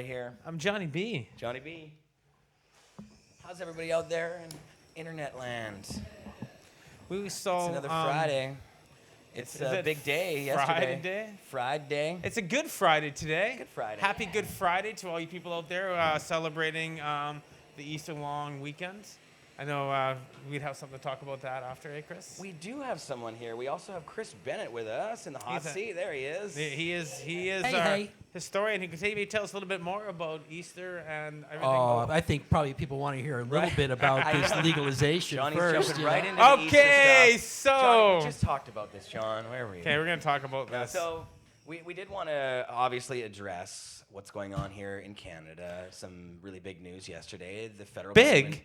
Here. I'm Johnny B. Johnny B. How's everybody out there in internet land? We saw It's another Friday. It's a big day yesterday. Friday. It's a Good Friday today. Good Friday. Happy Good Friday to all you people out there celebrating the Easter long weekend. I know we'd have something to talk about that after, eh, Chris? We do have someone here. We also have Chris Bennett with us in the hot seat. There he is. He is our historian. He can maybe tell us a little bit more about Easter and everything. I think probably people want to hear a little bit about this legalization Johnny's first. jumping right into the Okay, Easter stuff. so John, we just talked about this, John. Where were you? Okay, we're gonna talk about this. So we did want to obviously address what's going on here in Canada. Some really big news yesterday. The federal government.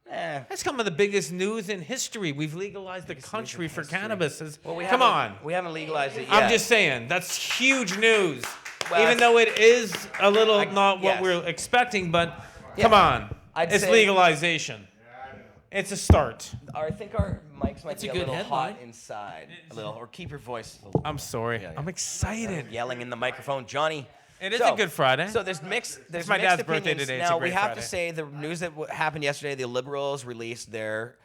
That's some of the biggest news in history. We've legalized the country for cannabis. Well, Come on. We haven't legalized it yet. I'm just saying, that's huge news. Well, even though it is a little not what yes. we're expecting, but come on. It's say- legalization. It's a start. I think our mics might That's be a a good little headline. hot inside. A little, or keep your voice a little. I'm sorry. Yeah. I'm excited. Yelling in the microphone, Johnny. It is a Good Friday. So there's mixed. There's It's my mixed dad's birthday opinions. today. It's a Now we great have Friday. to say the news that happened yesterday. The Liberals released their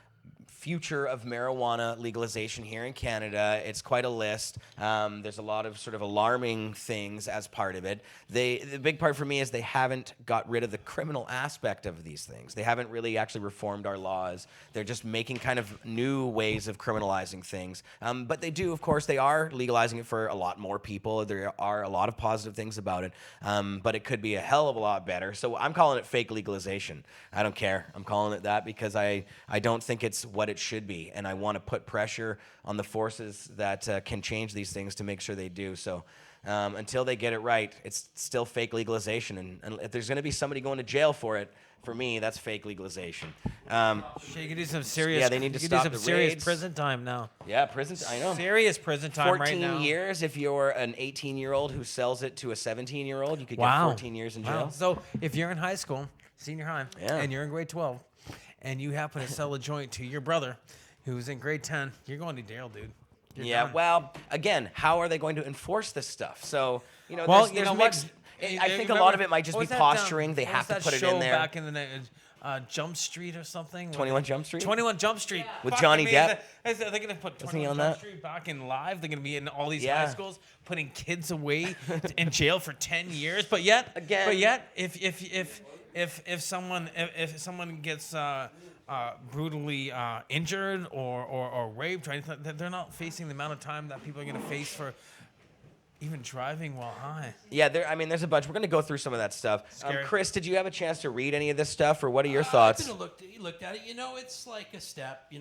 future of marijuana legalization here in Canada. It's quite a list. There's a lot of sort of alarming things as part of it. The big part for me is they haven't got rid of the criminal aspect of these things. They haven't really actually reformed our laws. They're just making kind of new ways of criminalizing things. But they do, of course, they are legalizing it for a lot more people. There are a lot of positive things about it. But it could be a hell of a lot better. So I'm calling it fake legalization. I don't care. I'm calling it that because I don't think it's what it should be, and I want to put pressure on the forces that can change these things to make sure they do. So until they get it right, it's still fake legalization, and if there's going to be somebody going to jail for it, for me, that's fake legalization. You can do some serious. Yeah, they need to you stop can do the some serious raids. prison time now. Yeah, prison. I know. Serious prison time 14 right now. years if you're an 18-year-old who sells it to a 17-year-old. You could get Wow. 14 years in jail. Wow. So if you're in high school, senior high, Yeah. and you're in grade 12, and you happen to sell a joint to your brother who's in grade 10, you're going to jail, dude. You're Yeah, done. well, again, how are they going to enforce this stuff? So, Well, there's you know mixed. what? I think a lot of it might just What be was that, posturing. They what have was to that put it show in there. back in the day, Jump Street or something. 21 Jump Street? 21 Jump Street. With Fuck, Johnny I mean, Depp? They're going to put Wasn't he 21 on Jump that? Street back in live. They're going to be in all these Yeah. high schools, putting kids away in jail for 10 years. But yet, if someone gets brutally injured or raped, right, they're not facing the amount of time that people are going to face for even driving while high. Yeah, there's a bunch. We're going to go through some of that stuff. Scary. Chris, did you have a chance to read any of this stuff, or what are your thoughts? I looked at it. It's like a step. You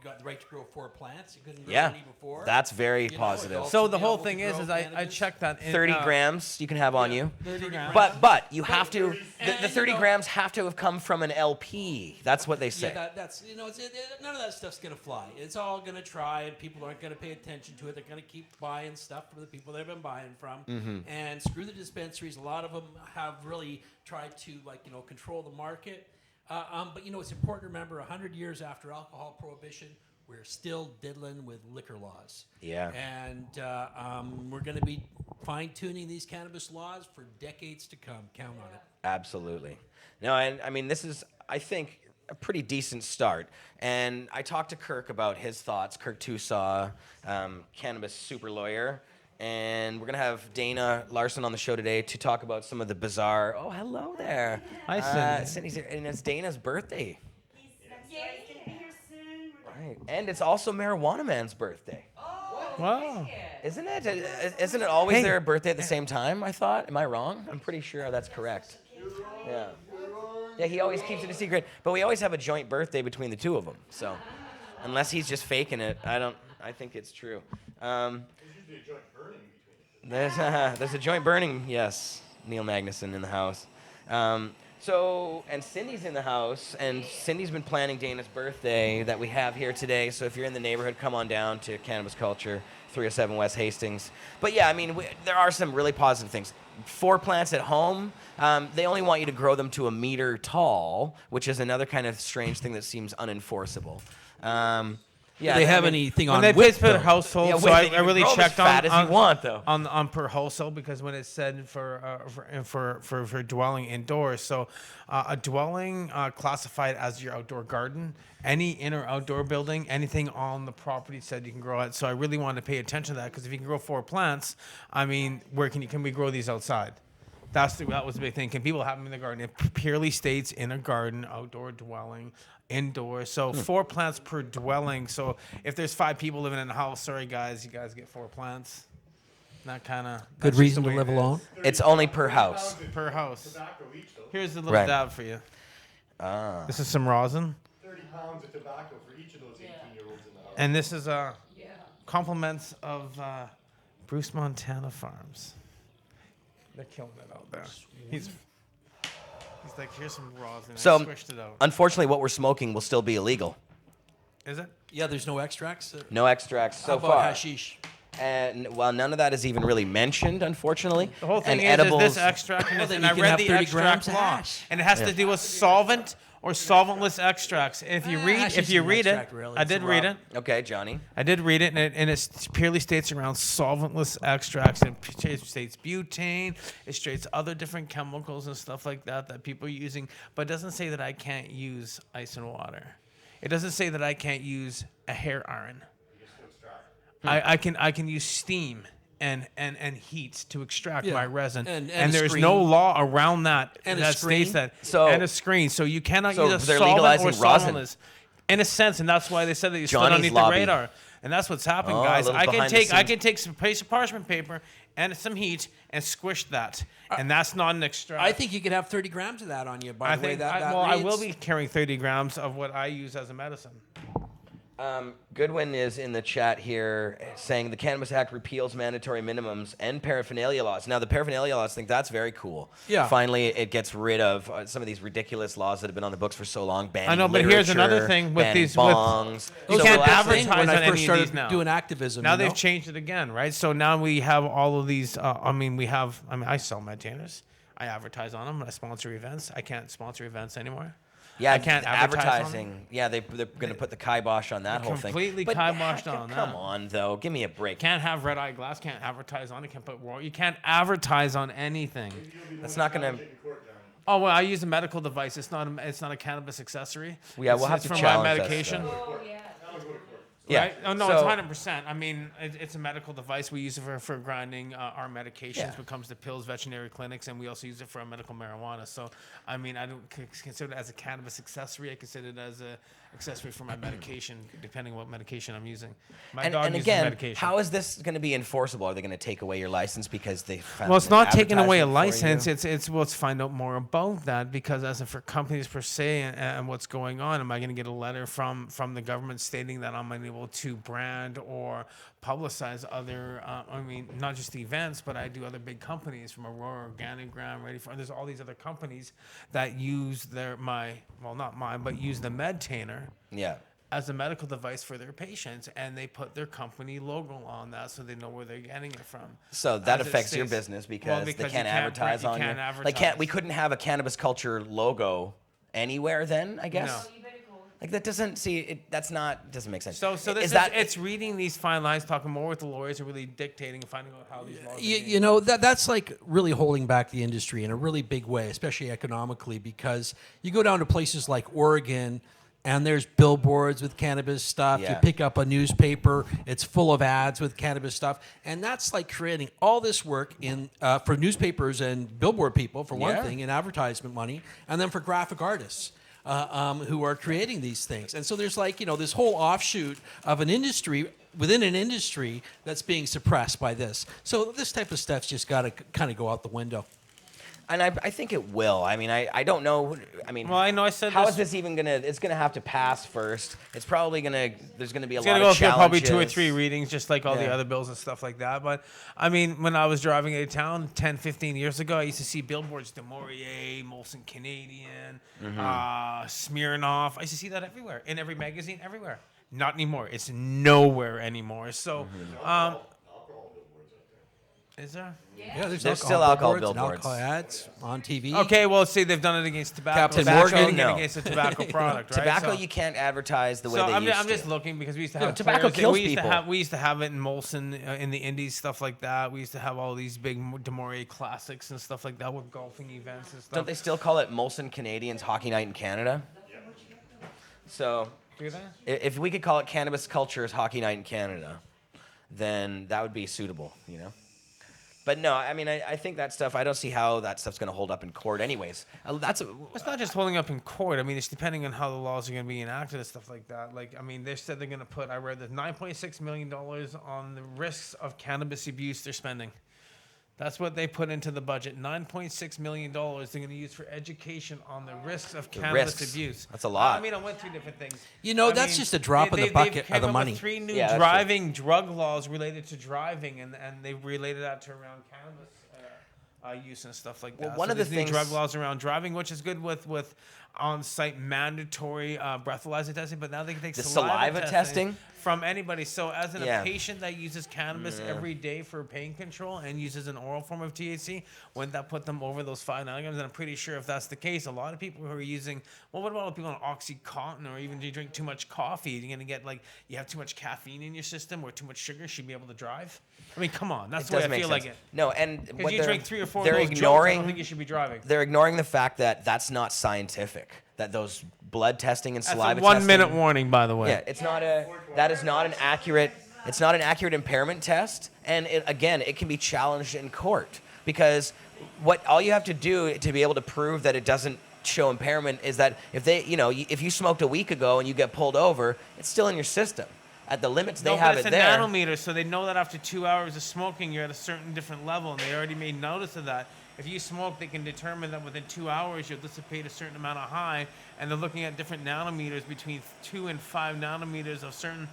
got the right to grow 4 plants. You couldn't grow Yeah, any before. that's very You know, positive. adults So would the be whole able to thing is grow I cannabis. checked that. 30 grams you can have on you. 30 grams. But you have to, the And, 30 grams have to have come from an LP. That's what they say. Yeah, that's none of that stuff's gonna fly. It's all gonna try, and people aren't gonna pay attention to it. They're gonna keep buying stuff from the people they've been buying from, and screw the dispensaries. A lot of them have really tried to control the market. But it's important to remember 100 years after alcohol prohibition, we're still diddling with liquor laws. Yeah. And we're going to be fine-tuning these cannabis laws for decades to come. Count on it. Absolutely. No, and I mean, this is, I think, a pretty decent start. And I talked to Kirk about his thoughts, Kirk Tousaw, cannabis super lawyer. And we're going to have Dana Larsen on the show today to talk about some of the bizarre... Oh, hello there. Hi, Cindy. Cindy's here, and it's Dana's birthday. He's going to be here soon. Right. And it's also Marijuana Man's birthday. Wow. Isn't it? Isn't it always their birthday at the same time, I thought? Am I wrong? I'm pretty sure that's correct. Yeah. Yeah, he always keeps it a secret. But we always have a joint birthday between the two of them. So unless he's just faking it, I think it's true. There's a joint burning, yes. Neil Magnuson in the house. And Cindy's in the house, and Cindy's been planning Dana's birthday that we have here today. So if you're in the neighborhood, come on down to Cannabis Culture, 307 West Hastings. But yeah, I mean, there are some really positive things. 4 plants at home, they only want you to grow them to a meter tall, which is another kind of strange thing that seems unenforceable. Yeah, Do they I have mean, anything When on they width, pay per though? household, Yeah, so width, I you can really grow 'em checked as fat as you want, though. on per household, because when it said for dwelling indoors, so a dwelling classified as your outdoor garden, any in or outdoor building, anything on the property said you can grow it. So I really wanted to pay attention to that, because if you can grow 4 plants, I mean, where can we grow these outside? That was the big thing. Can people have them in the garden? It purely states in a garden, outdoor dwelling, indoor. So 4 plants per dwelling. So if there's 5 people living in a house, sorry guys, you guys get 4 plants. That kind of Good reason to live alone. It's only per house. per house. Here's a little Right. dab for you. Ah. This is some rosin, 30 pounds of tobacco for each of those 18-year-olds in the house. and this is compliments of Bruce Montana Farms. They're killing it out there. He's like, here's some rosin. I So, squished it out. unfortunately, what we're smoking will still be illegal. Is it? Yeah, there's no extracts. No extracts How so about far. hashish? And well, none of that is even really mentioned, unfortunately. The whole thing and is edibles. this extract, and, Well, this, then and you I can read have the 30 extract grams of law, hash. and it has to do with solvent or solventless extracts. If you read, hash if isn't you an read it, extract, really. I It's a did read it. rub. Okay, Johnny. I did read it, and it purely states around solventless extracts. It states butane, it states other different chemicals and stuff like that people are using, but it doesn't say that I can't use ice and water. It doesn't say that I can't use a hair iron. I can use steam and heat to extract Yeah. my resin, And and a there's screen. no law around that And a that states screen. that. So- and a screen, so you cannot so use a they're solvent or legalizing rosin. solventless. In a sense, and that's why they said that you stood Johnny's underneath lobby. the radar, and that's what's happening, Oh, a guys. little I can behind the take scenes. some piece of parchment paper and some heat and squish that, and that's not an extract. I think you could have 30 grams of that on you. By I the way, think that I reads. will be carrying 30 grams of what I use as a medicine. Goodwin is in the chat here saying the Cannabis Act repeals mandatory minimums and paraphernalia laws. Now, the paraphernalia laws, I think that's very cool. Yeah. Finally, it gets rid of some of these ridiculous laws that have been on the books for so long, banning I know, but here's another literature, thing with banning these- with- bongs. You Those can't were a big advertise thing when on I any first of started these now. doing activism. Now you they've know? changed it again, right? So now we have all of these. I sell meditators. I advertise on them. I sponsor events. I can't sponsor events anymore. Yeah, I can't advertise on advertising. Yeah, they're going to put the kibosh on that whole thing. Completely But, kiboshed on Come that. on, though. Give me a break. Can't have red eye glass. Can't advertise on it. Can't put you can't advertise on anything. That's not going to... Oh well, I use a medical device. It's not a cannabis accessory. Yeah, we'll have It's to for challenge my that medication. stuff. Oh, yeah. Yeah. Right? Oh, no, so, it's 100%. I mean, it's a medical device. We use it for grinding our medications Yeah. when it comes to pills, veterinary clinics, and we also use it for medical marijuana. So, I mean, I don't consider it as a cannabis accessory. I consider it as a accessory for my medication, depending what medication I'm using. My dog And uses again, medication. how is this going to be enforceable? Are they going to take away your license because they found Well, it's not taking away a advertisement for you? license. It's let's find out more about that, because as for companies per se and what's going on, am I going to get a letter from the government stating that I'm unable to brand or publicize other? Not just events, but I do other big companies from Aurora, Organigram, Ready for. There's all these other companies that use not mine, but use the Medtainer Yeah. as a medical device for their patients, and they put their company logo on that so they know where they're getting it from. So that As it affects your states- business well, because they because can't you can't advertise you on can't you. advertise. We couldn't have a cannabis culture logo anywhere then, I guess. No. You better go. Like that doesn't doesn't make sense. So is that it's reading these fine lines, talking more with the lawyers, and really dictating and finding out how these laws. are being- You know, that's like really holding back the industry in a really big way, especially economically, because you go down to places like Oregon and there's billboards with cannabis stuff. Yeah. You pick up a newspaper, it's full of ads with cannabis stuff. And that's like creating all this work for newspapers and billboard people, for one Yeah. thing, and advertisement money, and then for graphic artists. Who are creating these things. And so there's this whole offshoot of an industry within an industry that's being suppressed by this. So this type of stuff's just got to kind of go out the window. And I think it will. I mean, I don't know. I mean, Well, I know I said how this- is this even gonna? It's gonna have to pass first. It's probably gonna. There's gonna be a It's lot gonna go of through challenges. probably 2 or 3 readings, just like all the Yeah. other bills and stuff like that. But I mean, when I was driving into town 10, 15 years ago, I used to see billboards: De Maurier, Molson Canadian, Smirnoff. I used to see that everywhere, in every magazine, everywhere. Not anymore. It's nowhere anymore. So, Is there? Yeah, there's still alcohol billboards and billboards. alcohol ads on TV. Okay, well, see, they've done it against tobacco. Captain so Morgan? they're doing it No. against a tobacco product, right? Tobacco, So- you can't advertise the way So they I'm used just to. looking because we used to Yeah, have tobacco players- kills we used people. We used to have it in Molson in the Indies, stuff like that. We used to have all these big Demore Classics and stuff like that with golfing events and stuff. Don't they still call it Molson Canadians Hockey Night in Canada? So do that? if we could call it Cannabis Culture's Hockey Night in Canada, then that would be suitable, you know? But no, I mean, I think that stuff, I don't see how that stuff's going to hold up in court anyways. It's not just holding up in court. I mean, it's depending on how the laws are going to be enacted and stuff like that. Like, I mean, they said they're going to put, I read that $9.6 million on the risks of cannabis abuse they're spending. That's what they put into the budget. $9.6 million they're going to use for education on the risks of cannabis risks. abuse. That's a lot. I mean, I went through different things. You know, I that's mean, just a drop in the they've bucket came of the up money. with 3 new Yeah, that's true. driving drug laws related to driving, and they've related that to around cannabis use and stuff like that. Well, one of the there's new things- drug laws around driving, which is good with on-site mandatory breathalyzer testing, but now they can take The saliva saliva testing? from anybody. So as Yeah. a patient that uses cannabis every day for pain control and uses an oral form of THC, wouldn't that put them over those 5 nanograms? And I'm pretty sure if that's the case, a lot of people who are using, well, what about all the people on Oxycontin, or even you drink too much coffee, you're going to get like, you have too much caffeine in your system or too much sugar, should be able to drive? I mean, come on. That's It the way does I make feel sense. like it. No, and Because what you they're, drink 3 or 4 they're of those ignoring, jokes, I don't think you should be driving. they're ignoring the fact that that's not scientific. That those blood testing and That's saliva a 1 minute testing, warning, by the way. yeah, that is not an accurate. It's not an accurate impairment test, and again, it can be challenged in court because all you have to do to be able to prove that it doesn't show impairment is that if you smoked a week ago and you get pulled over, it's still in your system. At the limits they have but it's it a there. nanometer, so they know that after 2 hours of smoking, you're at a certain different level, and they already made notice of that. If you smoke, they can determine that within 2 hours you'll dissipate a certain amount of high, and they're looking at different nanometers between 2 and 5 nanometers of certain.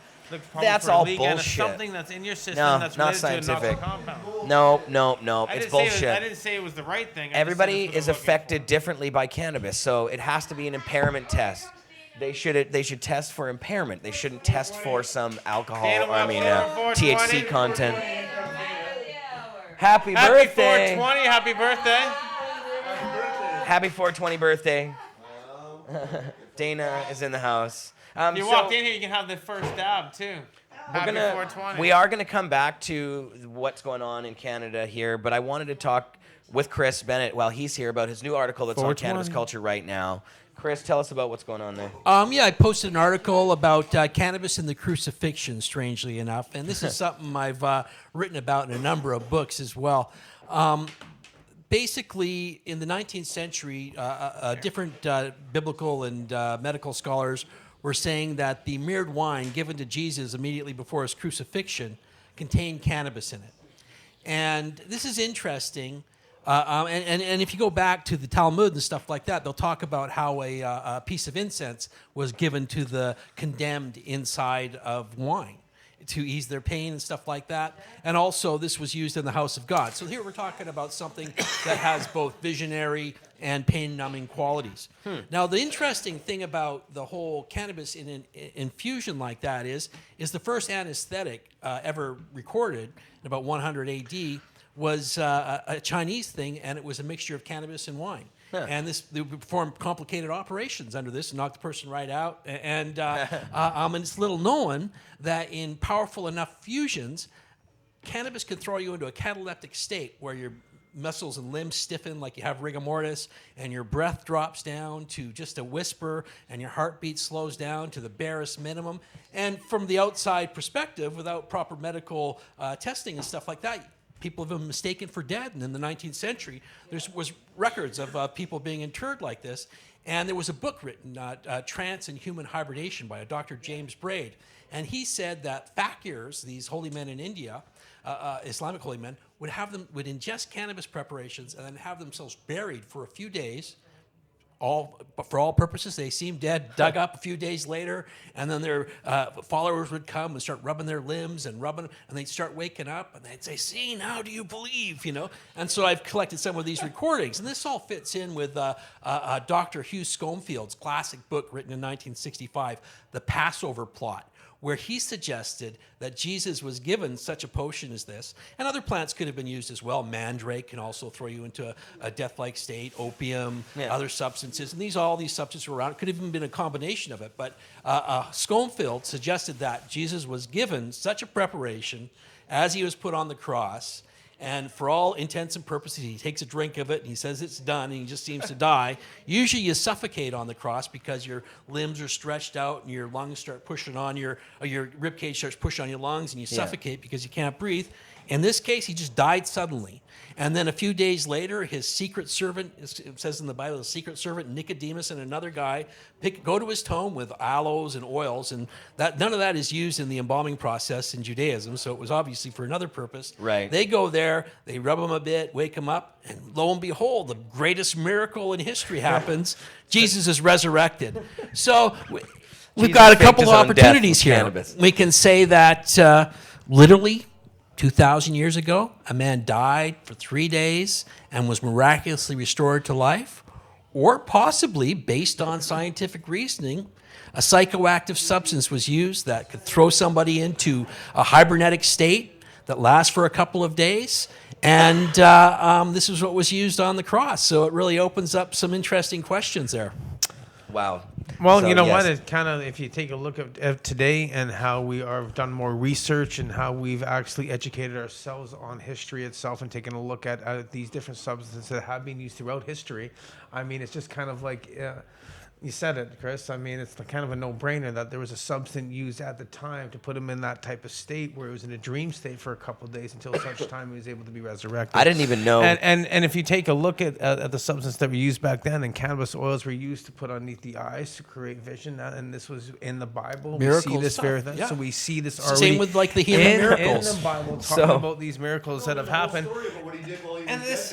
That's all And it's bullshit. something that's in your system No, that's not related to a scientific. noxious compound. No, I it's didn't say bullshit. I didn't say it was the right thing. I just said Everybody that's what is they're looking affected for. differently by cannabis, so it has to be an impairment test. They should test for impairment. They shouldn't test for some alcohol. Dana, I what mean, flavor? 420? THC content. Happy Happy birthday! 420, happy birthday. Happy 420 birthday! Dana is in the house. You So walked in here, you can have the first dab too. Happy 420. we are gonna come back to what's going on in Canada here, but I wanted to talk with Chris Bennett while he's here about his new article that's on 420. cannabis culture right now. Chris, tell us about what's going on there. Yeah, I posted an article about cannabis and the crucifixion, strangely enough, and this is something I've written about in a number of books as well. Basically, in the 19th century, different biblical and medical scholars were saying that the mirrored wine given to Jesus immediately before his crucifixion contained cannabis in it. And this is interesting. And if you go back to the Talmud and stuff like that, they'll talk about how a piece of incense was given to the condemned inside of wine to ease their pain and stuff like that. And also, this was used in the house of God. So here we're talking about something that has both visionary and pain-numbing qualities. Now, the interesting thing about the whole cannabis in an infusion like that is the first anesthetic ever recorded in about 100 AD was a Chinese thing, and it was a mixture of cannabis and wine. And they would perform complicated operations under this and knock the person right out. And it's little known that in powerful enough fusions, cannabis can throw you into a cataleptic state where your muscles and limbs stiffen like you have rigor mortis, and your breath drops down to just a whisper, and your heartbeat slows down to the barest minimum. And from the outside perspective, without proper medical testing and stuff like that, people have been mistaken for dead. And in the 19th century, there was records of people being interred like this. And there was a book written, Trance and Human Hibernation, by a Dr. James Braid. And he said that fakirs, these holy men in India, Islamic holy men, would ingest cannabis preparations and then have themselves buried for a few days. For all purposes, they seemed dead, dug up a few days later, and then their followers would come and start rubbing their limbs and they'd start waking up, and they'd say, "See, now do you believe?" And so I've collected some of these recordings, and this all fits in with Dr. Hugh Schomfield's classic book written in 1965, The Passover Plot, where he suggested that Jesus was given such a potion as this, and other plants could have been used as well. Mandrake can also throw you into a death-like state, opium, other substances, and all these substances were around. It could have even been a combination of it, but Schoenfeld suggested that Jesus was given such a preparation as he was put on the cross, and for all intents and purposes, he takes a drink of it, and he says it's done, and he just seems to die. Usually you suffocate on the cross because your limbs are stretched out, and your lungs start pushing on your rib cage starts pushing on your lungs, and you suffocate because you can't breathe. In this case, he just died suddenly. And then a few days later, his secret servant, it says in the Bible, the secret servant Nicodemus and another guy go to his tomb with aloes and oils, and none of that is used in the embalming process in Judaism, so it was obviously for another purpose. Right. They go there, they rub him a bit, wake him up, and lo and behold, the greatest miracle in history happens. Jesus is resurrected. So we've got a couple of opportunities here. Cannabis. We can say that literally 2,000 years ago, a man died for 3 days and was miraculously restored to life, or possibly, based on scientific reasoning, a psychoactive substance was used that could throw somebody into a hibernetic state that lasts for a couple of days, and this is what was used on the cross. So it really opens up some interesting questions there. Wow. Well, So, you know yes. what? It kind of, if you take a look at today and how we are done more research and how we've actually educated ourselves on history itself and taken a look at these different substances that have been used throughout history, I mean, it's just kind of like you said it, Chris. I mean, it's kind of a no-brainer that there was a substance used at the time to put him in that type of state where he was in a dream state for a couple of days until such time he was able to be resurrected. I didn't even know. And if you take a look at the substance that were used back then, and cannabis oils were used to put underneath the eyes to create vision, and this was in the Bible. Miracle we see this stuff, very thing. yeah. So we see this It's the already same with, like, the healing in miracles. the Bible, talking about these miracles that have happened. And this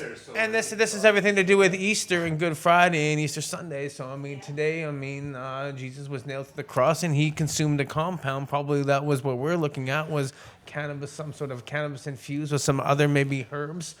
is everything to do with Easter and Good Friday and Easter Sunday. So I mean, today, Jesus was nailed to the cross and he consumed a compound. Probably that was what we're looking at, was cannabis, some sort of cannabis infused with some other maybe herbs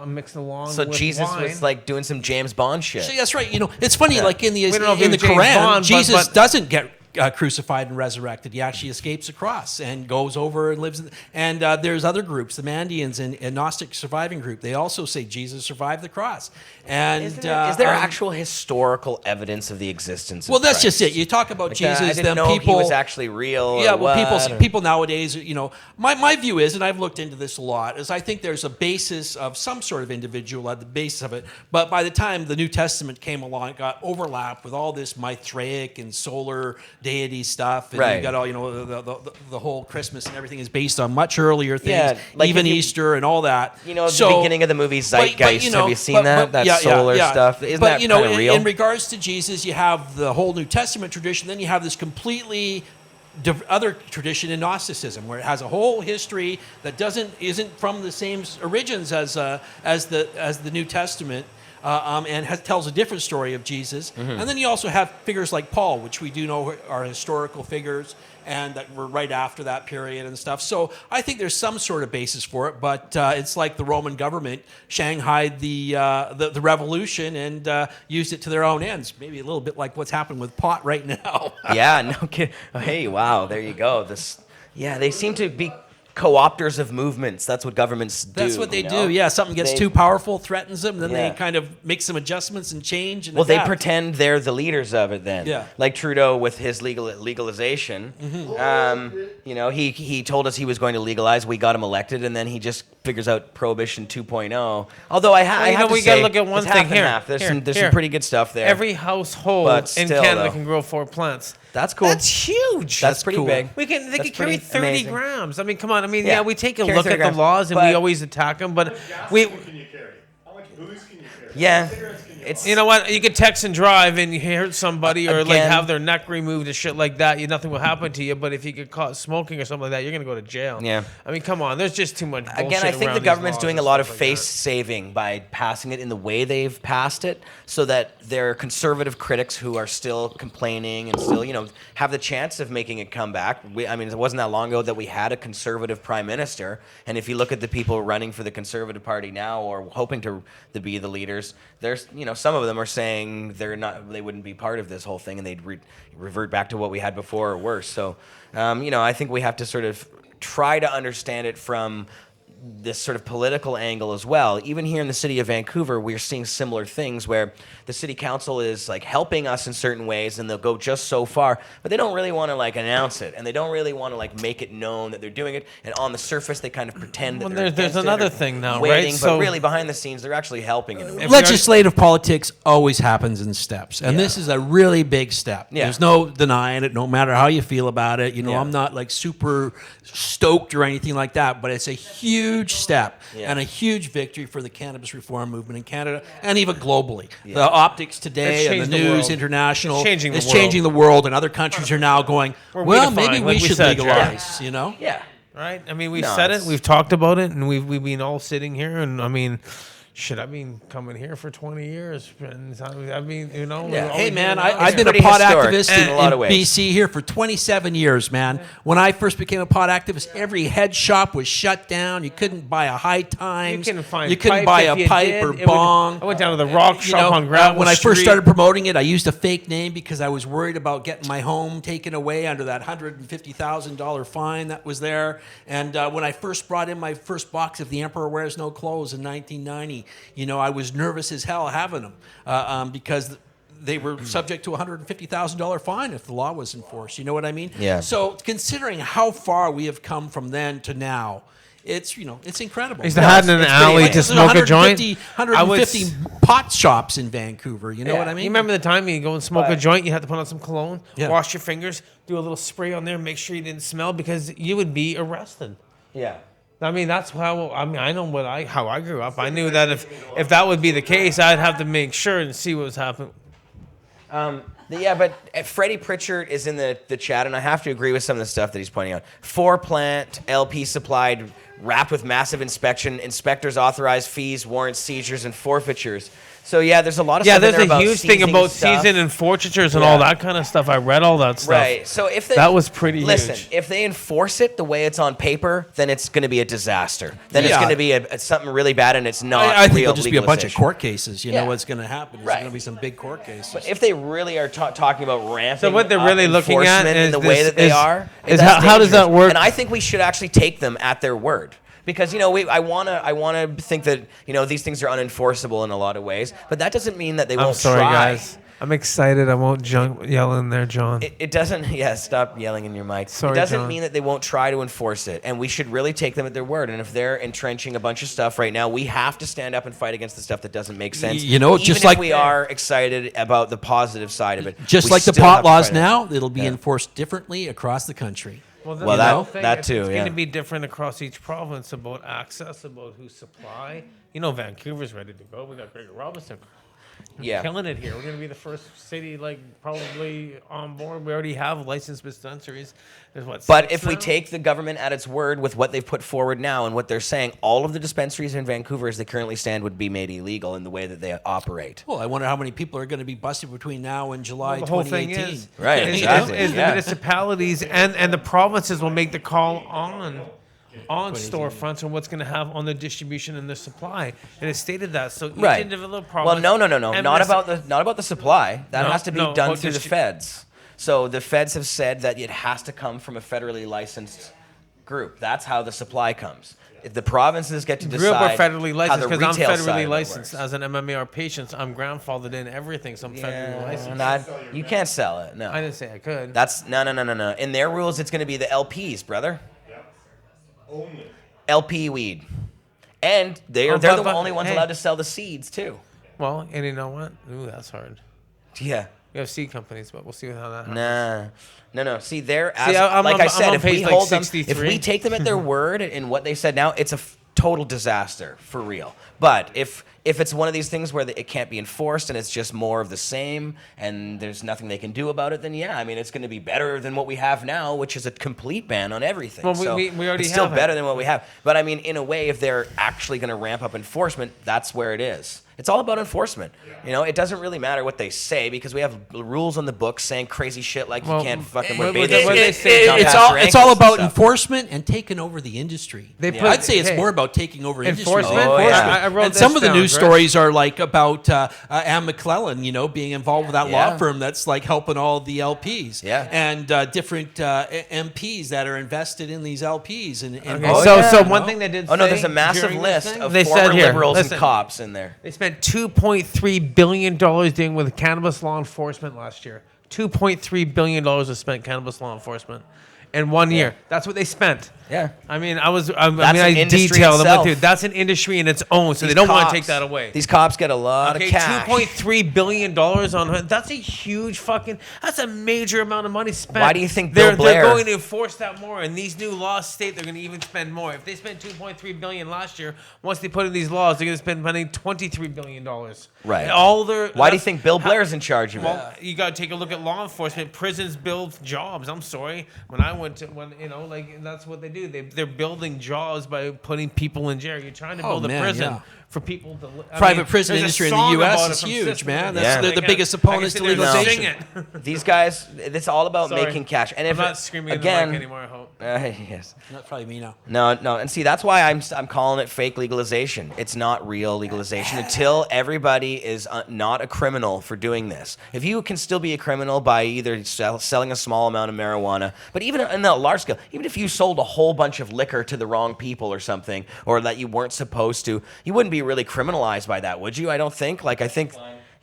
mixed along. So with Jesus wine. was like doing some James Bond shit. So that's right. You know, it's funny. Like in the We don't know if he was James Quran, Bond, but- Jesus but- doesn't get crucified and resurrected. He actually escapes the cross and goes over and lives. And there's other groups, the Mandeans and Gnostic surviving group. They also say Jesus survived the cross. And Is there actual historical evidence of the existence of well, that's Christ? just it. You talk about Like, Jesus, I didn't then know people. he was actually real. Yeah, or well, what, or- people nowadays, you know, my view is, and I've looked into this a lot, is I think there's a basis of some sort of individual at the base of it. But by the time the New Testament came along, it got overlapped with all this Mithraic and solar deity stuff. And Right. you got all, you know, the whole Christmas and everything is based on much earlier things, Yeah, like even if you- Easter and all that. You know, the beginning of the movie Zeitgeist. Have you seen that? That solar stuff. Isn't that you know, kind of real? in regards to Jesus, you have the whole New Testament tradition. Then you have this completely other tradition in Gnosticism, where it has a whole history that isn't from the same origins as the New Testament. And tells a different story of Jesus. Mm-hmm. And then you also have figures like Paul, which we do know are historical figures and that were right after that period and stuff. So I think there's some sort of basis for it, but it's like the Roman government shanghaied the revolution and used it to their own ends. Maybe a little bit like what's happened with pot right now. Yeah, no kidding. Hey, wow, there you go. They seem to be co-opters of movements. That's what governments do. That's what they you know? do. Yeah, something gets They- too powerful, threatens them, then Yeah. they kind of make some adjustments and change. And Well, they adapt. pretend they're the leaders of it then. Yeah. Like Trudeau with his legalization. You know, he told us he was going to legalize. We got him elected, and then he just figures out Prohibition 2.0. Although I have to we say, gotta look at one it's thing half and here. half. There's Here. some pretty good stuff there. Every household But in still, Canada though. can grow 4 plants. That's cool. That's huge. That's pretty cool. big. They That's can carry pretty 30 amazing. grams. I mean, come on. I mean, Yeah. yeah, we take a Carry look 30 at the grams, laws and we but- always attack them, but Gas we. can you carry? How much booze can you carry? Yeah. Cigarettes can you It's You know what? You could text and drive and you hurt somebody or like Again- have their neck removed and shit like that. Nothing will happen to you. But if you get caught smoking or something like that, you're gonna go to jail. Yeah. I mean, come on. There's just too much bullshit Again, I think around the these government's laws doing a and lot of stuff like face saving by passing it in the way they've passed it, so that their conservative critics who are still complaining and still, you know, have the chance of making it come back. I mean, it wasn't that long ago that we had a conservative prime minister, and if you look at the people running for the Conservative Party now or hoping to be the leaders, there's some of them are saying they wouldn't be part of this whole thing, and they'd revert back to what we had before or worse. So, I think we have to sort of try to understand it from this sort of political angle as well. Even here in the city of Vancouver, we're seeing similar things where the city council is like helping us in certain ways, and they'll go just so far, but they don't really want to like announce it, and they don't really want to like make it known that they're doing it. And on the surface, they kind of pretend that they're there's against it another or thing now, waiting, right? But really, behind the scenes, they're actually helping it. Legislative politics always happens in steps, and this is a really big step. Yeah. There's no denying it, no matter how you feel about it. Yeah. I'm not like super stoked or anything like that, but it's a huge step and a huge victory for the cannabis reform movement in Canada and even globally. The optics today and the changed the news world. international It's changing the is world. changing the world, and other countries are now going, well, redefining, maybe like we we should said, legalize, Yeah. Right? I mean, we've No, said it, it's- we've talked about it, and we've been all sitting here, and I mean, shit, I've been coming here for 20 years, and I mean, Yeah. we're Hey always man, doing it. I've been a pretty pot historic activist in a lot of ways. BC here for 27 years, man. When I first became a pot activist, every head shop was shut down. You couldn't buy a High Times. You couldn't find You couldn't pipe buy if a you pipe did. or It would- bong. I went down to the rock You shop know, on Gravel when I first Street. started promoting it, I used a fake name because I was worried about getting my home taken away under that $150,000 fine that was there. And when I first brought in my first box of The Emperor Wears No Clothes in 1990, I was nervous as hell having them because they were subject to a $150,000 fine if the law was enforced. You know what I mean? Yeah. So considering how far we have come from then to now, it's it's incredible. I used to hide in an it's pretty alley amazing. to smoke a joint. 150 pot shops in Vancouver. You know Yeah. what I mean? You remember the time you go and smoke a But- joint, you had to put on some cologne, Yeah. wash your fingers, do a little spray on there, make sure you didn't smell because you would be arrested. Yeah. I mean, that's how. I mean, I know how I grew up. I knew that if that would be the case, I'd have to make sure and see what was happening. Yeah, but Freddie Pritchard is in the chat, and I have to agree with some of the stuff that he's pointing out. 4-plant, LP supplied, wrapped with massive inspection, inspectors authorized fees, warrants, seizures, and forfeitures. So yeah, there's a lot of Yeah, stuff in there's there a huge thing seizing about stuff. season and forfeitures and Yeah. all that kind of stuff. I read all that stuff. Right. So if they, That was pretty listen, huge. if they enforce it the way it's on paper, then it's going to be a disaster. Then it's Yeah. going to be something really bad, and it's not. I think real there'll just be a bunch of legalization. court cases. You Yeah. know what's going to happen? There's Right. going to be some big court cases. But if they really are talking about ramping So what they're up really looking at enforcement in is the way this- that they is- are, is that's how does that dangerous. work? And I think we should actually take them at their word. Because I wanna think that these things are unenforceable in a lot of ways, but that doesn't mean that they I'm won't sorry, try. guys. I'm excited. I won't yell in there, John. It doesn't. Yeah, stop yelling in your mic. Sorry, it doesn't John. mean that they won't try to enforce it, and we should really take them at their word. And if they're entrenching a bunch of stuff right now, we have to stand up and fight against the stuff that doesn't make sense. You know, even just if like- we are excited about the positive side of it. Just we like the still have pot to laws fight it. now, it'll be Yeah. enforced differently across the country. Well, Well, that too, It's yeah. going to be different across each province about access, about who supply. Vancouver's ready to go. We got Gregor Robinson. Yeah. Killing it here. We're going to be the first city, probably on board. We already have licensed dispensaries. There's what? But 6 if we now? take the government at its word with what they've put forward now and what they're saying, all of the dispensaries in Vancouver as they currently stand would be made illegal in the way that they operate. Well, I wonder how many people are going to be busted between now and July the whole thing 2018. is, Right, is, exactly, is the yeah. municipalities and the provinces will make the call on storefronts and what's going to have on the distribution and the supply, and it stated that. So each Right. individual Well, province. no. and Not this- about the supply. That No, has to be no, done about through the feds. So the feds have said that it has to come from a federally licensed group. That's how the supply comes. If the provinces get to Grew up decide with federally how licensed the because I'm retail side federally of it licensed works. as an MMAR patient. I'm grandfathered in everything, so I'm federally licensed. You can't sell it. No. I didn't say I could. That's no. In their rules, it's going to be the LPs, brother. Only. LP weed, and they're but- the but- only ones hey. allowed to sell the seeds too. Well, and you know what? Ooh, that's hard. Yeah. We have seed companies, but we'll see how that happens. No. See, they're See, as I'm like on- I I'm said, on if we page, like, hold them, if 63. we take them at their word in what they said now, it's a total disaster for real. But if it's one of these things where it can't be enforced and it's just more of the same and there's nothing they can do about it, then yeah, I mean it's going to be better than what we have now, which is a complete ban on everything. Well, so we already it's still have it. better than what we have. But I mean, in a way, if they're actually going to ramp up enforcement, that's where it is. It's all about enforcement. It doesn't really matter what they say because we have rules on the books saying crazy shit like you Well, can't fucking what- wear what- bathing what suits. they say, jump It's past all your it's all ankles and about stuff. enforcement and taking over the industry. They Yeah. put- I'd say it's hey, more about taking over industry. enforcement. Oh, yeah. I wrote And this some of the down. new news stories are like about Anne McClellan, being involved with that law Yeah. firm that's like helping all the LPs. Yeah. And different MPs that are invested in these LPs. And Oh, so yeah. so one thing they did. Oh no, say there's a massive during this list thing, of they former said here, liberals listen, and cops in there. They spent $2.3 billion dealing with cannabis law enforcement last year. $2.3 billion was spent cannabis law enforcement in 1 year. That's what they spent. Yeah. I mean, I an industry detailed them itself. with you. That's an industry in its own, so These they don't want to cops- take that away. These cops get a lot Okay, of cash. $2.3 billion on that's a huge fucking, that's a major amount of money spent. Why do you think Bill they're Blair- going to enforce that more? And these new laws state they're going to even spend more. If they spent $2.3 billion last year, once they put in these laws, they're going to spend money $23 billion. Right. And all their Why do you think Bill Blair's in charge of it? well, you got to take a look at law enforcement. Prisons build jobs. I'm sorry. When I went to, that's what they do. They're building jobs by putting people in jail. You're trying to build a prison for people to. Private prison there's a industry in the song US about it is from huge, System. man. That's- they're the I biggest can- I can opponents sit to there and legalization. sing it. These guys, it's all about Sorry. making cash. And I'm if not it- screaming again, in the mic anymore, I hope. yes. That's probably me now. No, and see that's why I'm calling it fake legalization. It's not real legalization until everybody is not a criminal for doing this. If you can still be a criminal by either selling a small amount of marijuana, but even in a large scale, even if you sold a whole bunch of liquor to the wrong people or something, or that you weren't supposed to, you wouldn't be really criminalized by that, would you? I don't think. Like I think.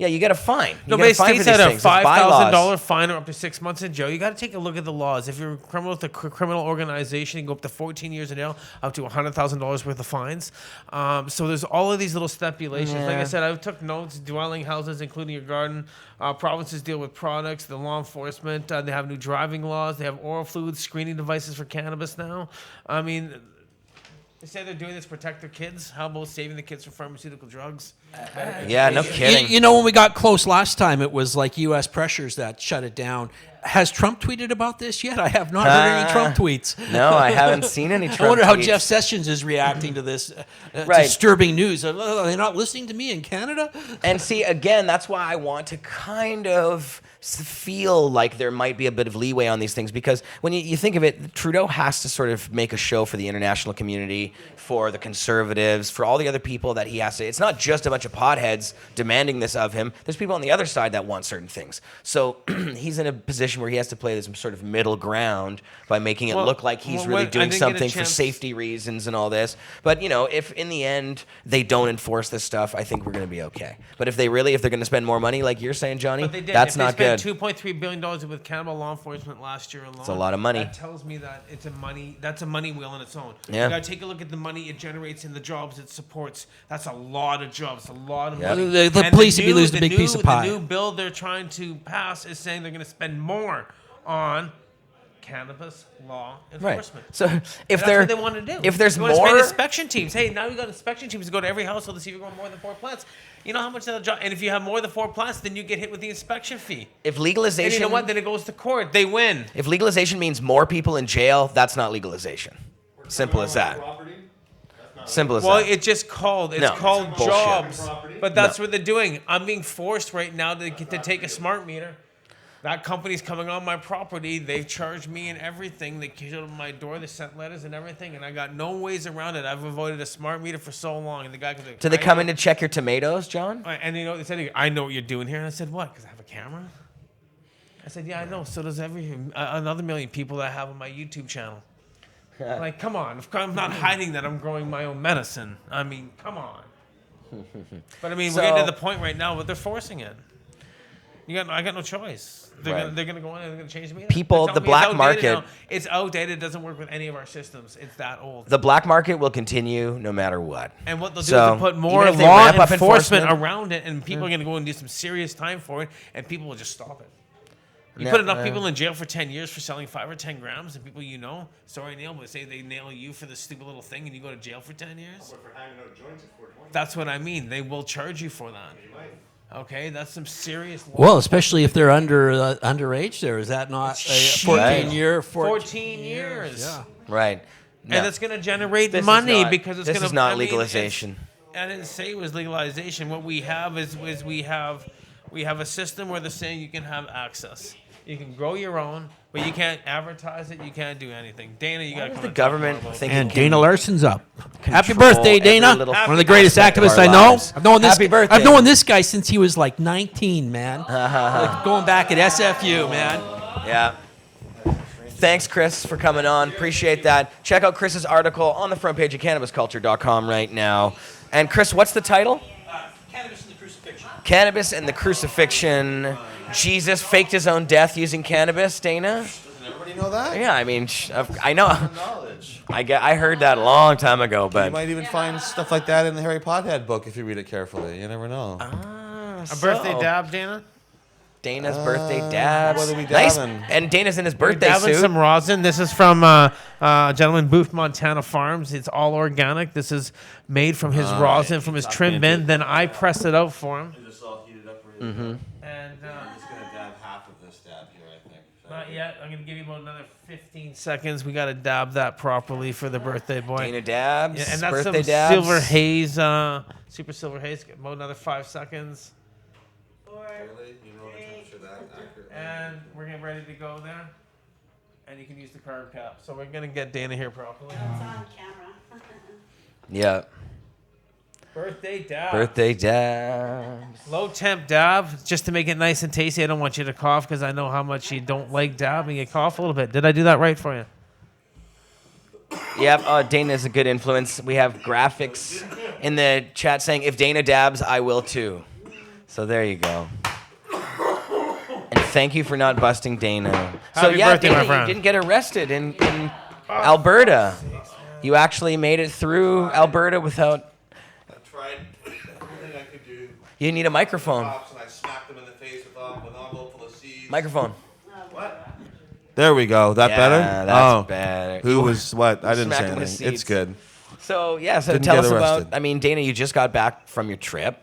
Yeah, you get a fine. You No, get a but fine states for these had a things. It's bylaws. $5,000 fine or up to 6 months in jail. You got to take a look at the laws. If you're a criminal with a criminal organization, you go up to 14 years in jail, up to $100,000 worth of fines. So there's all of these little stipulations. Like I said, I took notes. Dwelling houses, including your garden. Provinces deal with products. The law enforcement. They have new driving laws. They have oral fluid screening devices for cannabis now. I mean, they say they're doing this to protect their kids. How about saving the kids from pharmaceutical drugs? Yeah, no kidding. You know, when we got close last time, it was like U.S. pressures that shut it down. Has Trump tweeted about this yet? I have not heard any Trump tweets. No, I haven't seen any Trump I wonder how tweets. Jeff Sessions is reacting to this Right. disturbing news. Are they not listening to me in Canada? And see, again, that's why I want to kind of feel like there might be a bit of leeway on these things, because when you think of it, Trudeau has to sort of make a show for the international community, for the conservatives, for all the other people that he has to. It's not just a bunch of potheads demanding this of him. There's people on the other side that want certain things. So he's in a position where he has to play this sort of middle ground by making it look like he's really doing something for safety reasons and all this. But, you know, if in the end they don't enforce this stuff, I think we're going to be okay. But if they're going to spend more money, like you're saying, Johnny, But they did. that's If not they good. spent $2.3 billion with cannibal law enforcement last year alone. It's a lot of money. That tells me that that's a money wheel in its own. Yeah. You got to take a look at the money it generates and the jobs it supports. That's a lot of jobs. A lot of Yeah. money. The And police would be losing a big piece of pie. The new bill they're trying to pass is saying they're going to spend more on cannabis law Right. enforcement. So if And that's they're what they want to do. if there's You want to spend more, inspection teams. Hey, now you got inspection teams to go to every household to see if you're going more than 4 plants. You know how much that'll job. And if you have more than 4 plants, then you get hit with the inspection fee. if And legalization, you know what? Then it goes to court. They win. if legalization means more people in jail, that's not legalization. Simple as that. Simple as Well, that. it's called No, jobs. bullshit. But that's what they're doing. I'm being forced right now to take a smart meter. That company's coming on my property. They've charged me and everything. They came to my door. They sent letters and everything, and I got no ways around it. I've avoided a smart meter for so long. And the guy comes like, Do they "I come know-" in to check your tomatoes, John? And you know what they said? I know what you're doing here. And I said, what? Because I have a camera? I said, yeah, I know. So does another million people that I have on my YouTube channel. Like, come on. I'm not hiding that I'm growing my own medicine. I mean, come on. But I mean, we're getting to the point right now where they're forcing it. I got no choice. They're Right. gonna go in and they're gonna change me. People, They're telling the me black it's outdated market- now. It's outdated. It doesn't work with any of our systems. It's that old. The black market will continue no matter what. And what they'll do So, is they'll put more even if they law ramp up enforcement enforcement- around it, and people are going to go and do some serious time for it, and people will just stop it. You Yeah, put enough people in jail for 10 years for selling 5 or 10 grams, and people you know, sorry, Neil, but say they nail you for this stupid little thing, and you go to jail for 10 years? For hanging out joints at 420. That's what I mean. They will charge you for that. Okay, that's some serious law. Well, especially if they're underage. There is that not a 14-year? 14 years. Yeah. Right. No. And it's going to generate This is money not- because it's this going to. is not legalization. I didn't say it was legalization. What we have is we have a system where they're saying you can have access. You can grow your own, but you can't advertise it. You can't do anything. Dana, you got to come. The and talk government more about think that. And Dana Larson's up. Happy control birthday, every Dana! little One of the greatest aspect of activists our I know. lives. I've known this. Happy birthday. I've known this guy since he was like 19, man. Like going back at SFU, man. Yeah. Thanks, Chris, for coming on. Appreciate that. Check out Chris's article on the front page of cannabisculture.com right now. And Chris, what's the title? Cannabis and the Crucifixion. Cannabis and the Crucifixion. Jesus faked his own death using cannabis, Dana? Doesn't everybody know that? Yeah, I mean, I know. Knowledge. I heard that a long time ago, You but might even find stuff like that in the Harry Potter book if you read it carefully. You never know. A birthday dab, Dana? Dana's birthday dabs. what are we Nice. dabbing? And Dana's in his We're birthday dabbing suit. some rosin. This is from a gentleman, Booth, Montana Farms. It's all organic. This is made from his rosin, from his trim bin. Then I pressed it out for him. Just all heated up really Mm-hmm. And I'm just gonna dab half of this dab here, I think. not yet. I'm going to give you about another 15 seconds. We got to dab that properly for the birthday boy. Dana dabs. Yeah, and that's birthday some dabs. silver haze, super silver haze. About another 5 seconds. Really? You know the temperature that accurately? And we're getting ready to go there. And you can use the carb cap. So we're going to get Dana here properly. It's on camera. Yeah. Birthday dab. Birthday dabs. Low temp dab, just to make it nice and tasty. I don't want you to cough because I know how much you don't like dabbing. You cough a little bit. Did I do that right for you? Yep, Dana is a good influence. We have graphics in the chat saying, if Dana dabs, I will too. So there you go. And thank you for not busting Dana. So Happy yeah, birthday, Dana, my you friend. didn't get arrested in Alberta. You actually made it through Alberta without... I tried everything I could do. You need a microphone. Cops, and I smacked them in the face with an envelope full of seeds. Microphone. What? There we go. That Yeah, better? that's better. Who was what? I didn't say smacked him with anything. It's seeds. good. So yeah, so Didn't tell get us about. arrested. I mean, Dana, you just got back from your trip.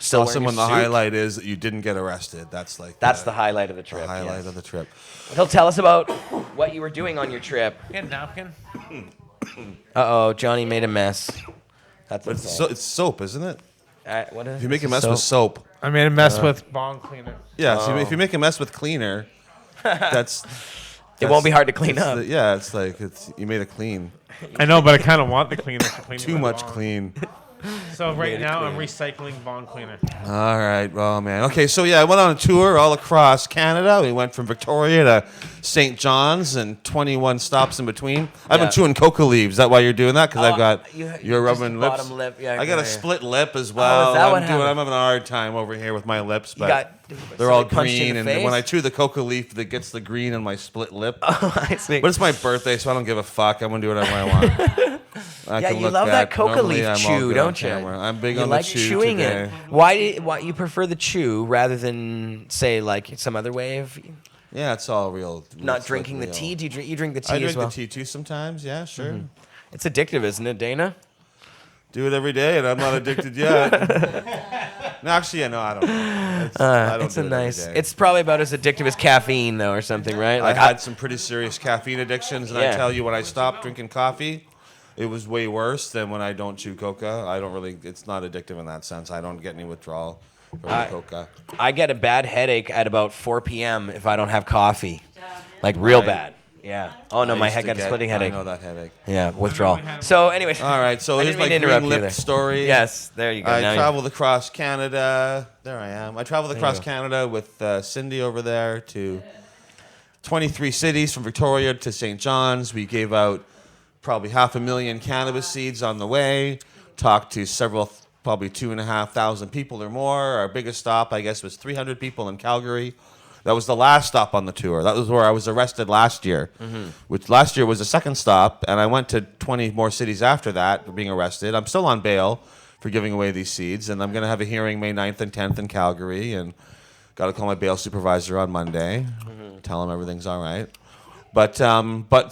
Still Also, wearing when your the suit. highlight is that you didn't get arrested. That's like That's the highlight of the trip. highlight yes. of the trip. He'll tell us about what you were doing on your trip. Get a napkin. Uh oh, Johnny made a mess. That's But okay. it's soap, isn't it? What is If you make a it? mess with soap, I made a mess with bong cleaner. yeah. So if you make a mess with cleaner, that's. It won't be hard to clean it's up. yeah, it's like you made it clean. I know, but I kind of want the cleaner to clean Too my much bong. clean. So right it now I'm clean. recycling bong cleaner. All right, well, man. Okay, so yeah, I went on a tour all across Canada. We went from Victoria to St. John's and 21 stops in between. I've Yeah. been chewing coca leaves. Is that why you're doing that? Because Oh, I've got you're you're just rubbing the lips. bottom lip. Yeah, I got yeah. a split lip as well. that what I'm happened? having a hard time over here with my lips, You but got they're all somebody punched you in green. the And when I face? chew the coca leaf, that gets the green on my split lip. I see. But it's my birthday, so I don't give a fuck. I'm gonna do whatever I want. I Yeah, can you look love that back. coca Normally, leaf I'm all chew, good on don't you? camera. I'm big You on like the chew chewing today. it. Why you prefer the chew rather than say like some other way of Yeah, it's all real. not it's drinking like the real. tea? Do you drink the tea I as drink well? the tea too sometimes. Yeah, sure. It's addictive, isn't it, Dana? Do it every day, and I'm not addicted yet. No, actually, yeah, no, I don't know. I don't It's do a it every nice. day. It's probably about as addictive as caffeine, though, or something, right? I Like had some pretty serious caffeine addictions, and Yeah. I tell you, when I stopped drinking coffee, it was way worse than when I don't chew coca. I don't really. It's not addictive in that sense. I don't get any withdrawal from the coca. I get a bad headache at about 4 p.m. if I don't have coffee, like real Right. bad. Yeah. Oh no, I my used head to got a get- splitting headache. I know that headache. Yeah, withdrawal. So, anyways. All right, so I here's didn't my mean to interrupt you green there. lip story. Yes, there you go. I Now you- traveled across Canada. There I am. I traveled across go. Canada with Cindy over there to 23 cities from Victoria to St. John's. We gave out probably 500,000 cannabis seeds on the way. Talked to several, probably 2,500 people or more. Our biggest stop, I guess, was 300 people in Calgary. That was the last stop on the tour. That was where I was arrested last year, which last year was the second stop, and I went to 20 more cities after that for being arrested. I'm still on bail for giving away these seeds, and I'm going to have a hearing May 9th and 10th in Calgary, and got to call my bail supervisor on Monday, tell him everything's all right. But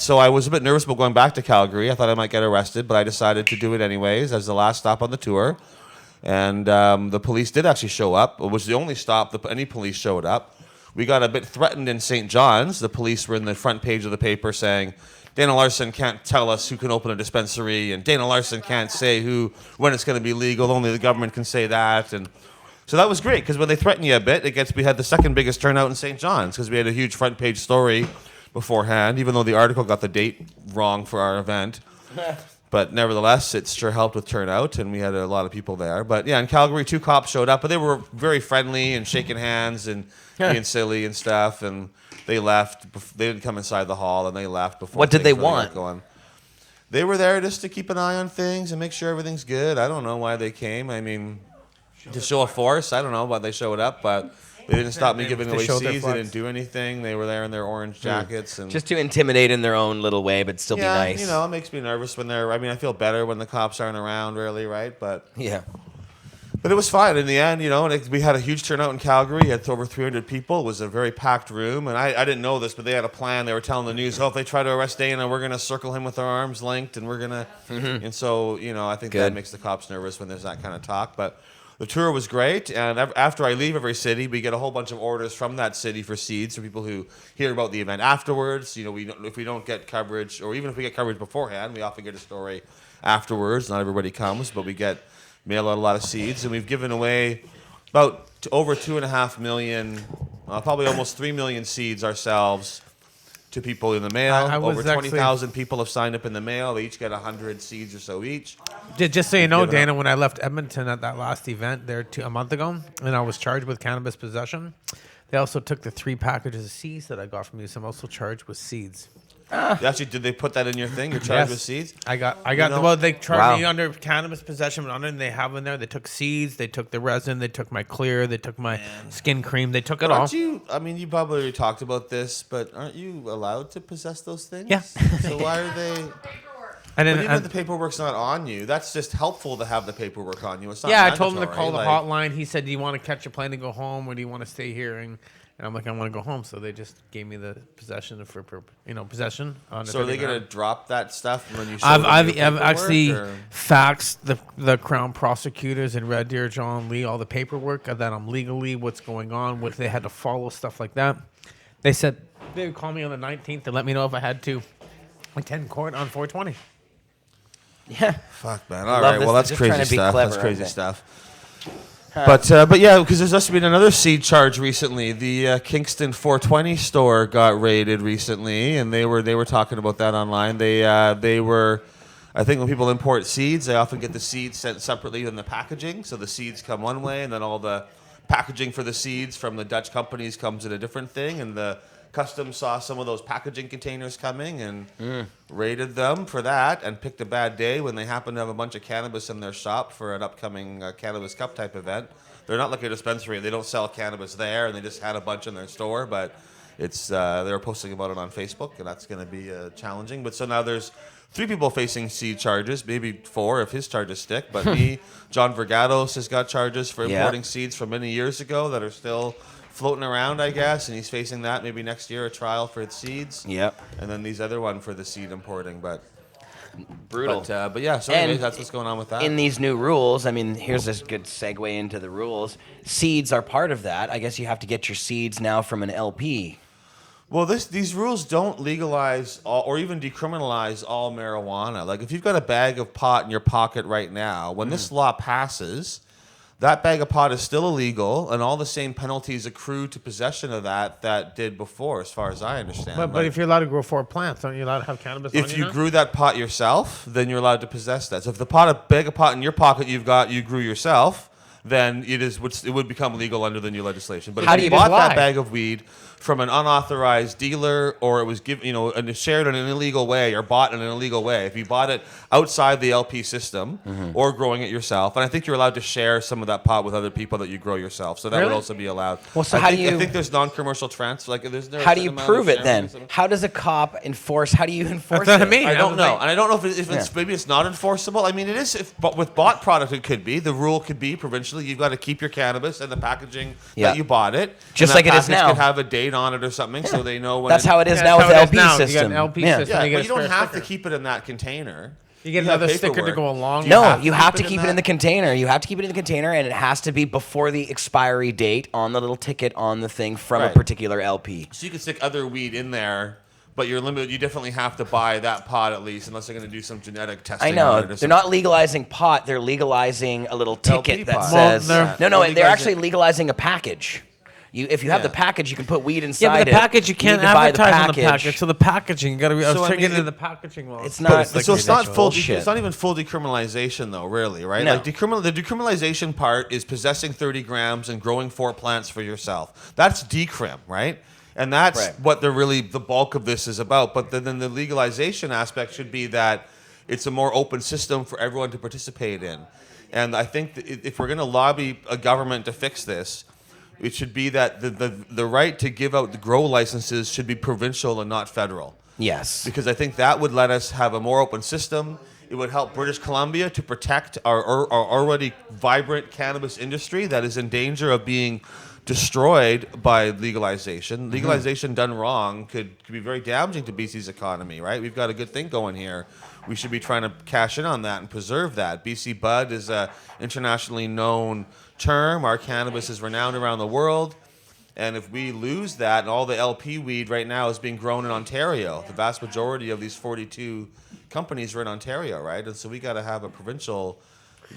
so I was a bit nervous about going back to Calgary. I thought I might get arrested, but I decided to do it anyways as the last stop on the tour. And the police did actually show up. It was the only stop that any police showed up. We got a bit threatened in St. John's. The police were in the front page of the paper saying, Dana Larsen can't tell us who can open a dispensary, and Dana Larsen can't say when it's going to be legal. Only the government can say that. And So that was great because when they threaten you a bit, we had the second biggest turnout in St. John's because we had a huge front page story beforehand, even though the article got the date wrong for our event. But nevertheless, it sure helped with turnout, and we had a lot of people there. But yeah, in Calgary, 2 cops showed up, but they were very friendly and shaking hands and being silly and stuff, and they left. They didn't come inside the hall, and they left before. What did they things really got want? going. They were there just to keep an eye on things and make sure everything's good. I don't know why they came. I mean, to show a force. I don't know why they showed up, but they didn't stop me giving They away showed their seeds. They flags. didn't do anything. They were there in their orange jackets. And Just to intimidate in their own little way, but still be nice. you know, it makes me nervous when they're. I mean, I feel better when the cops aren't around, really, right? But Yeah. it was fine in the end, you know. And we had a huge turnout in Calgary. We had over 300 people. It was a very packed room, and I didn't know this, but they had a plan. They were telling the news, if they try to arrest Dana, we're gonna circle him with our arms linked, and we're gonna. And so, you know, I think that Good. makes the cops nervous when there's that kind of talk, but. The tour was great, and after I leave every city, we get a whole bunch of orders from that city for seeds for people who hear about the event afterwards. You know, if we don't get coverage, or even if we get coverage beforehand, we often get a story afterwards. Not everybody comes, but we mail out a lot of seeds, and we've given away about over 2.5 million, probably almost 3 million seeds ourselves to people in the mail. I was Over actually- 20,000 people have signed up in the mail. They each get 100 seeds or so each. Just so you know, Give it up. Dana, when I left Edmonton at that last event there a month ago, and I was charged with cannabis possession, they also took the 3 packages of seeds that I got from you, so I'm also charged with seeds. Actually, did they put that in your thing? You're charged Yes. with seeds? I got. know- Well, they charged Wow. me under cannabis possession, but under they have in there. They took seeds, they took the resin, they took my clear, they took my skin cream, they took it all. Aren't you? I mean, you probably already talked about this, but aren't you allowed to possess those things? Yeah. So why are they? And But then, even if the paperwork's not on you, that's just helpful to have the paperwork on you. It's not. yeah, I told him to mandatory, call the like- hotline. He said, "Do you want to catch a plane and go home, or do you want to stay here?" And I'm like, "I want to go home." So they just gave me the possession possession. On the So are they 30 gonna gram. drop that stuff when you? Show I've them I've, your I've paperwork, actually or- faxed the Crown prosecutors in Red Deer, John Lee, all the paperwork that I'm legally, what's going on, what they had to follow, stuff like that. They said they would call me on the 19th to let me know if I had to attend court on 420. Yeah. Fuck, man. All Love right. this. Well, that's Just crazy trying to be stuff. clever, That's crazy aren't they? stuff. But yeah, because there's also been another seed charge recently. The Kingston 420 store got raided recently, and they were talking about that online. They were, I think, when people import seeds, they often get the seeds sent separately in the packaging. So the seeds come one way, and then all the packaging for the seeds from the Dutch companies comes in a different thing, and the customs saw some of those packaging containers coming and raided them for that, and picked a bad day when they happened to have a bunch of cannabis in their shop for an upcoming Cannabis Cup type event. They're not like a dispensary; they don't sell cannabis there, and they just had a bunch in their store. But it's they were posting about it on Facebook, and that's going to be challenging. But so now there's 3 people facing seed charges, maybe 4 if his charges stick. But me, John Vergados has got charges for Yeah. importing seeds from many years ago that are still floating around, I guess, and he's facing that maybe next year, a trial for its seeds. Yep. And then these other one for the seed importing, but Brutal. but yeah. So anyways, And that's what's going on with that. In these new rules, I mean, here's a good segue into the rules. Seeds are part of that. I guess you have to get your seeds now from an LP. Well, these rules don't legalize or even decriminalize all marijuana. Like if you've got a bag of pot in your pocket right now, when this law passes, that bag of pot is still illegal, and all the same penalties accrue to possession of that did before, as far as I understand. But Like, if you're allowed to grow 4 plants, aren't you allowed to have cannabis on if you you now? grew that pot yourself, then you're allowed to possess that. So if the bag of pot in your pocket you grew yourself, then it would become legal under the new legislation. But How if do you you bought that lie? bag of weed from an unauthorized dealer, or it was and shared in an illegal way, or bought in an illegal way, if you bought it outside the LP system or growing it yourself, and I think you're allowed to share some of that pot with other people that you grow yourself, so that would Really? also be allowed. Well, so I how do think, I you- think there's non-commercial transfer. Like, there's no How do you certain amount prove of it then? sharing. How does a cop enforce? How do you enforce That's what I it? mean. I That's don't the know, thing. and I don't know if it's Yeah. maybe it's not enforceable. I mean, it is. But with bought product, it could be. The rule could be provincially. You've got to keep your cannabis and the packaging Yeah. that you bought it. Just and that like it is package now. Could have a date on it or something, so they know when. That's how it is Yeah, now with that's the how it is LP now. You got system. an LP Yeah. system. Yeah, you get but a you don't spare have sticker. to keep it in that container. You get You have another sticker to paperwork. go along. No, have to you keep have it to in keep it in that? the container. You have to keep it in the container, and it has to be before the expiry date on the little ticket on the thing from a Right. particular LP. So you can stick other weed in there, but you're limited. You definitely have to buy that pot at least, unless they're going to do some genetic testing. I know. on it or They're something. not legalizing pot. They're legalizing a little LP ticket that pot. says... Well, no, they're they're actually legalizing a package. If you have Yeah. the package, you can put weed Yeah, inside but the it. package you can't need to buy advertise on the package. So the packaging, you got to. I was So, I checking mean, into the packaging law. It's not... So it's not full. Bullshit. It's not even full decriminalization, though. Really, right? No. Like the decriminalization part is possessing 30 grams and growing 4 plants for yourself. That's decrim, right? And that's Right. what the bulk of this is about. But then the legalization aspect should be that it's a more open system for everyone to participate in. And I think that if we're going to lobby a government to fix this, it should be that the right to give out the grow licenses should be provincial and not federal. Yes. Because I think that would let us have a more open system. It would help British Columbia to protect our already vibrant cannabis industry that is in danger of being destroyed by legalization. Legalization done wrong could be very damaging to BC's economy, right? We've got a good thing going here. We should be trying to cash in on that and preserve that. BC Bud is a internationally known term. Our cannabis is renowned around the world. And if we lose that, and all the LP weed right now is being grown in Ontario, the vast majority of these 42 companies are in Ontario, right? And so we got to have a provincial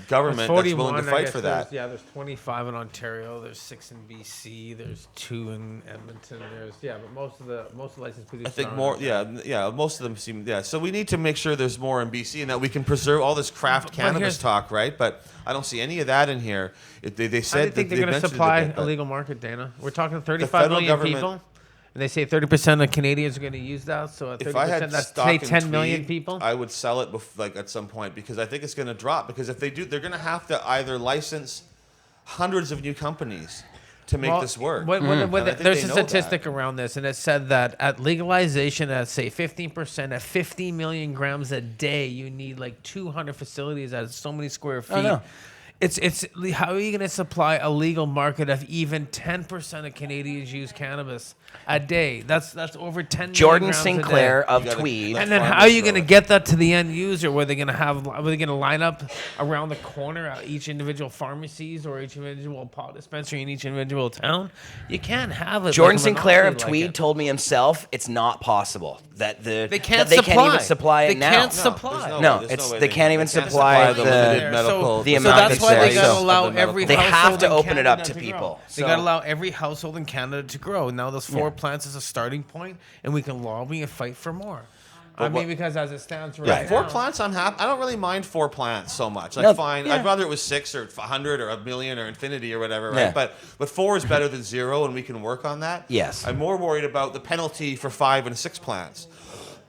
government that's willing to fight for that. Yeah, there's 25 in Ontario. There's 6 in BC. There's 2 in Edmonton. But most of the licensed producers. I think are in more, Ontario. most of them seem, So we need to make sure there's more in BC and that we can preserve all this craft But cannabis here's- talk, right? But I don't see any of that in here. They said I think that they're going to mentioned it a supply bit, a but- legal market, Dana. We're talking 35 federal million government- people, and they say 30% of Canadians are going to use that. So at If I 30%, had that's stock say in 10 million Tweed, people. I would sell it at some point because I think it's going to drop. Because if they do, they're going to have to either license hundreds of new companies to make this work. And I think There's they a know statistic that. around this, and it said that at legalization, at say 15%, at 50 million grams a day, you need like 200 facilities at so many square feet. know. It's how are you going to supply a legal market if even 10% of Canadians use cannabis a day? That's over 10 million Jordan grams a day. Sinclair of You gotta Tweed. let And then how farmers are you grow going to it. get that to the end user? Are they going to line up around the corner at each individual pharmacies or each individual pot dispensary in each individual town? You can't have it. Jordan like a Sinclair of monopoly like Tweed it. told me himself it's not possible that They can't that they can't even supply it They now. can't No, supply. there's No, there's it's way they can't even supply the the limited medical. the so amount that's that's why they there. gotta So allow of the every They have household to in open it up Canada to grow. people. They So- gotta allow every household in Canada to grow. Now those 4 plants is a starting point, and we can lobby and fight for more. Because as it stands right Yeah, now, 4 plants. I'm happy. I don't really mind 4 plants so much. Like, No, fine. yeah. I'd rather it was 6 or 100 or a million or infinity or whatever, right? Yeah. But 4 is better than 0, and we can work on that. Yes. I'm more worried about the penalty for 5 and 6 plants.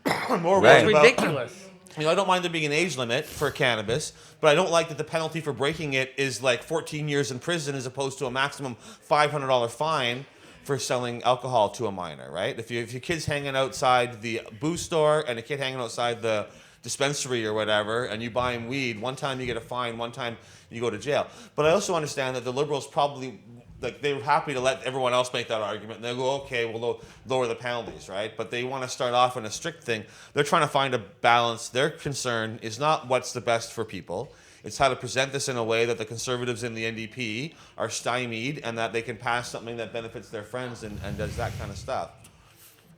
I'm more Right. it's worried about. ridiculous. I don't mind there being an age limit for cannabis, but I don't like that the penalty for breaking it is like 14 years in prison as opposed to a maximum $500 fine for selling alcohol to a minor, right? If your kid's hanging outside the booze store and a kid hanging outside the dispensary or whatever, and you buy him weed, one time you get a fine, one time you go to jail. But I also understand that the Liberals probably, like, they were happy to let everyone else make that argument, and they'll go, okay, we'll lower the penalties, right? But they want to start off in a strict thing. They're trying to find a balance. Their concern is not what's the best for people. It's how to present this in a way that the Conservatives in the NDP are stymied and that they can pass something that benefits their friends and does that kind of stuff.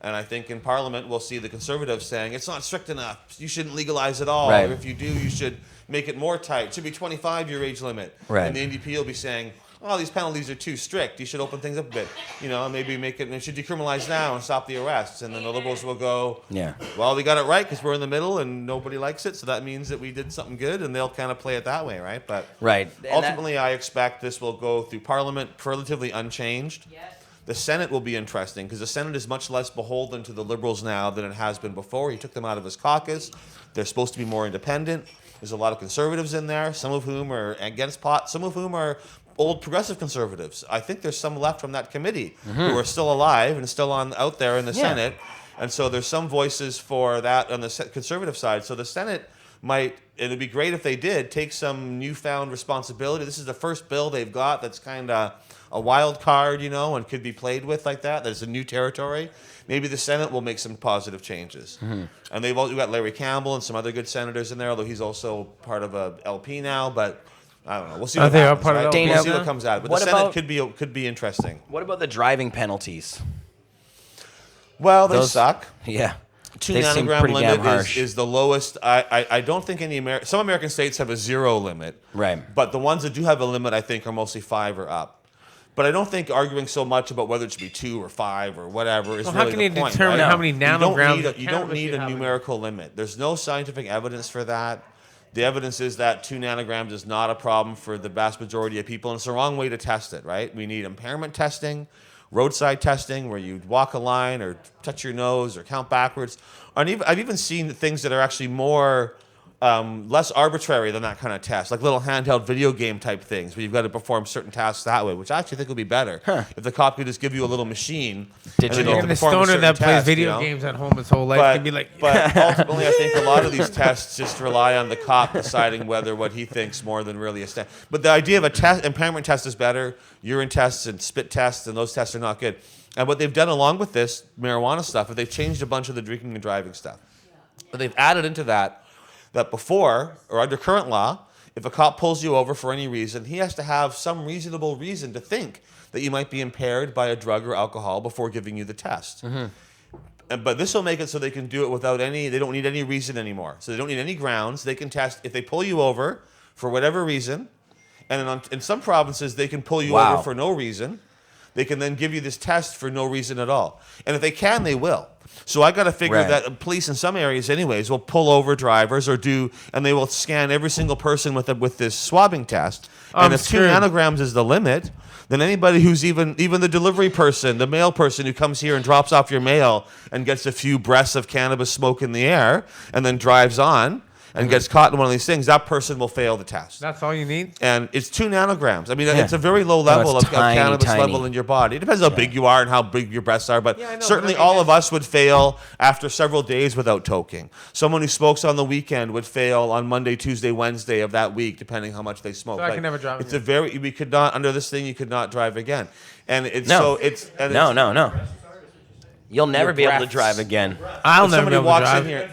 And I think in Parliament we'll see the Conservatives saying, it's not strict enough. You shouldn't legalize it all. Right. Or if you do, you should make it more tight. It should be 25 your age limit. Right. And the NDP will be saying, oh, these penalties are too strict. You should open things up a bit. Maybe it should decriminalize now and stop the arrests. And then the Liberals will go, Yeah. well, we got it right because we're in the middle and nobody likes it. So that means that we did something good, and they'll kind of play it that way, right? But Right. And that- ultimately, I expect this will go through Parliament relatively unchanged. The Senate will be interesting because the Senate is much less beholden to the Liberals now than it has been before. He took them out of his caucus. They're supposed to be more independent. There's a lot of Conservatives in there, some of whom are against pot, some of whom are old progressive Conservatives. I think there's some left from that committee who are still alive and still out there in the Senate. And so there's some voices for that on the Conservative side. So the Senate might, it'd be great if they did, take some newfound responsibility. This is the first bill they've got that's kind of a wild card, and could be played with like that. There's a new territory. Maybe the Senate will make some positive changes. And we've got Larry Campbell and some other good senators in there, although he's also part of a LP now. But I don't know. We'll see Are what they all happens. part of Right? LP We'll see now? what comes out. But What the Senate about- could be interesting. What about the driving penalties? Well, they Those- suck. Yeah. 2 They seem nanogram pretty damn limit harsh. is the lowest. I don't think some American states have a 0 limit. Right. But the ones that do have a limit, I think, are mostly 5 or up. But I don't think arguing so much about whether it should be 2 or 5 or whatever is Well, really how can the you point, determine right? how many nanograms of You don't cannabis need you a have in it? numerical limit. There's no scientific evidence for that. The evidence is that 2 nanograms is not a problem for the vast majority of people, and it's the wrong way to test it, right? We need impairment testing, roadside testing, where you walk a line or touch your nose or count backwards. I've even seen things that are actually more less arbitrary than that kind of test, like little handheld video game type things where you've got to perform certain tasks that way, which I actually think would be better if the cop could just give you a little machine. Digital. And then you And have the to perform a stoner certain that plays test, video you know? games at home his whole life can be like, But ultimately, I think a lot of these tests just rely on the cop deciding whether what he thinks more than really a test. But the idea of a test, impairment test is better. Urine tests and spit tests, and those tests are not good. And what they've done along with this marijuana stuff is they've changed a bunch of the drinking and driving stuff. But they've added into that before or under current law, if a cop pulls you over for any reason, he has to have some reasonable reason to think that you might be impaired by a drug or alcohol before giving you the test. But this will make it so they can do it without they don't need any reason anymore. So they don't need any grounds. They can test if they pull you over for whatever reason. And in some provinces, they can pull you Wow. over for no reason. They can then give you this test for no reason at all. And if they can, they will. So I got to figure Right. that police in some areas anyways will pull over drivers and they will scan every single person with this swabbing test. And if 2 screwed. nanograms is the limit, then anybody who's even the delivery person, the mail person who comes here and drops off your mail and gets a few breaths of cannabis smoke in the air and then drives on and gets caught in one of these things, that person will fail the test. that's all you need? And it's 2 nanograms. I mean, Yeah. it's a very low level it's of tiny, cannabis tiny. level in your body. It depends how big you are and how big your breasts are, but Yeah, I know, certainly but I mean, all of us would fail after several days without toking. Someone who smokes on the weekend would fail on Monday, Tuesday, Wednesday of that week, depending how much they smoke. So I can never drive It's again. we could not, under this thing, you could not drive again. And it's No. so it's and No, it's, no, no. You'll never Your be able to breaths. drive again. I'll if never be somebody able to walks drive. in here.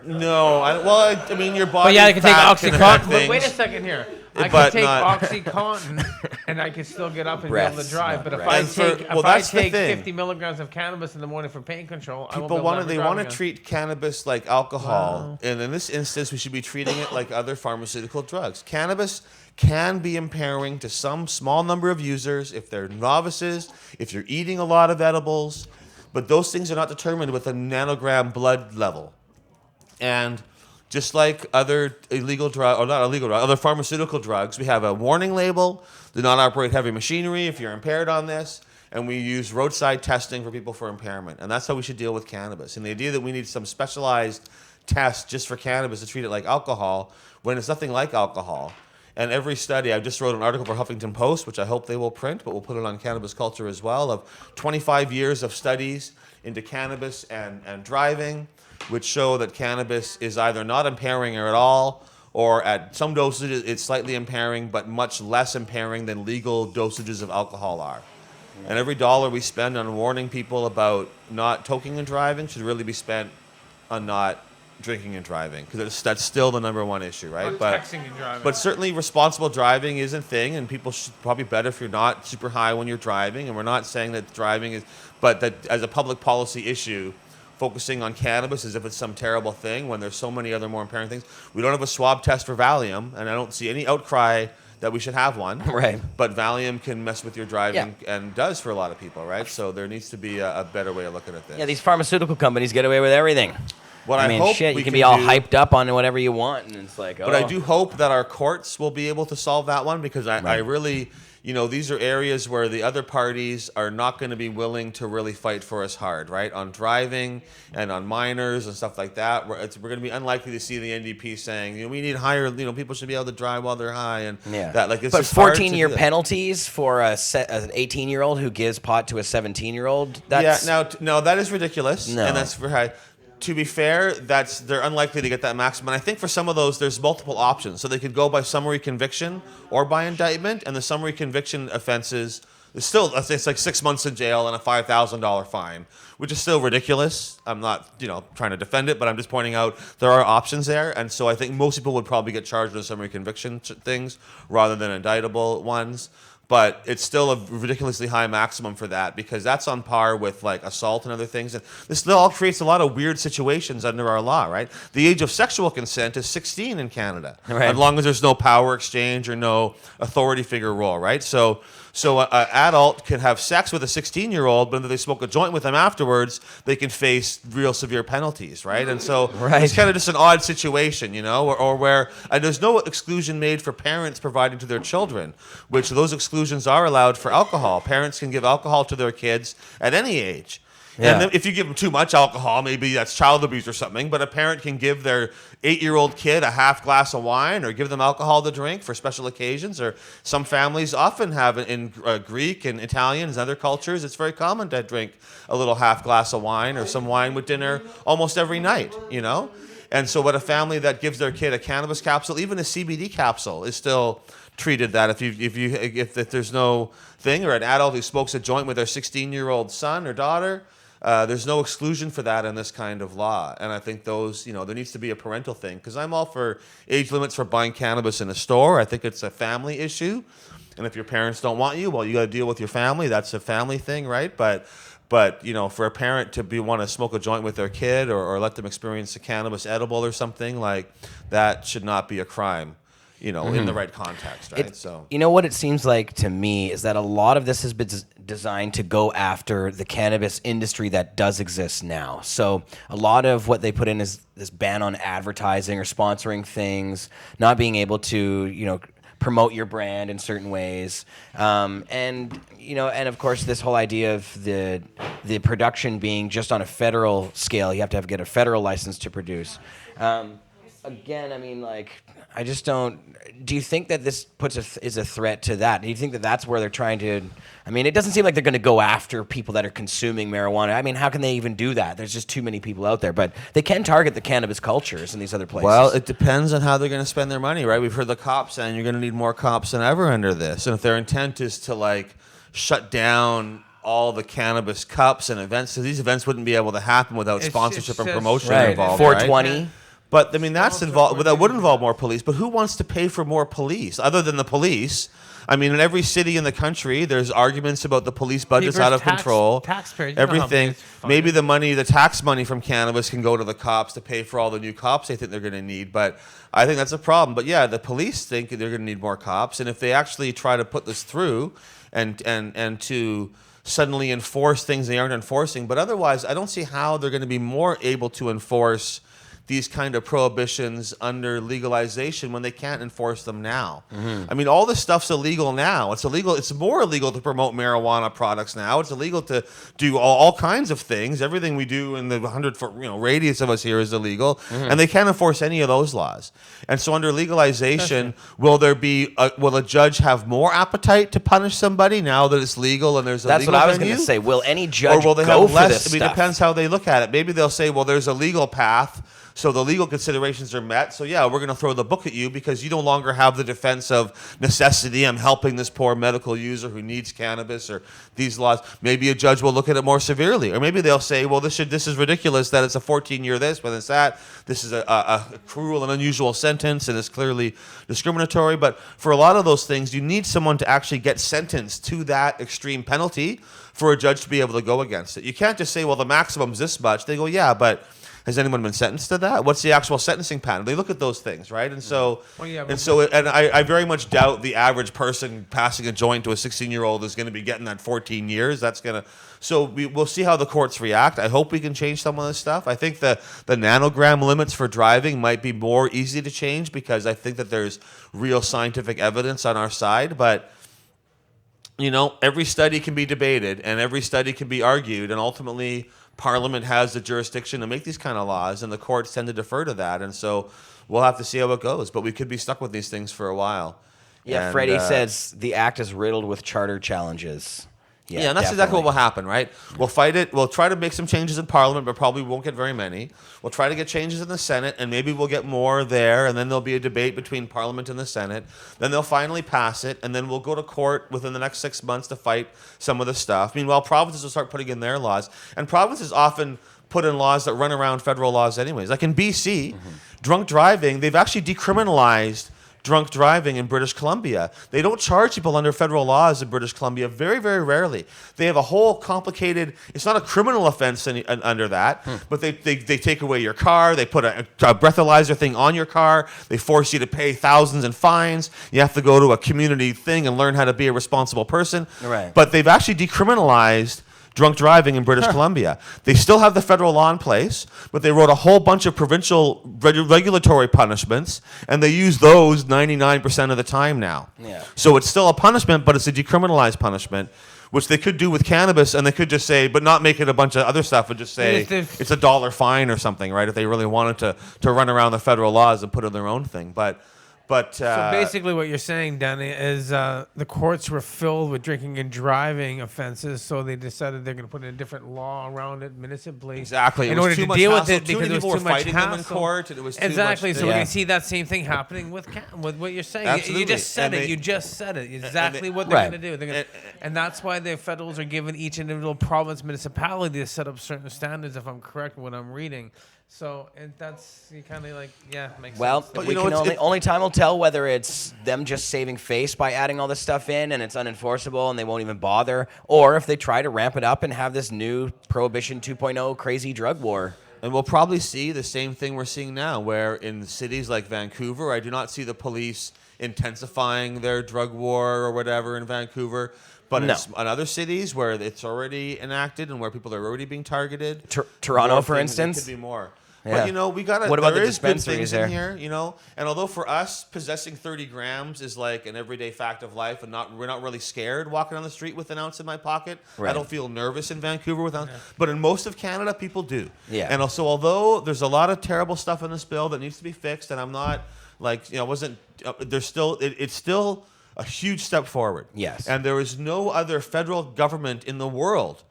No, I mean your body. But yeah, I can take fat can affect Oxycontin. But wait a things. second here. I can But take not- Oxycontin and I can still get up and be able Breaths, to drive. not But if breaths. I And take, well, if I that's the take thing. 50 milligrams of cannabis in the morning for pain control, I won't People be able want to to they drive want to again. treat cannabis like alcohol, and in this instance, we should be treating it like other pharmaceutical drugs. Cannabis can be impairing to some small number of users if they're novices, if you're eating a lot of edibles, but those things are not determined with a nanogram blood level. And just like other illegal drug or not illegal drug, other pharmaceutical drugs, we have a warning label: do not operate heavy machinery if you're impaired on this. And we use roadside testing for people for impairment. And that's how we should deal with cannabis. And the idea that we need some specialized test just for cannabis to treat it like alcohol, when it's nothing like alcohol. And every study, I just wrote an article for Huffington Post, which I hope they will print, but we'll put it on Cannabis Culture as well, of 25 years of studies into cannabis and driving, which show that cannabis is either not impairing or at all, or at some dosages it's slightly impairing, but much less impairing than legal dosages of alcohol are. And every dollar we spend on warning people about not toking and driving should really be spent on not drinking and driving, because that's still the number one issue, right? Or texting and driving. But certainly responsible driving is a thing, and people should probably better if you're not super high when you're driving. And we're not saying that driving is, but that as a public policy issue, focusing on cannabis as if it's some terrible thing when there's so many other more impairing things. We don't have a swab test for Valium, and I don't see any outcry that we should have one. Right. But Valium can mess with your driving and does for a lot of people, right? So there needs to be a better way of looking at this. Yeah, these pharmaceutical companies get away with everything. What I mean, hope shit, we you can be all do- hyped up on whatever you want, and it's like, oh. But I do hope that our courts will be able to solve that one, because I really, these are areas where the other parties are not going to be willing to really fight for us hard, right? On driving and on minors and stuff like that. We're going to be unlikely to see the NDP saying, we need higher, people should be able to drive while they're high. And Yeah. that, like, it's but just hard to 14-year do that. penalties for an 18-year-old who gives pot to a 17-year-old? Yeah, no, that is ridiculous. No. And that's very high. To be fair, they're unlikely to get that maximum. And I think for some of those, there's multiple options. So they could go by summary conviction or by indictment. And the summary conviction offenses is still, let's say it's like 6 months in jail and a $5,000 fine, which is still ridiculous. I'm not, trying to defend it, but I'm just pointing out there are options there. And so I think most people would probably get charged with summary conviction things rather than indictable ones. but it's still a ridiculously high maximum for that because that's on par with like assault and other things. And this still all creates a lot of weird situations under our law, right? The age of sexual consent is 16 in Canada, Right. as long as there's no power exchange or no authority figure role, right? So an adult can have sex with a 16-year-old, but if they smoke a joint with them afterwards, they can face real severe penalties, right? And so Right. it's kind of just an odd situation, you know, or where and there's no exclusion made for parents providing to their children, which those exclusions are allowed for alcohol. Parents can give alcohol to their kids at any age. Yeah. And then if you give them too much alcohol, maybe that's child abuse or something. But a parent can give their 8-year-old kid a half glass of wine or give them alcohol to drink for special occasions. Or some families often have in Greek and Italian and other cultures, it's very common to drink a little half glass of wine or some wine with dinner almost every night, you know? And so what a family that gives their kid a cannabis capsule, even a CBD capsule, is still treated that if there's no thing, or an adult who smokes a joint with their 16-year-old son or daughter, there's no exclusion for that in this kind of law. And I think those, you know, there needs to be a parental thing because I'm all for age limits for buying cannabis in a store. I think it's a family issue. And if your parents don't want you, well, you got to deal with your family. That's a family thing, right? But you know, for a parent to want to smoke a joint with their kid or let them experience a cannabis edible or something, like that should not be a crime, you know, in the right context, right? So You know what it seems like to me is that a lot of this has been designed to go after the cannabis industry that does exist now. So a lot of what they put in is this ban on advertising or sponsoring things, not being able to, you know, promote your brand in certain ways, and you know, and of course this whole idea of the production being just on a federal scale. You have to get a federal license to produce. Again, I mean, like, I just don't. Do you think that this is a threat to that? Do you think that that's where they're trying to? I mean, it doesn't seem like they're going to go after people that are consuming marijuana. I mean, how can they even do that? There's just too many people out there. But they can target the cannabis cultures in these other places. well, it depends on how they're going to spend their money, right? We've heard the cops saying you're going to need more cops than ever under this, and if their intent is to like shut down all the cannabis cups and events, so these events wouldn't be able to happen without sponsorship and just- promotion right, involved, 420. right? But I mean, that's involved. But that would involve more police. But who wants to pay for more police other than the police? I mean, in every city in the country, there's arguments about the police budget's People's out of control. taxpayers, you know how Everything. it's funded. Maybe the tax money from cannabis can go to the cops to pay for all the new cops they think they're going to need. But I think that's a problem. But yeah, the police think they're going to need more cops, and if they actually try to put this through, and to suddenly enforce things they aren't enforcing, but otherwise, I don't see how they're going to be more able to enforce these kind of prohibitions under legalization when they can't enforce them now. I mean, all this stuff's illegal now. It's illegal. It's more illegal to promote marijuana products now. It's illegal to do all kinds of things. Everything we do in the 100-foot radius of us here is illegal, and they can't enforce any of those laws. And so, under legalization, will a judge have more appetite to punish somebody now that it's legal and there's a That's legal what I was going venue? to say. Will any judge Or will they go have for less? this I mean, stuff? it depends how they look at it. Maybe they'll say, well, there's a legal path, so the legal considerations are met. So yeah, we're going to throw the book at you because you no longer have the defense of necessity. I'm helping this poor medical user who needs cannabis, or these laws. Maybe a judge will look at it more severely, or maybe they'll say, well, this is ridiculous that it's a 14-year this, but it's that. This is a cruel and unusual sentence, and it's clearly discriminatory. But for a lot of those things, you need someone to actually get sentenced to that extreme penalty for a judge to be able to go against it. You can't just say, well, the maximum's this much. They go, yeah, but has anyone been sentenced to that? What's the actual sentencing pattern? They look at those things, right? And so, Well, yeah, I very much doubt the average person passing a joint to a 16-year-old is going to be getting that 14 years. So we'll see how the courts react. I hope we can change some of this stuff. I think the nanogram limits for driving might be more easy to change because I think that there's real scientific evidence on our side. But every study can be debated and every study can be argued, and ultimately Parliament has the jurisdiction to make these kind of laws, and the courts tend to defer to that. And so we'll have to see how it goes. But we could be stuck with these things for a while. Yeah, And, Freddie says the act is riddled with charter challenges. Yeah, and that's exactly what will happen, right? We'll fight it. We'll try to make some changes in Parliament, but probably won't get very many. We'll try to get changes in the Senate, and maybe we'll get more there, and then there'll be a debate between Parliament and the Senate. Then they'll finally pass it, and then we'll go to court within the next 6 months to fight some of the stuff. Meanwhile, provinces will start putting in their laws, and provinces often put in laws that run around federal laws anyways. Like in BC, drunk driving, they've actually decriminalized drunk driving in British Columbia. They don't charge people under federal laws in British Columbia, very, very rarely. They have a whole complicated, it's not a criminal offense under that, but they take away your car, they put a breathalyzer thing on your car, they force you to pay thousands in fines, you have to go to a community thing and learn how to be a responsible person. Right. But they've actually decriminalized drunk driving in British Columbia. They still have the federal law in place, but they wrote a whole bunch of provincial regulatory punishments, and they use those 99% of the time now. Yeah. So it's still a punishment, but it's a decriminalized punishment, which they could do with cannabis, and they could just say, but not make it a bunch of other stuff, and just say it's a $1 fine or something, right? If they really wanted to run around the federal laws and put in their own thing. But So basically, what you're saying, Danny, is the courts were filled with drinking and driving offenses, so they decided they're going to put in a different law around it municipally. Exactly. In It was order too to much deal with hassle. it, Too because many it was people were too much fighting them in hassle. court, and it was too Exactly. much- So we're Yeah. going to see that same thing happening with what you're saying. Absolutely. You just said And it. they- You just said it. Exactly they- what they're Right. going to do. They're gonna, and that's why the federals are giving each individual province, municipality to set up certain standards, if I'm correct with what I'm reading. So that's you kind of like, yeah, makes Well, sense. But we you know, can it's- only time will tell whether it's them just saving face by adding all this stuff in and it's unenforceable and they won't even bother, or if they try to ramp it up and have this new Prohibition 2.0 crazy drug war. And we'll probably see the same thing we're seeing now, where in cities like Vancouver, I do not see the police intensifying their drug war or whatever in Vancouver. But No. in other cities where it's already enacted and where people are already being targeted, Toronto, more for things, it instance? could be more. Yeah. But you know, we gotta. What about there the is good dispensaries things there? in here, you know. And although for us, possessing 30 grams is like an everyday fact of life, and we're not really scared walking on the street with an ounce in my pocket. Right. I don't feel nervous in Vancouver with ounce, but in most of Canada, people do. Yeah. And also, although there's a lot of terrible stuff in this bill that needs to be fixed, and I'm not like wasn't there's still it's still a huge step forward. Yes. And there is no other federal government in the world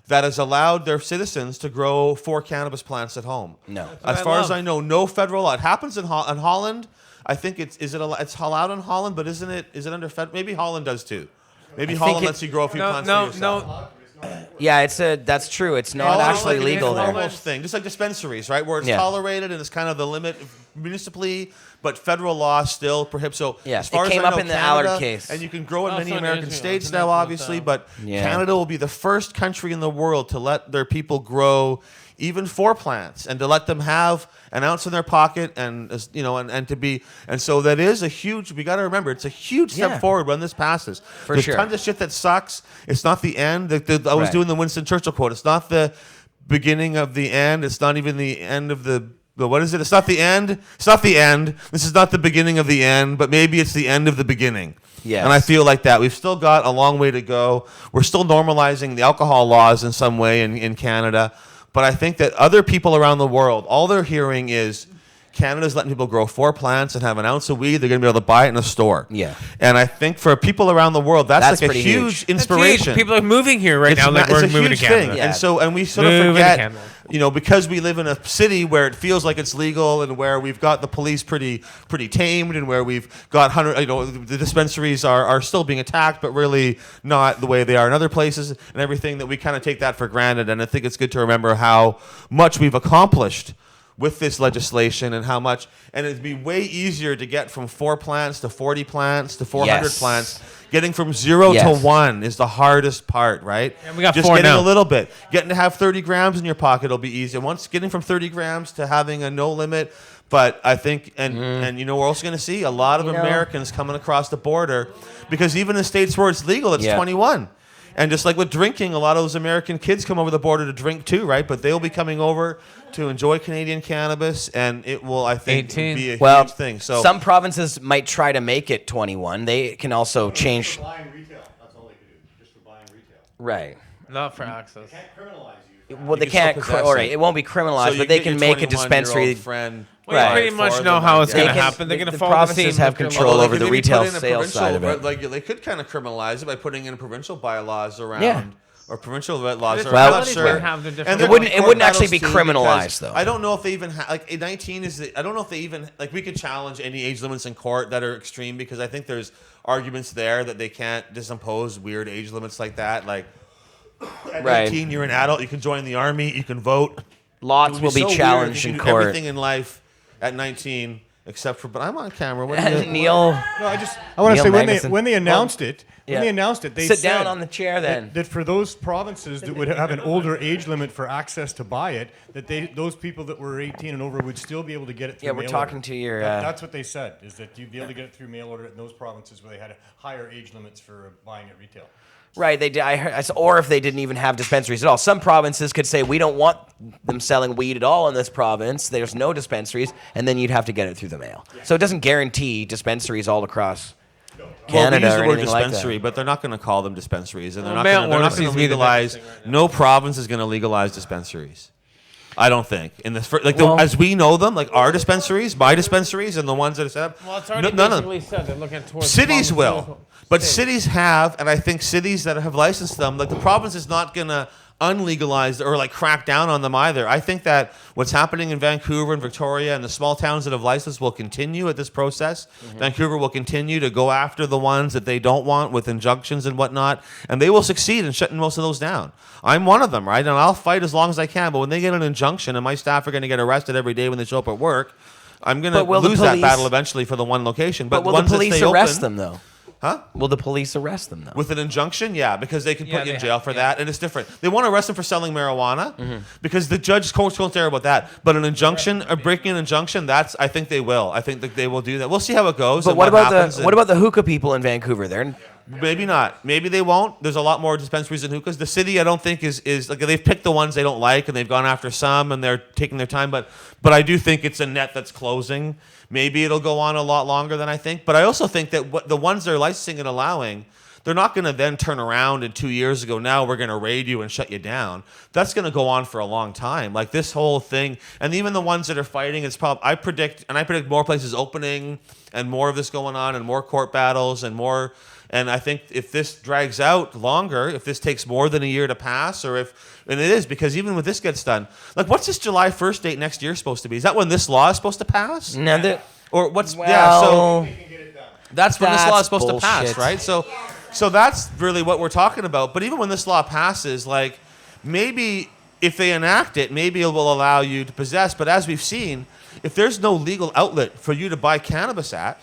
that has allowed their citizens to grow 4 cannabis plants at home. No. As far as I know, no federal law. It happens in Holland. I think it's allowed in Holland, but is it under federal? Maybe Holland does too. Maybe Holland lets you grow a few plants for yourself. Yeah, that's true. It's not Holland, actually like, legal it's there. almost thing, just like dispensaries, right, where it's Yeah. tolerated and it's kind of the limit municipally, but federal law still prohibits. So Yeah, as far it came as I up know, in the Canada, Allard case. and you can grow in many Also in American Israel, states isn't it, now, with, obviously, but Yeah. Canada will be the first country in the world to let their people grow even 4 plants and to let them have an ounce in their pocket and so that is a huge. We got to remember it's a huge step Yeah. forward when this passes. For There's sure. tons of shit that sucks. It's not the end. I was Right. doing the Winston Churchill quote. It's not the beginning of the end. It's not even the end of the what is it? It's not the end. It's not the end. This is not the beginning of the end, but maybe it's the end of the beginning. Yes. And I feel like that. We've still got a long way to go. We're still normalizing the alcohol laws in some way in Canada. But I think that other people around the world, all they're hearing is Canada's letting people grow 4 plants and have an ounce of weed. They're going to be able to buy it in a store. Yeah. And I think for people around the world, that's like a pretty huge huge. inspiration. People are moving here right now. Like It's we're a moving huge to Canada. thing. Yeah. And we sort of Moving to forget, Canada. because we live in a city where it feels like it's legal and where we've got the police pretty tamed and where we've got the dispensaries are still being attacked, but really not the way they are in other places and everything, that we kind of take that for granted. And I think it's good to remember how much we've accomplished with this legislation and how much, and it'd be way easier to get from 4 plants to 40 plants to 400 Yes. plants. Getting from 0 Yes. to 1 is the hardest part, right? And we got just 4 getting now. a little bit. Getting to have 30 grams in your pocket will be easy. Once getting from 30 grams to having a no limit, but I think, and we're also going to see a lot of Americans coming across the border, because even in states where it's legal, it's Yeah. 21. And just like with drinking, a lot of those American kids come over the border to drink too, right? But they'll be coming over to enjoy Canadian cannabis, and it will, I think, 18. be a Well, huge thing. So some provinces might try to make it 21. They can also change. Buying retail, that's all they can do, just for buying retail. Right. Not for access. Can't criminalize you. Well, they can still can't. possess All right, it. it won't be criminalized, So you but they get can your make a 21-year-old dispensary. friend. Well, you Right. pretty much For know them, how I it's guess. going to They can- happen. They're going to the follow the provinces same have curriculum. control Although over they the could maybe retail put in a sales provincial side of it. they could kind of criminalize it by putting in provincial bylaws around. Yeah. Or provincial laws. Well, I'm not municipalities sure. would have their different- And there It wouldn't- could be it court wouldn't actually be battles, too, because criminalized, though. I don't know if they even like 19 is. I don't know if they even like. We could challenge any age limits in court that are extreme, because I think there's arguments there that they can't just impose weird age limits like that. Like at Right. 19, you're an adult. You can join the army. You can vote. Lots It would will be so weird challenged if you in do court. Everything in life at 19, Except for, but I'm on camera. What do you, Neil, No, I want to Neil say Magnuson. when they announced it, yeah. they sit said down on the chair then. that for those provinces that would have an older age limit for access to buy it, that those people that were 18 and over would still be able to get it through Yeah, mail we're talking order. to your. That's what they said, is that you'd be able to get it through mail order in those provinces where they had higher age limits for buying at retail. Right, they did. Or if they didn't even have dispensaries at all. Some provinces could say we don't want them selling weed at all in this province. There's no dispensaries, and then you'd have to get it through the mail. So it doesn't guarantee dispensaries all across Canada well, we use the or word anything like dispensary, that. but they're not going to call them dispensaries, and they're Well, not mail going to order seems to be the legalize. biggest thing right now. No province is going to legalize dispensaries. I don't think in this as we know them, like our dispensaries, my dispensaries, and the ones that are set up. Well, it's already none of basically said they're looking towards cities will, pharmaceutical but states. cities have, and I think cities that have licensed them, like the province is not going to unlegalize or like crack down on them either. I think that what's happening in Vancouver and Victoria and the small towns that have licensed will continue at this process. Vancouver will continue to go after the ones that they don't want with injunctions and whatnot, and they will succeed in shutting most of those down. I'm one of them, right? And I'll fight as long as I can, but when they get an injunction and my staff are going to get arrested every day when they show up at work, I'm going to But will the lose that police- battle eventually for the one location. But will ones the that police stay arrest open- them, though? Huh? Will the police arrest them, though? With an injunction, yeah, because they can Yeah, put you in they jail have- for yeah. that, and it's different. They want to arrest them for selling marijuana because the judge courts don't care about that. But an injunction, or breaking an injunction, I think they will. I think that they will do that. We'll see how it goes. But and what about happens, the hookah people in Vancouver? They're Maybe not. Maybe they won't. There's a lot more dispensaries than hookahs. The city, I don't think, is like they've picked the ones they don't like and they've gone after some and they're taking their time. But I do think it's a net that's closing. Maybe it'll go on a lot longer than I think. But I also think that the ones they're licensing and allowing, they're not going to then turn around in 2 years ago, now we're going to raid you and shut you down. That's going to go on for a long time. Like this whole thing, and even the ones that are fighting, it's probably, I predict more places opening and more of this going on and more court battles and more. And I think if this drags out longer, if this takes more than a year to pass, and it is, because even when this gets done, like what's this July 1st date next year supposed to be? Is that when this law is supposed to pass? no, Or what's, well, yeah, so that's when this law is That's supposed to pass, bullshit. right? So that's really what we're talking about. But even when this law passes, like maybe if they enact it, maybe it will allow you to possess. But as we've seen, if there's no legal outlet for you to buy cannabis at,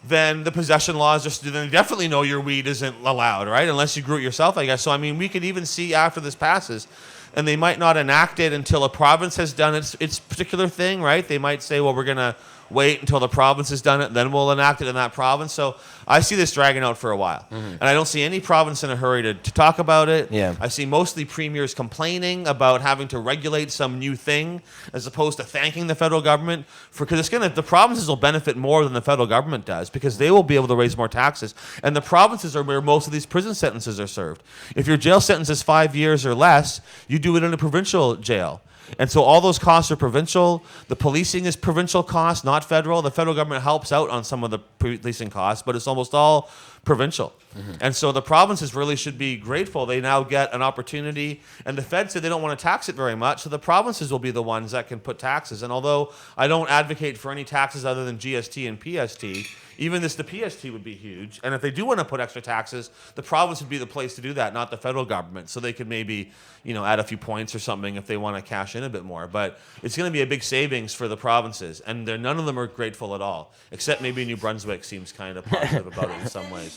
then the possession laws then they definitely know your weed isn't allowed, right? Unless you grew it yourself, I guess. So I mean, we could even see after this passes, and they might not enact it until a province has done its particular thing, right? They might say, well, we're gonna wait until the province has done it, then we'll enact it in that province. So I see this dragging out for a while. And I don't see any province in a hurry to talk about it. Yeah. I see mostly premiers complaining about having to regulate some new thing as opposed to thanking the federal government because the provinces will benefit more than the federal government does because they will be able to raise more taxes. And the provinces are where most of these prison sentences are served. If your jail sentence is 5 years or less, you do it in a provincial jail. And so all those costs are provincial. The policing is provincial costs, not federal. The federal government helps out on some of the policing costs, but it's almost all provincial. And so the provinces really should be grateful. They now get an opportunity. And the Fed said they don't want to tax it very much, so the provinces will be the ones that can put taxes. And although I don't advocate for any taxes other than GST and PST, even the PST would be huge. And if they do want to put extra taxes, the province would be the place to do that, not the federal government. So they could maybe, add a few points or something if they want to cash in a bit more. But it's going to be a big savings for the provinces. And none of them are grateful at all, except maybe New Brunswick seems kind of positive about it in some ways.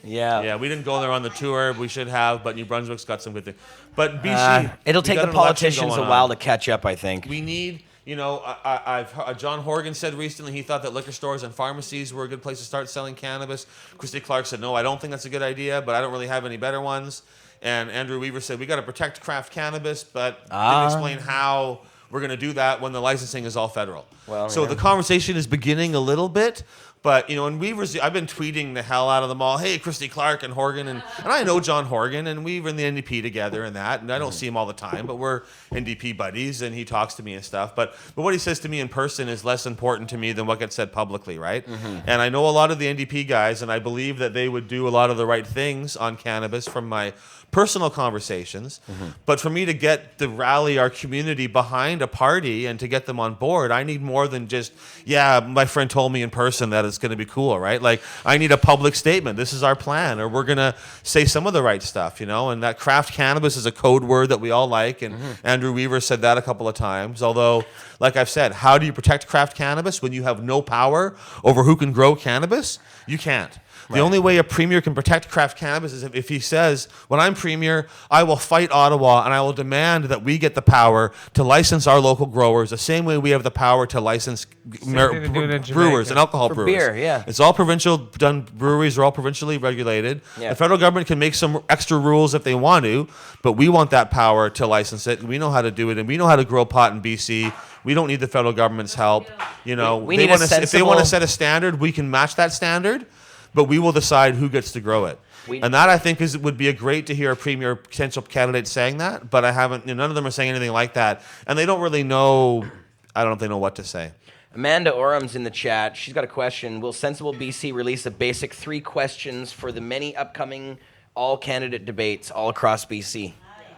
Yeah, we didn't go there on the tour. We should have, but New Brunswick's got some good things. But BC, it'll we take got the an election politicians a going while on. to catch up, I think. We need, I've heard, John Horgan said recently he thought that liquor stores and pharmacies were a good place to start selling cannabis. Christy Clark said, no, I don't think that's a good idea, but I don't really have any better ones. And Andrew Weaver said, we got to protect craft cannabis, but didn't explain how we're going to do that when the licensing is all federal. Well, so yeah. the conversation is beginning a little bit. But, and Weaver's, I've been tweeting the hell out of them all. Hey, Christy Clark and Horgan. And I know John Horgan, and we were in the NDP together and that. And I don't see him all the time, but we're NDP buddies, and he talks to me and stuff. But what he says to me in person is less important to me than what gets said publicly, right? And I know a lot of the NDP guys, and I believe that they would do a lot of the right things on cannabis from my personal conversations. But for me to rally our community behind a party and to get them on board, I need more than just, yeah, my friend told me in person that it's going to be cool, right? Like, I need a public statement. This is our plan, or we're going to say some of the right stuff, and that craft cannabis is a code word that we all like. And Andrew Weaver said that a couple of times. Although, like I've said, how do you protect craft cannabis when you have no power over who can grow cannabis? You can't. The only way a premier can protect craft cannabis is if he says, when I'm premier, I will fight Ottawa and I will demand that we get the power to license our local growers the same way we have the power to license brewers and alcohol For brewers. beer, yeah. It's all provincial done. Breweries are all provincially regulated. Yeah. The federal government can make some extra rules if they want to, but we want that power to license it. We know how to do it, and we know how to grow pot in BC. We don't need the federal government's help. We They need wanna a if they want to sensible- set a standard, we can match that standard, but we will decide who gets to grow it. And that, I think, would be great to hear a premier potential candidate saying that, but I haven't. None of them are saying anything like that, and they don't really know. I don't know if they know what to say. Amanda Orum's in the chat. She's got a question. Will Sensible BC release a basic 3 questions for the many upcoming all-candidate debates all across BC?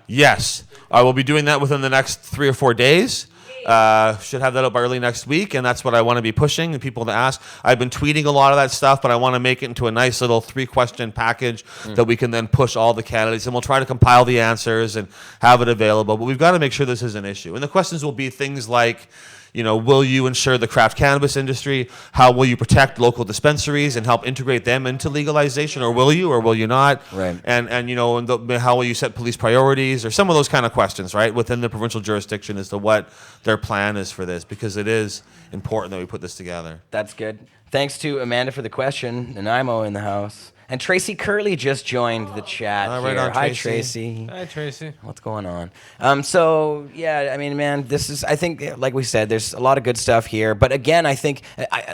Yes, I will be doing that within the next 3 or 4 days. Should have that up early next week, and that's what I want to be pushing and people to ask. I've been tweeting a lot of that stuff, but I want to make it into a nice little 3-question package that we can then push all the candidates, and we'll try to compile the answers and have it available. But we've got to make sure this is an issue. And the questions will be things like, will you ensure the craft cannabis industry? How will you protect local dispensaries and help integrate them into legalization? Or will you not? Right. And how will you set police priorities? Or some of those kind of questions, right, within the provincial jurisdiction as to what their plan is for this, because it is important that we put this together. That's good. Thanks to Amanda for the question. Nanaimo in the house. And Tracy Curley just joined the chat Right here. on, Hi, Tracy. Tracy. Hi, Tracy. What's going on? So, yeah, I mean, man, I think, like we said, there's a lot of good stuff here. But again, I think,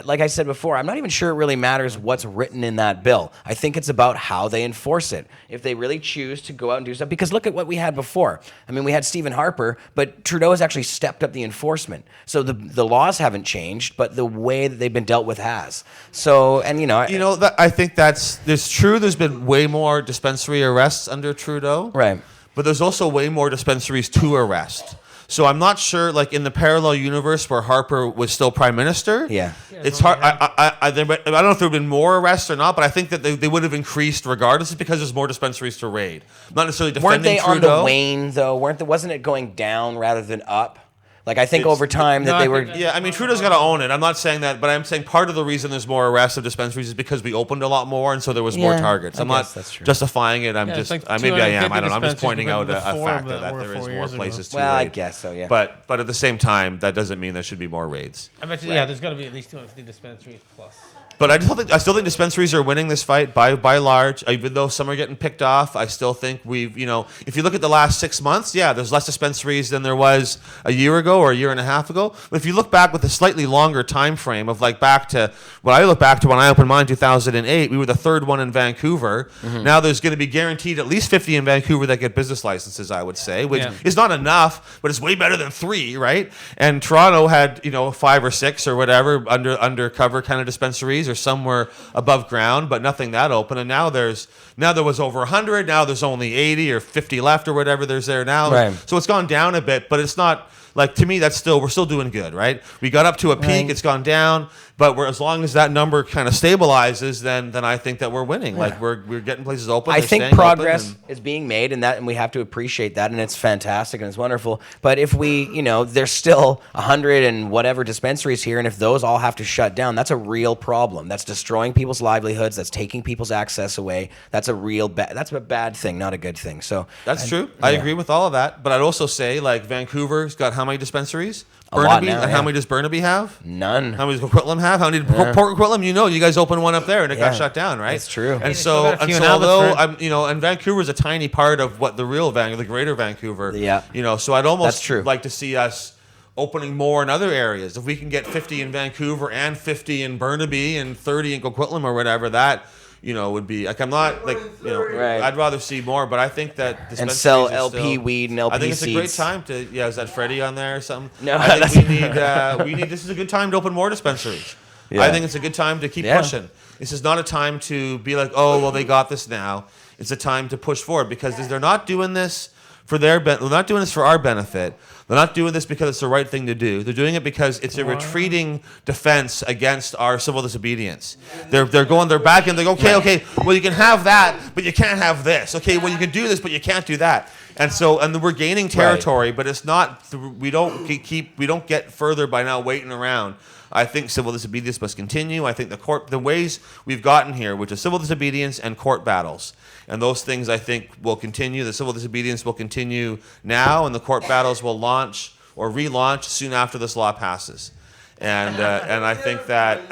like I said before, I'm not even sure it really matters what's written in that bill. I think it's about how they enforce it. If they really choose to go out and do stuff, because look at what we had before. I mean, we had Stephen Harper, but Trudeau has actually stepped up the enforcement. So the laws haven't changed, but the way that they've been dealt with has. So, and I think it's true. There's been way more dispensary arrests under Trudeau. Right. But there's also way more dispensaries to arrest. So I'm not sure, like in the parallel universe where Harper was still prime minister. Yeah. It's hard. I don't know if there have been more arrests or not, but I think that they would have increased regardless, because there's more dispensaries to raid. Not necessarily defending Weren't they Trudeau. on the wane, though? Wasn't it going down rather than up? Like, I think over time that they were... Yeah, I mean, Trudeau's got to own it. I'm not saying that, but I'm saying part of the reason there's more arrests of dispensaries is because we opened a lot more, and so there was more Yeah, targets. I I'm guess not that's true. justifying it. I'm Yeah, just... it's like maybe I am. I don't know. I'm 250 just pointing out a dispensaries fact that that were there is 4 more years ago. places to Well, I raid. guess so, yeah. But at the same time, that doesn't mean there should be more raids. I bet you, yeah, there's got to be at least 250 dispensaries plus. But I still think dispensaries are winning this fight by large. Even though some are getting picked off, I still think if you look at the last 6 months, yeah, there's less dispensaries than there was a year ago or a year and a half ago. But if you look back with a slightly longer time frame of when I opened mine in 2008, we were the 3rd one in Vancouver. Mm-hmm. Now there's going to be guaranteed at least 50 in Vancouver that get business licenses, I would say, which Yeah. is not enough, but it's way better than 3, right? And Toronto had 5 or 6 or whatever undercover kind of dispensaries, or some were above ground, but nothing that open. And now there was over 100. Now there's only 80 or 50 left or whatever there's there now. Right. So it's gone down a bit, but it's not like, to me, we're still doing good, right? We got up to a peak, Right. it's gone down, but as long as that number kind of stabilizes, then I think that we're winning. Like we're getting places open. I they're think staying progress open, is being made, and we have to appreciate that, and it's fantastic and it's wonderful. But if there's still 100 and whatever dispensaries here, and if those all have to shut down, that's a real problem. That's destroying people's livelihoods. That's taking people's access away. That's that's a bad thing, not a good thing. So That's true. I agree with all of that. But I'd also say, like, Vancouver's got how many dispensaries? A lot now, and yeah. how many does Burnaby have? None. How many does Coquitlam have? How many did Port Coquitlam? You guys opened one up there and it Yeah. got shut down, right? That's true. And still so, got a few in although Abbotsford. and Vancouver's a tiny part of what the real the greater Vancouver. Yeah. So I'd almost That's true. like to see us opening more in other areas. If we can get 50 in Vancouver and 50 in Burnaby and 30 in Coquitlam or whatever, that would be like, I'm not like Right. I'd rather see more, but I think that And dispensaries sell are LP still- weed and LP I think it's a great seeds. time to is that Freddie on there or something? No, I that's- think we need this is a good time to open more dispensaries. Yeah. I think it's a good time to keep Yeah. pushing. This is not a time to be like, oh well, they got this now. it's a time to push forward because they're not doing this for they're not doing this for our benefit. They're not doing this because it's the right thing to do. They're doing it because it's a retreating defense against our civil disobedience. They're back and they go, okay, well you can have that, but you can't have this. Okay, well you can do this, but you can't do that. And we're gaining territory, but it's not. We don't get further by now waiting around. I think civil disobedience must continue. I think the ways we've gotten here, which is civil disobedience and court battles, and those things I think will continue. The civil disobedience will continue now, and the court battles will launch or relaunch soon after this law passes. And I think that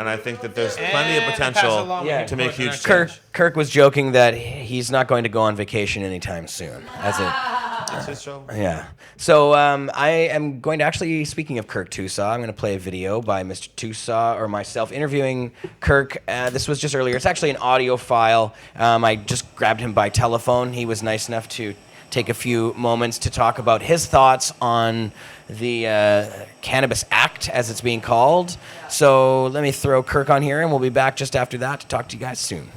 there's plenty of potential to make huge change. Kirk was joking that he's not going to go on vacation anytime soon. That's his show. Yeah. So I am going to actually, speaking of Kirk Tousaw, I'm going to play a video by Mr. Tousaw or myself interviewing Kirk. This was just earlier. It's actually an audio file. I just grabbed him by telephone. He was nice enough to take a few moments to talk about his thoughts on the Cannabis Act, as it's being called. So let me throw Kirk on here, and we'll be back just after that to talk to you guys soon.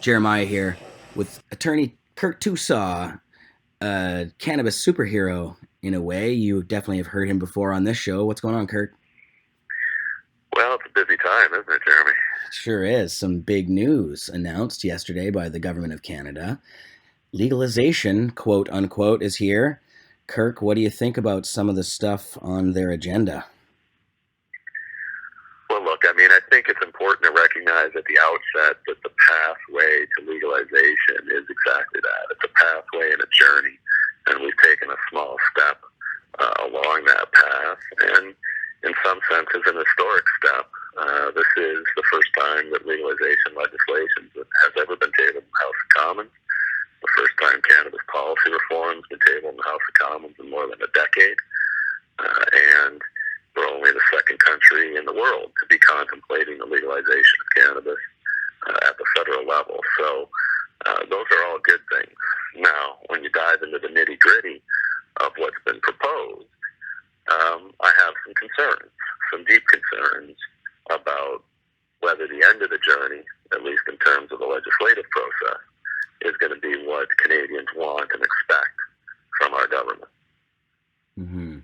Jeremiah here with attorney Kirk Tousaw, a cannabis superhero in a way. You definitely have heard him before on this show. What's going on, Kirk? Well, it's a busy time, isn't it, Jeremy? It sure is. Some big news announced yesterday by the government of Canada. Legalization, quote unquote, is here. Kirk, what do you think about some of the stuff on their agenda? Well, look, I mean, I think it's important to recognize at the outset that the pathway to legalization is exactly that. It's a pathway and a journey, and we've taken a small step along that path, and in some senses an historic step. This is the first time that legalization legislation has ever been tabled in the House of Commons, the first time cannabis policy reform has been tabled in the House of Commons in more than a decade, and we're only the second country in the world to be contemplating the legalization of cannabis at the federal level. So those are all good things. Now, when you dive into the nitty-gritty of what's been proposed, I have some concerns, some deep concerns about whether the end of the journey, at least in terms of the legislative process, is going to be what Canadians want and expect from our government. Mm-hmm.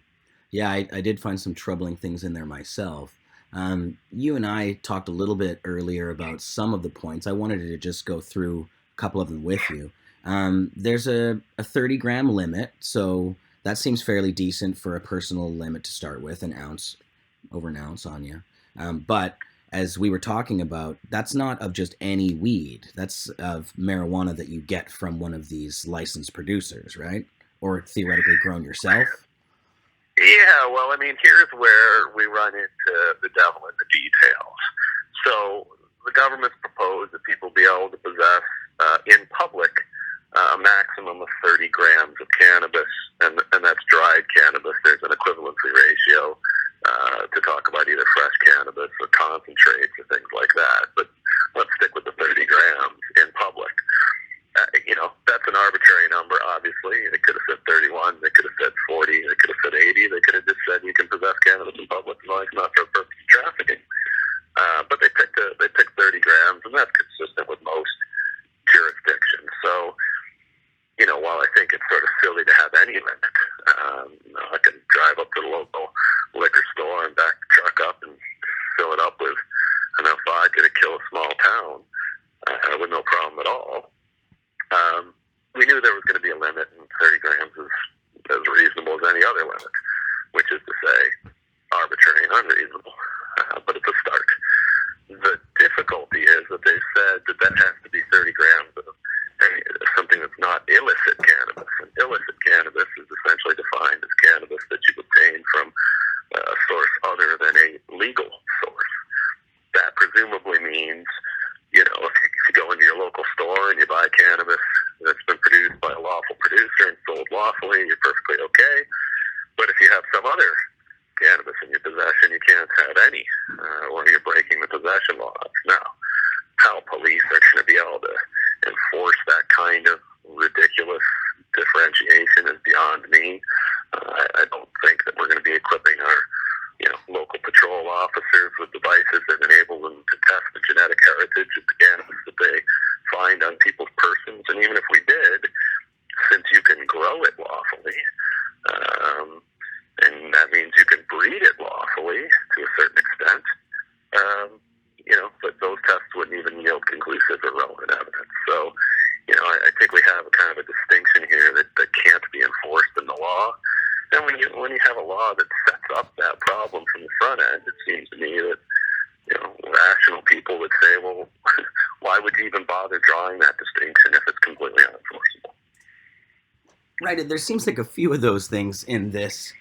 Yeah, I did find some troubling things in there myself. You and I talked a little bit earlier about some of the points. I wanted to just go through a couple of them with you. There's a 30-gram limit, so that seems fairly decent for a personal limit to start with, over an ounce on you. But as we were talking about, that's not of just any weed. That's of marijuana that you get from one of these licensed producers, right? Or theoretically grown yourself. Yeah, well, I mean, here's where we run into the devil in the details. So the government's proposed that people be able to possess in public a maximum of 30 grams of cannabis, and that's dried cannabis. There's an equivalency ratio to talk about either fresh cannabis or concentrates or things like that. But let's stick with the 30 grams in public. That's an arbitrary number, obviously. They could have said 31, they could have said 40, they could have said 80, they could have just said you can possess cannabis in public as long as not for the purpose of trafficking. But they picked 30 grams, and that's consistent with most jurisdictions. So, while I think it's sort of silly to have any limit, I can drive up to the local liquor store and back the truck up and fill it up with enough vodka to kill a small town with no problem at all. We knew there was going to be a limit, and 30 grams is as reasonable as any other limit, which is to say arbitrary and unreasonable, but it's a start. The difficulty is that they've said that has to be 30 grams of something that's not illicit cannabis. And illicit cannabis is essentially defined as cannabis that you obtain from a source other than a legal source. That presumably means, if you go into your local store and you buy cannabis that's been produced by a lawful producer and sold lawfully, you're perfectly okay. But if you have some other cannabis in your possession, you can't have any, or you're breaking the possession laws. Now, how police are going to be able to enforce that kind of ridiculous differentiation is beyond me. I don't think that we're going to be equipping our local patrol officers with devices that enable them to test the genetic heritage of the cannabis that they find on people's persons. And even if we did, since you can grow it lawfully, and that means you can breed it lawfully to a certain extent, but those tests wouldn't even yield conclusive or relevant evidence. So, I think we have a kind of a distinction here that can't be enforced in the law. And when you have a law that sets up that problem from the front end, it seems to me that rational people would say, well, why would you even bother drawing that distinction if it's completely unenforceable? Right. There seems like a few of those things in this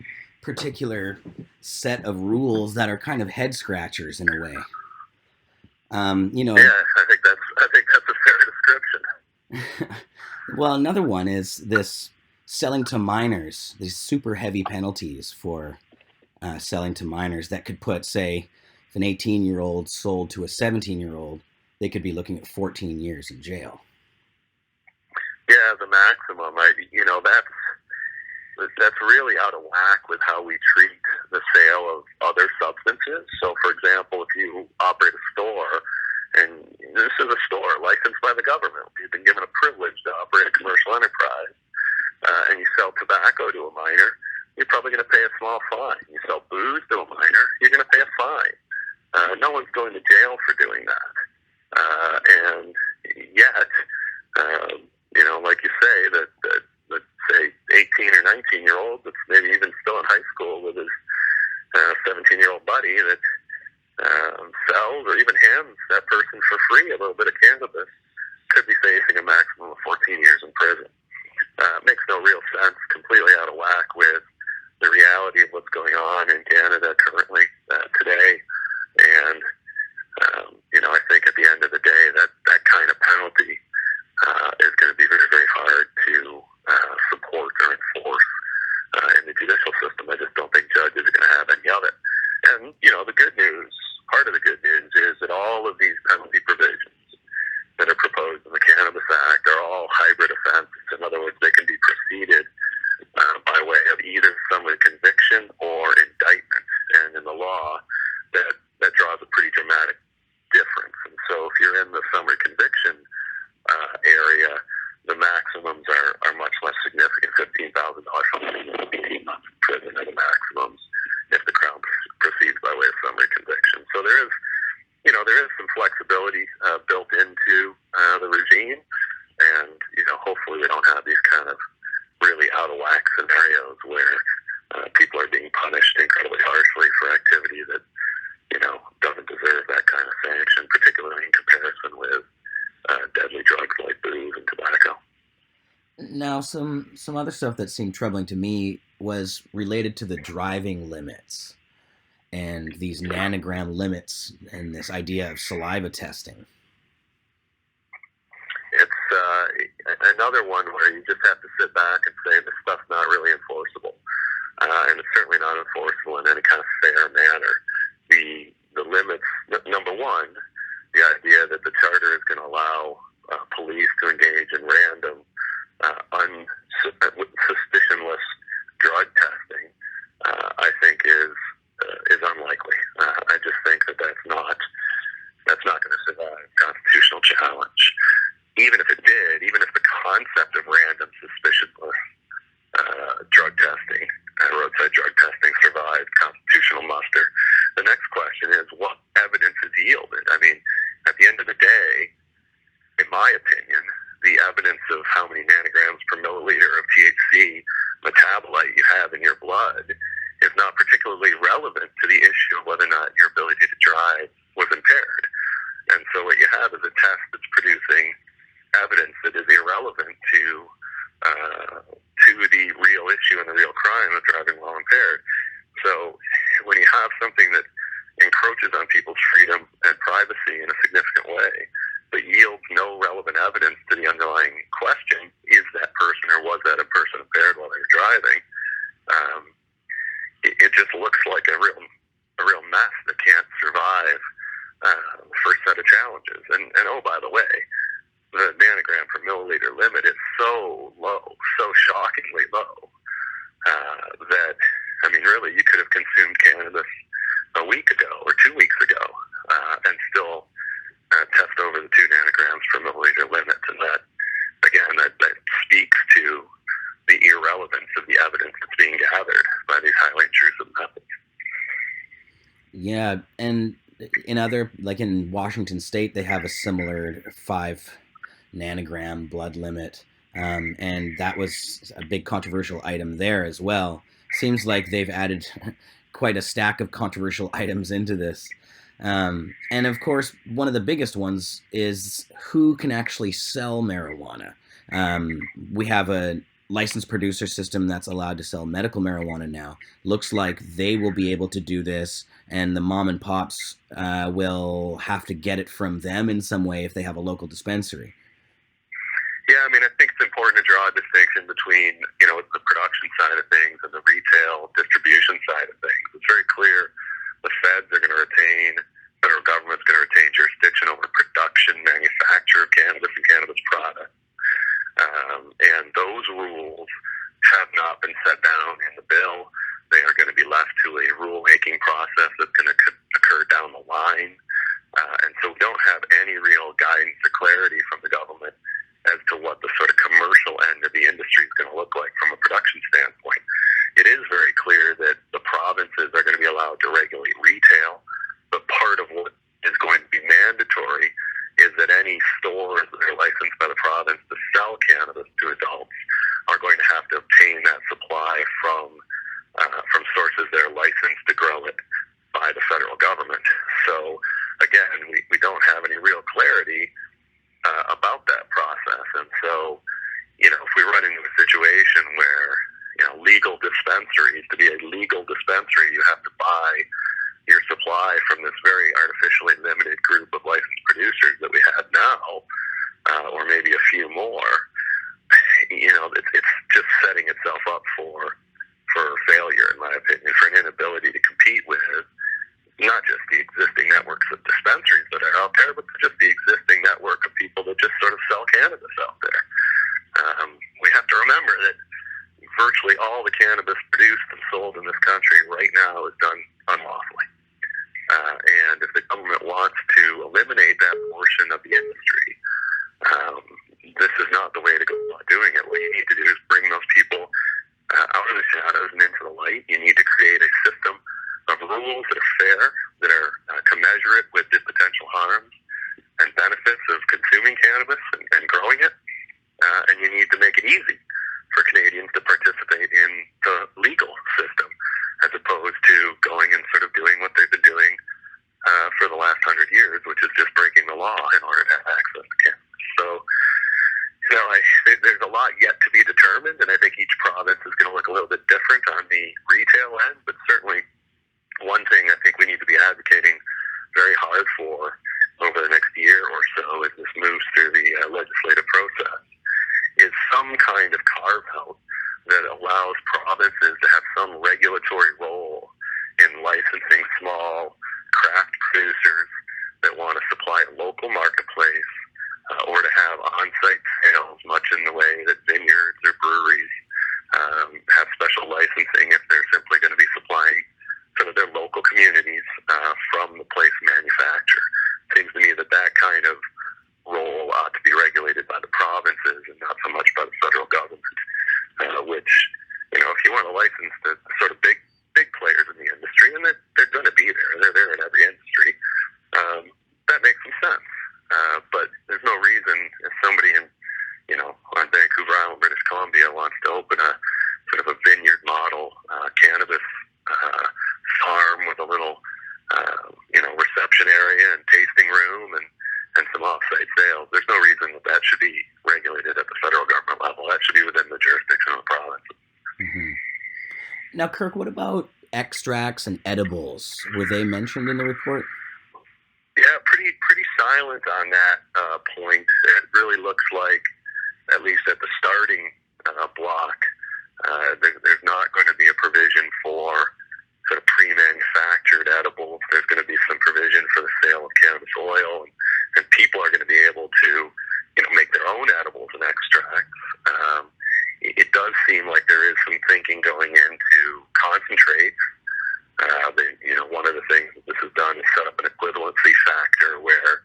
particular set of rules that are kind of head scratchers in a way. Yeah, I think that's a fair description. Well, another one is this selling to minors, these super heavy penalties for selling to minors that could put, say, if an 18-year-old sold to a 17-year-old, they could be looking at 14 years in jail. Yeah, the maximum. That's really out of whack with how we treat the sale of other substances. So, for example, if you operate a store, and this is a store licensed by the government, you've been given a privilege to operate a commercial enterprise, and you sell tobacco to a minor, you're probably going to pay a small fine. You sell booze to a minor, you're going to pay a fine. No one's going to jail for doing that. And yet, like you say, that say 18 or 19-year-old that's maybe even still in high school with his 17-year-old buddy that sells or even hands that person for free a little bit of cannabis could be facing a maximum of 14 years in prison. Makes no real sense, completely out of whack with the reality of what's going on in Canada currently today. And, I think at the end of the day, that kind of penalty is going to be very, very hard to support or enforce in the judicial system. I just don't think judges are going to have any of it. And, the good news, part of the good news is that all of these penalty provisions that are proposed in the Cannabis Act are all hybrid offenses. In other words, they can be preceded by way of either summary conviction or indictment. And in the law, that draws a pretty dramatic difference. And so if you're in the summary conviction area, the maximums are much less significant, $15,000 fine and 18 months in prison are the maximums if the Crown proceeds by way of summary conviction. So there is some flexibility built into the regime, and hopefully we don't have these kind of really out of whack scenarios where people are being punished incredibly harshly for activity that doesn't deserve that kind of sanction, particularly in comparison with deadly drugs like booze and tobacco. Now, some other stuff that seemed troubling to me was related to the driving limits and these nanogram limits and this idea of saliva testing. It's another one where you just have to sit back and say this stuff's not really enforceable, and it's certainly not enforceable in any kind of fair manner. The limits, number one, the idea that the charter is going to allow police to engage in random, suspicionless drug testing, I think is unlikely. I just think that's not going to survive constitutional challenge. Even if it did, even if the concept of random suspicionless drug testing, roadside drug testing survived constitutional muster, the next question is what evidence is yielded? I mean, at the end of the day, in my opinion, the evidence of how many nanograms per milliliter of THC metabolite you have in your blood is not particularly relevant to the issue of whether or not your ability to drive was impaired. And so what you have is a test that's producing evidence that is irrelevant to the real issue and the real crime of driving while impaired. So when you have something that encroaches on people's freedom and privacy in a significant way, but yields no relevant evidence to the underlying question, is that person or was that a person impaired while they were driving, it just looks like a real mess that can't survive the first set of challenges. And oh, by the way, the nanogram per milliliter limit is so low, so shockingly low, that, I mean, really, you could have consumed cannabis a week ago or 2 weeks ago and still test over the 2 nanograms per milliliter limit. the evidence that's being gathered by these highly intrusive methods. Yeah, and in other, like in Washington State, they have a similar 5 nanogram blood limit, and that was a big controversial item there as well. Seems like they've added quite a stack of controversial items into this. And of course, one of the biggest ones is who can actually sell marijuana. We have a licensed producer system that's allowed to sell medical marijuana now. Looks like they will be able to do this, and the mom and pops will have to get it from them in some way if they have a local dispensary. Yeah, I mean, I think it's important to draw a distinction between, the production side of things and the retail distribution side of things. It's very clear the feds are going to federal government's going to retain jurisdiction over production, manufacture of cannabis and cannabis products. And those rules have not been set down in the bill. They are going to be left to a rulemaking process that's going to occur down the line. And so we don't have any real guidance or clarity from the government as to what the sort of commercial end of the industry is going to look like from a production standpoint. It is very clear that the provinces are going to be allowed to regulate retail, but part of what is going to be mandatory is that any stores that are licensed by the province to sell cannabis to adults are going to have to obtain that supply from sources that are licensed to grow it by the federal government. So again, we don't have any real clarity about that process. And so, if we run into a situation where, legal dispensaries, to be a legal dispensary, you have to buy your supply from this very artificially limited group of licensed producers that we have now, or maybe a few more, it's just setting itself up for failure, in my opinion, for an inability to compete with not just the existing networks of dispensaries that are out there, but just the existing network of people that just sort of sell cannabis out there. We have to remember that virtually all the cannabis produced and sold in this country right now is done unlawfully. And if the government wants to eliminate that portion of the industry, this is not the way to go about doing it. What you need to do is bring those people out of the shadows and into the light. You need to create a system of rules that are fair, that are commensurate with the potential harms and benefits of consuming cannabis and growing it. And you need to make it easy for Canadians to participate in the legal system, as opposed to going and sort of doing what they've been doing for the last 100 years, which is just breaking the law in order to have access to cannabis. So, there's a lot yet to be determined, and I think each province is going to look a little bit different on the retail end, but certainly one thing I think we need to be advocating very hard for over the next year or so as this moves through the legislative process is some kind of carve-out that allows provinces to have some regulatory role in licensing small craft producers that want to supply a local marketplace or to have on-site sales, much in the way that vineyards or breweries have special licensing if they're simply going to be supplying sort of their local communities from the place manufacture. It seems to me that kind of role ought to be regulated by the provinces and not so much by the federal government, which, if you want to license the sort of big players in the industry, and they're going to be there, they're there in every industry, that makes some sense. But there's no reason if somebody on Vancouver Island, British Columbia wants to open a sort of a vineyard model cannabis farm with a little, reception area and tasting room and some off-site sales. There's no reason that should be regulated at the federal government level. That should be within the jurisdiction of the province. Mm-hmm. Now, Kirk, what about extracts and edibles? Were they mentioned in the report? Yeah, pretty silent on that point. It really looks like, at least at the starting block, there's not going to be a provision for sort of pre-manufactured edibles. There's going to be some provision for the sale of cannabis oil, and people are going to be able to, make their own edibles and extracts. It does seem like there is some thinking going into concentrates. One of the things that this has done is set up an equivalency factor where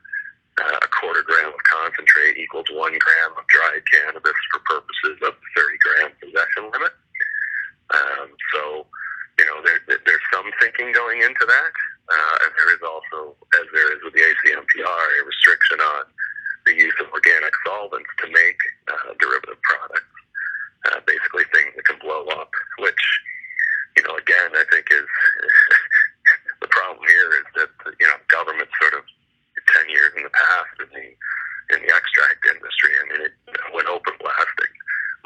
a quarter gram of concentrate equals 1 gram of dried cannabis for purposes of the 30-gram possession limit. looking into that. And there is also, as there is with the ACMPR, a restriction on the use of organic solvents to make derivative products, basically things that can blow up, which, again, I think is the problem here is that, government sort of 10 years in the past in the extract industry, I mean, when open blasting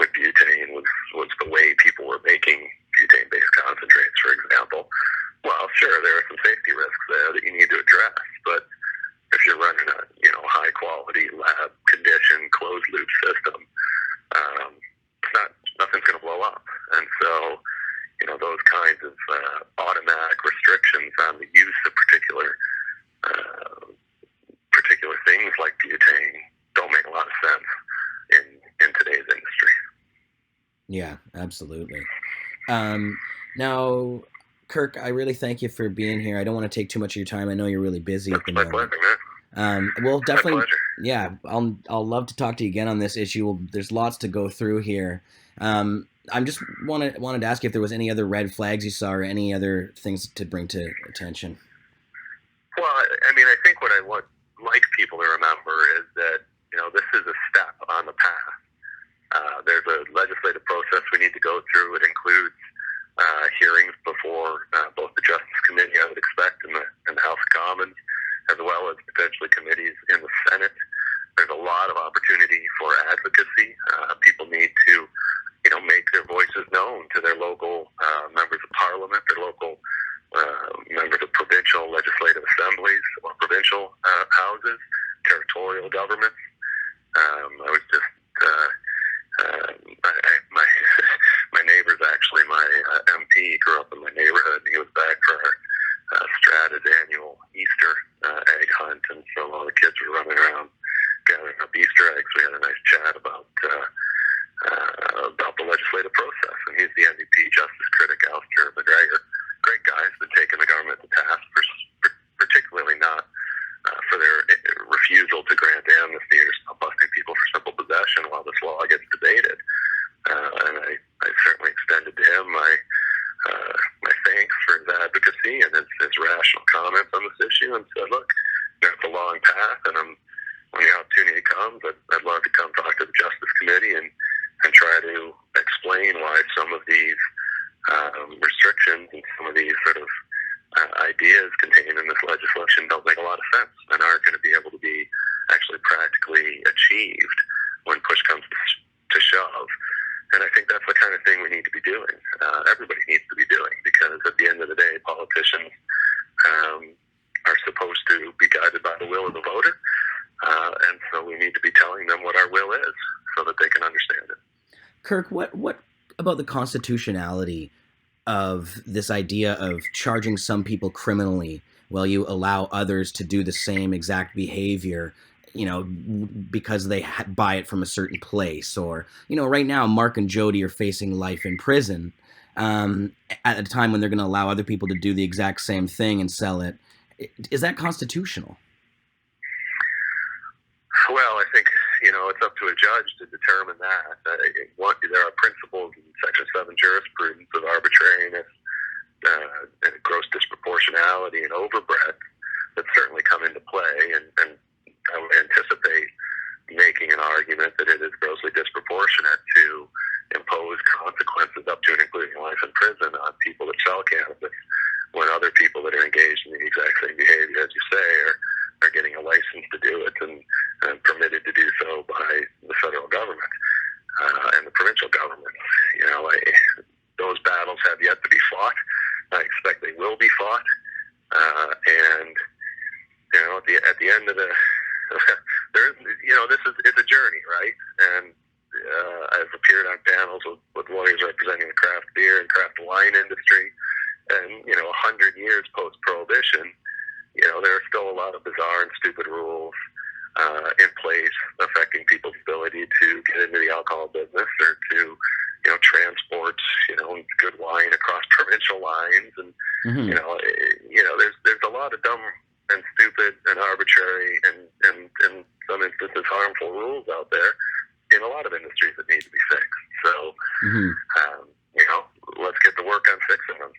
with butane was the way people were making butane-based concentrates, for example. Well, sure, there are some safety risks there that you need to address, but if you're running a high-quality lab condition closed loop system, nothing's going to blow up. And so, those kinds of automatic restrictions on the use of particular things like butane don't make a lot of sense in today's industry. Yeah, absolutely. Now, Kirk, I really thank you for being here. I don't want to take too much of your time. I know you're really busy at the My moment. pleasure, man. We'll definitely, My pleasure. yeah, I'll love to talk to you again on this issue. There's lots to go through here. I'm just wanted to ask you if there was any other red flags you saw or any other things to bring to attention. Well, I mean, I think what I would like people to remember is that, this is a step on the path. There's a legislative process we need to go through. It includes hearings before both the Justice Committee, I would expect, and the House of Commons, as well as potentially committees in the Senate. There's a lot of opportunity for advocacy. People need to, make their voices known to their local members of Parliament, their local members of provincial legislative assemblies or provincial houses, territorial governments. I was just my neighbor's actually my MP. Grew up in my neighborhood. He was back for our Strata's annual Easter egg hunt, and so all the kids were running around gathering up Easter eggs. We had a nice chat about the legislative process, and he's the NDP justice critic, Alistair McGregor. Great guy. Has been taking the government to task, particularly not for their refusal to grant amnesty or stop busting people for simple possession while this law gets debated. And I certainly extended to him my thanks for his advocacy and his rational comments on this issue, and said, look, it's a long path, and when the opportunity comes, I'd love to come talk to the Justice Committee and try to explain why some of these restrictions and some of these sort of ideas contained in this legislation don't make a lot of sense and aren't going to be able to be actually practically achieved when push comes to shove. And I think that's the kind of thing we need to be doing. Everybody needs to be doing, because at the end of the day, politicians are supposed to be guided by the will of the voter. And so we need to be telling them what our will is so that they can understand it. Kirk, what about the constitutionality of this idea of charging some people criminally while you allow others to do the same exact behavior, because they buy it from a certain place? Or, right now, Mark and Jody are facing life in prison at a time when they're going to allow other people to do the exact same thing and sell it. Is that constitutional? Well, I think, it's up to a judge to determine that. There are principles in Section 7 jurisprudence of arbitrariness, and gross disproportionality and overbreadth that certainly come into play, and I would anticipate making an argument that it is grossly disproportionate to impose consequences up to and including life in prison on people that sell cannabis when other people that are engaged in the exact same behavior, as you say, are getting a license to do it and permitted to do so by the federal government and the provincial government. Those battles have yet to be fought. I expect they will be fought. And at the end of the it's a journey, right? And I've appeared on panels with lawyers representing the craft beer and craft wine industry, and 100 years post prohibition, there are still a lot of bizarre and stupid rules in place affecting people's ability to get into the alcohol business or to transport good wine across provincial lines, and there's a lot of dumb and stupid and arbitrary and in some instances harmful rules out there in a lot of industries that need to be fixed. So let's get to work on fixing them,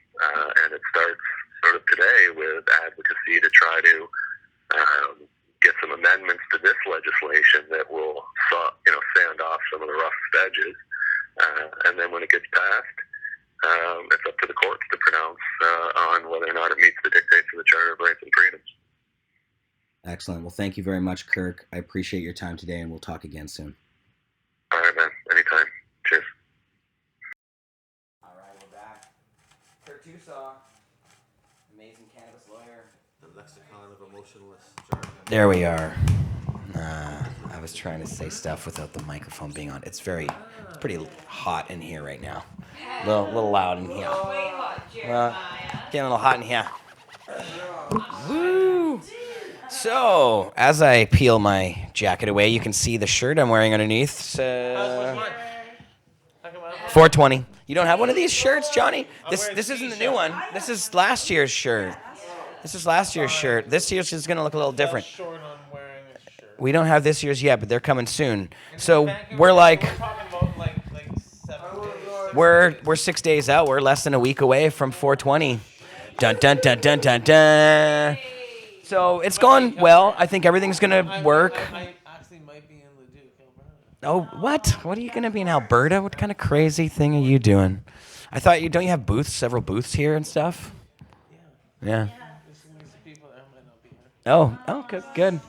and it starts sort of today with advocacy to try to get some amendments to this legislation that will, sand off some of the rough edges. And then when it gets passed, it's up to the courts to pronounce on whether or not it meets the dictates of the Charter of Rights and Freedoms. Excellent. Well, thank you very much, Kirk. I appreciate your time today, and we'll talk again soon. All right, man. Anytime. Cheers. All right, we're back. Kirk Tousaw, amazing cannabis lawyer. The lexicon of emotionless jargon. There we are. I was trying to say stuff without the microphone being on. It's pretty hot in here right now. A little loud in here. Way hot, Jeremiah. Getting a little hot in here. Woo! So, as I peel my jacket away, you can see the shirt I'm wearing underneath. 420. You don't have one of these shirts, Johnny? This isn't the new one. This is last year's shirt. This year's is going to look a little different. We don't have this year's yet, but they're coming soon. So we're we're 6 days out. We're less than a week away from 420. Dun dun dun dun dun dun. So it's gone well. I think everything's gonna work. I actually might be in Leduc, Alberta. Oh, what? What are you gonna be in Alberta? What kind of crazy thing are you doing? I thought don't you have several booths here and stuff? Yeah. Oh, good.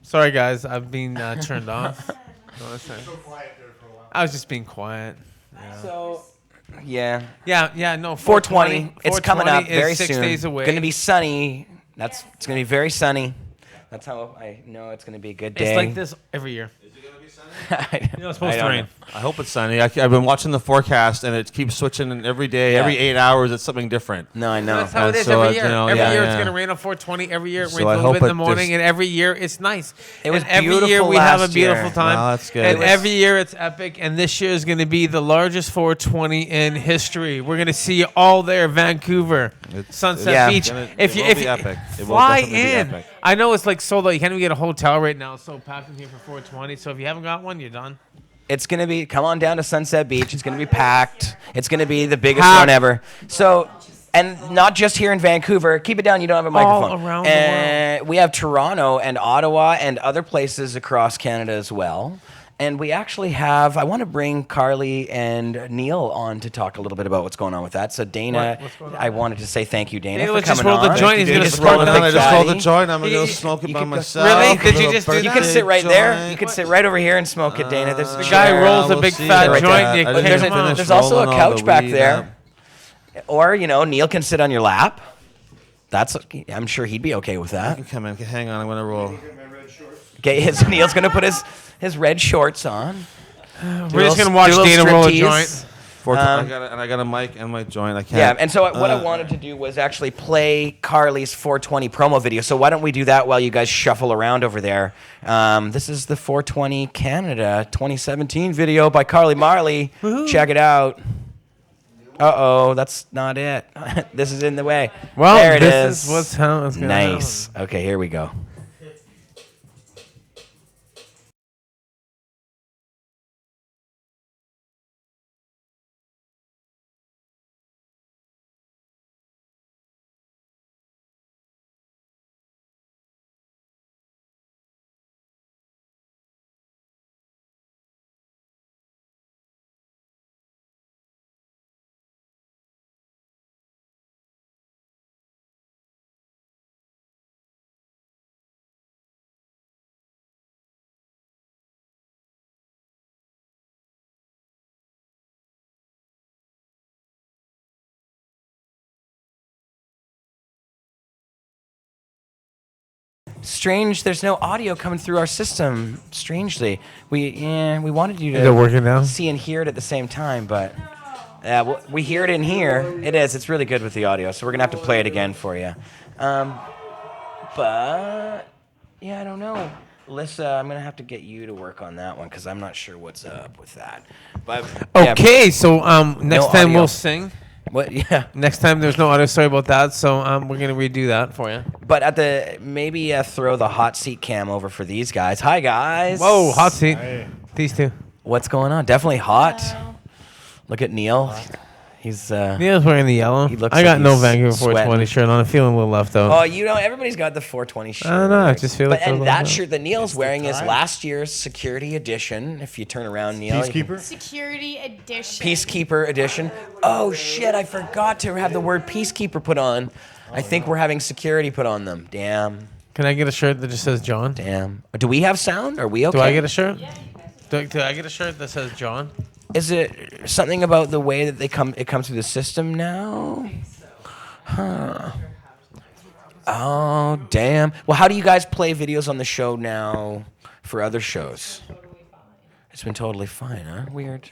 Sorry, guys. I've been turned off. I was just being quiet. Yeah. So, yeah. Yeah, no. 420. It's coming up very 6 soon. days away. Going to be sunny. It's going to be very sunny. That's how I know it's going to be a good day. It's like this every year. Is it going to be sunny? It's supposed to rain. I hope it's sunny. I've been watching the forecast, and it keeps switching and every day. Yeah. Every 8 hours, it's something different. No, I know. That's how it is so, every year. every Every year yeah. it's going to rain on 420. Every year it So rains I a little hope bit in the it morning, just- and every year it's nice. It was and every year beautiful we have a last beautiful year. time. Wow, that's good. And It was- every year it's epic, and this year is going to be the largest 420 in history. We're going to see you all there, Vancouver, Sunset Yeah. Beach. It will be epic. It will Fly definitely be in. epic. I know it's like sold out. You can't even get a hotel right now. It's so packed in here for 420. So if you haven't got one, you're done. It's going to be, come on down to Sunset Beach. It's going to be packed. It's going to be the biggest one ever. So, and not just here in Vancouver. Keep it down. You don't have a microphone. All around the world. We have Toronto and Ottawa and other places across Canada as well. And we actually have, I want to bring Carly and Neil on to talk a little bit about what's going on with that. So Dana, What's going on? I wanted to say thank you, Dana, Dana for was just coming rolled the on. joint. He's You gonna just spark rolled it the down. I just rolled the fatty. joint. I'm going to go You- smoke it you by could go- myself. Really? A Did you little just- you You birthday can sit right there. joint. You can sit right over here and smoke it, Dana. There's a The chair. guy rolls a we'll big see. fat Right joint. there. You I can't didn't There's, come finish on. there's also a rolling all couch the back weed there. up. Or, Neil can sit on your lap. I'm sure he'd be okay with that. Come in. Hang on. I'm going to roll. Okay, Neil's gonna put his red shorts on. We're just gonna watch Dana roll a joint. I got a mic and my joint. I can't. Yeah, and so what I wanted to do was actually play Carly's 420 promo video. So why don't we do that while you guys shuffle around over there? This is the 420 Canada 2017 video by Carly Marley. Check it out. Uh-oh, that's not it. This is in the way. Well, there it this is. is what's how it's gonna Nice. Okay, here we go. Strange, there's no audio coming through our system. Strangely, we wanted you Is it working now? to see and hear it at the same time, but we hear it in here. It is. It's really good with the audio, so we're gonna have to play it again for you. But yeah, I don't know. Alyssa, I'm gonna have to get you to work on that one because I'm not sure what's up with that. But yeah, Okay, so next time audio. we'll sing. what? Yeah. Next time there's no audio. Sorry about that. So we're gonna redo that for you. But maybe throw the hot seat cam over for these guys. Hi guys. Whoa, hot seat. Hey. These two. What's going on? Definitely hot. Look at Neil. He's Neil's wearing the yellow. He looks I got like no he's Vancouver 420 sweating. shirt on. I'm feeling a little left out. Oh, everybody's got the 420 shirt. I don't know, I just feel like But, and they're that like that. shirt that Neil's wearing is time. last year's Security Edition. If you turn around, Neil. you can- Peacekeeper. Security edition. Peacekeeper Edition. Oh, shit, I forgot to have the word Peacekeeper put on. I think we're having security put on them. Damn. Can I get a shirt that just says John? Damn. Do we have sound? Are we okay? Do I get a shirt? Do I get a shirt that says John? Is it something about the way that it comes through the system now? Huh. Oh, damn. Well, how do you guys play videos on the show now for other shows? It's been totally fine, huh? Weird.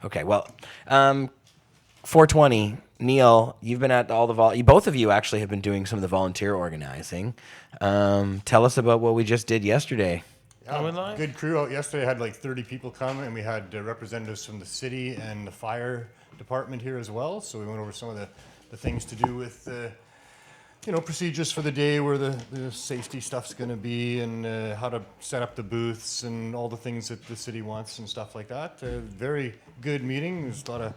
Okay, well, 420. Neil, you've been at all the both of you actually have been doing some of the volunteer organizing. Tell us about what we just did yesterday. Yeah, good crew out yesterday. Had like 30 people come, and we had representatives from the city and the fire department here as well. So we went over some of the things to do with procedures for the day, where the safety stuff's going to be, and how to set up the booths and all the things that the city wants and stuff like that. Very good meeting. There's a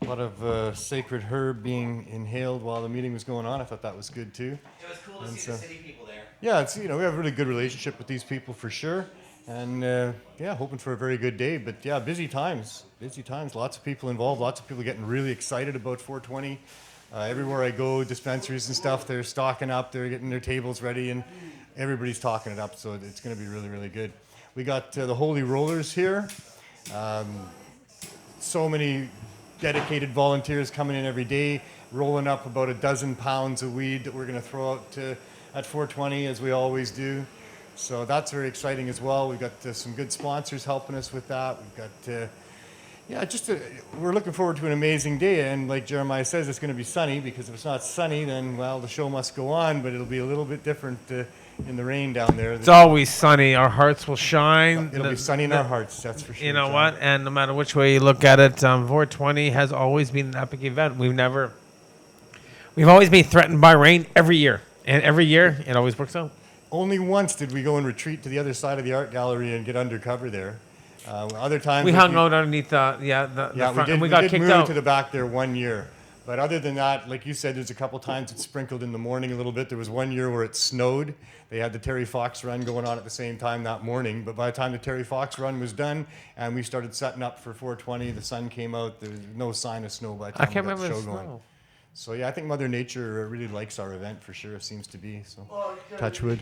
lot of sacred herb being inhaled while the meeting was going on. I thought that was good too. It was cool to see the city people there. Yeah, it's we have a really good relationship with these people for sure, and hoping for a very good day. But yeah, busy times. Lots of people involved. Lots of people getting really excited about 420. Everywhere I go, dispensaries and stuff, they're stocking up. They're getting their tables ready, and everybody's talking it up. So it's going to be really, really good. We got the Holy Rollers here. So many dedicated volunteers coming in every day, rolling up about a dozen pounds of weed that we're going to throw out at 420, as we always do. So that's very exciting as well. We've got some good sponsors helping us with that. We've got, we're looking forward to an amazing day. And like Jeremiah says, it's going to be sunny, because if it's not sunny, then, well, the show must go on, but it'll be a little bit different in the rain down there. It's always sunny. Our hearts will shine. It'll be sunny in our hearts, that's for sure. You know John. what? And no matter which way you look at it, 420 has always been an epic event. We've always been threatened by rain every year. And every year, it always works out. Only once did we go and retreat to the other side of the art gallery and get undercover there. Other times We like hung out underneath the front, and we got kicked move out. to the back there one year. But other than that, like you said, there's a couple times it sprinkled in the morning a little bit. There was one year where it snowed. They had the Terry Fox run going on at the same time that morning. But by the time the Terry Fox run was done and we started setting up for 420, the sun came out. There was no sign of snow by the I time can't we got remember the the show going. snow. So yeah, I think Mother Nature really likes our event for sure. It seems to be. So touch wood.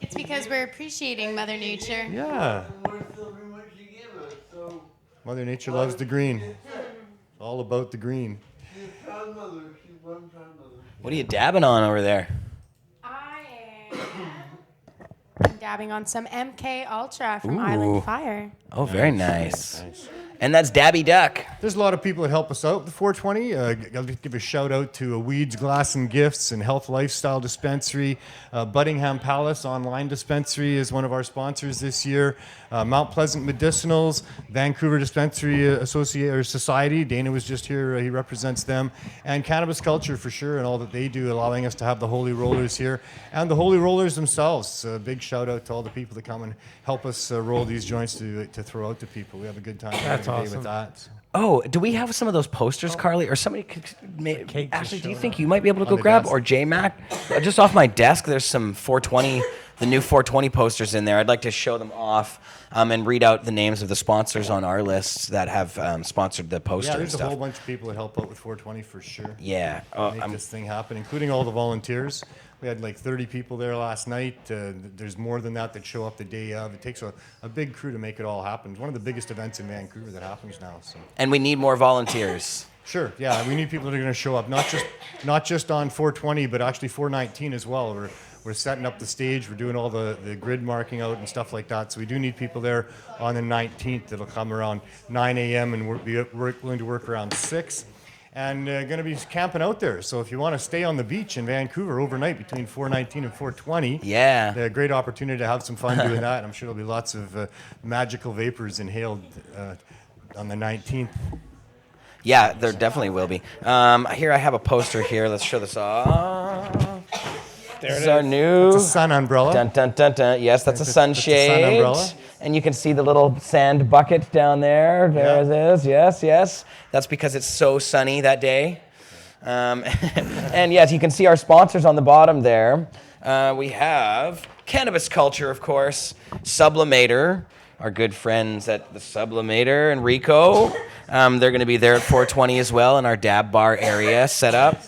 It's because we're appreciating Mother Nature. Yeah. Mother Nature loves the green. It's all about the green. What are you dabbing on over there? I'm dabbing on some MK Ultra from Island Fire. Oh, very nice. And that's Dabby Duck. There's a lot of people that help us out with 420. I'll give a shout out to Weeds, Glass and Gifts and Health Lifestyle Dispensary. Buddingham Palace Online Dispensary is one of our sponsors this year. Mount Pleasant Medicinals, Vancouver Dispensary Society. Dana was just here. He represents them. And Cannabis Culture for sure, and all that they do, allowing us to have the Holy Rollers here. And the Holy Rollers themselves. A big shout out to all the people that come and help us roll these joints to throw out to people. We have a good time every day with that. So. Oh, do we have some of those posters, Carly? Or somebody could actually, do you think you might be able to On go the grab? desk? Or J-Mac? Just off my desk, there's some 420, the new 420 posters in there. I'd like to show them off and read out the names of the sponsors on our list that have sponsored the poster Yeah, and there's a stuff. whole bunch of people that help out with 420 for sure. Yeah. Make this thing happen, including all the volunteers. We had like 30 people there last night. There's more than that show up the day of. It takes a big crew to make it all happen. It's one of the biggest events in Vancouver that happens now. So. And we need more volunteers. Sure, yeah, we need people that are going to show up, not just on 420, but actually 419 as well. We're setting up the stage. We're doing all the grid marking out and stuff like that. So we do need people there on the 19th. That'll come around 9 a.m. and we're willing to work around 6. And going to be camping out there. So if you want to stay on the beach in Vancouver overnight between 419 and 420, Yeah. a great opportunity to have some fun doing that. I'm sure there'll be lots of magical vapors inhaled on the 19th. Yeah, there definitely will be. Here I have a poster here. Let's show this off. This is our new It's a sun umbrella. Dun, dun, dun, dun. Yes, that's a That's a sun sunshade. umbrella. And you can see the little sand bucket down there. There it is. Yes, yes. That's because it's so sunny that day. And yes, you can see our sponsors on the bottom there. We have Cannabis Culture, of course, Sublimator, our good friends at the Sublimator and Rico. They're going to be there at 420 as well in our Dab Bar area set up.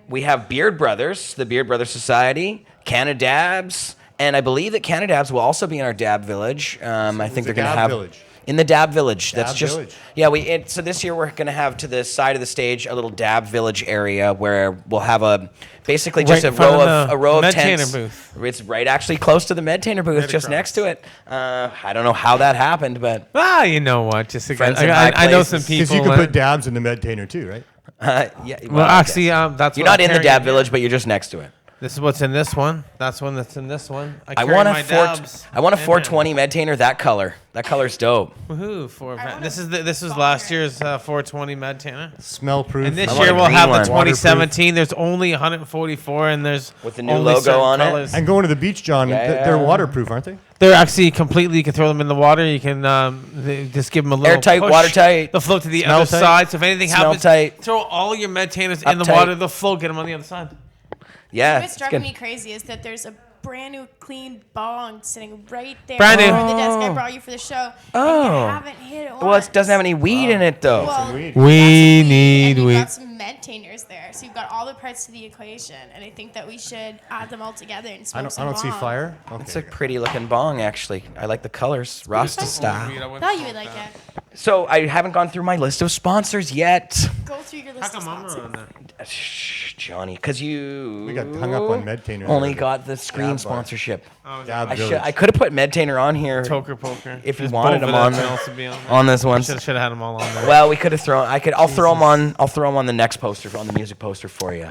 We have Beard Brothers, the Beard Brothers Society, Canadabs, and I believe that Canadabs will also be in our Dab Village. I think they're going to have... Village. In the Dab Village. Dab That's just Village. yeah. So this year we're gonna have to the side of the stage a little Dab Village area where we'll have basically just Right in front a row of Medtainer tents. booth. It's right actually close to the Medtainer booth, Right just across. next to it. I don't know how that happened, but You know what? Just Friends in high I know some places. people. Because you can put dabs in the Medtainer too, right? yeah. Well, actually, that's you're what not I'm in the carrying Dab here. Village, but you're just next to it. This is what's in this one. That's one that's in this one. I carry want my a dabs. I want a in 420 Medtainer that color. That color's dope. there. Woohoo! This was last year's 420 Medtainer. Smell proof. And this I want year a we'll green have the one. 2017. There's only 144, and there's With the new only logo certain on it. colors. And going to the beach, John, Yeah. they're waterproof, aren't they? They're actually completely. You can throw them in the water. You can just give them a little Airtight, push. watertight. They'll float to the Smell other tight. side. So if anything Smell happens, tight. throw all your Medtainers in the Uptight. water. They'll float. Get them on the other side. Yeah. What's it's driving good. me crazy is that there's a brand new clean bong sitting right there Brand new. on the desk I brought you for the show. Oh. And you haven't hit it Well, it doesn't have any weed in it though. Well, weed. We and need you've weed. got some Medtainers there, so you've got all the parts to the equation, and I think that we should add them all together and smoke I some don't see bong. fire. It's Okay. a pretty looking bong, actually. I like the colors, Rasta style. Thought you would like it. So I haven't gone through my list of sponsors yet. Go through your How list of come I'm not sponsors. on there? Shh, Johnny, because you We got hung up on Medtainer. only got the screen Dab bar. sponsorship. Dab I Village. could have put Medtainer on here Toker poker. if you There's wanted both them of on that there. can also be on there. on this one. Should have had them all on there. Well, we could have thrown. I'll throw them on. I'll throw them on the next poster, on the music poster for you.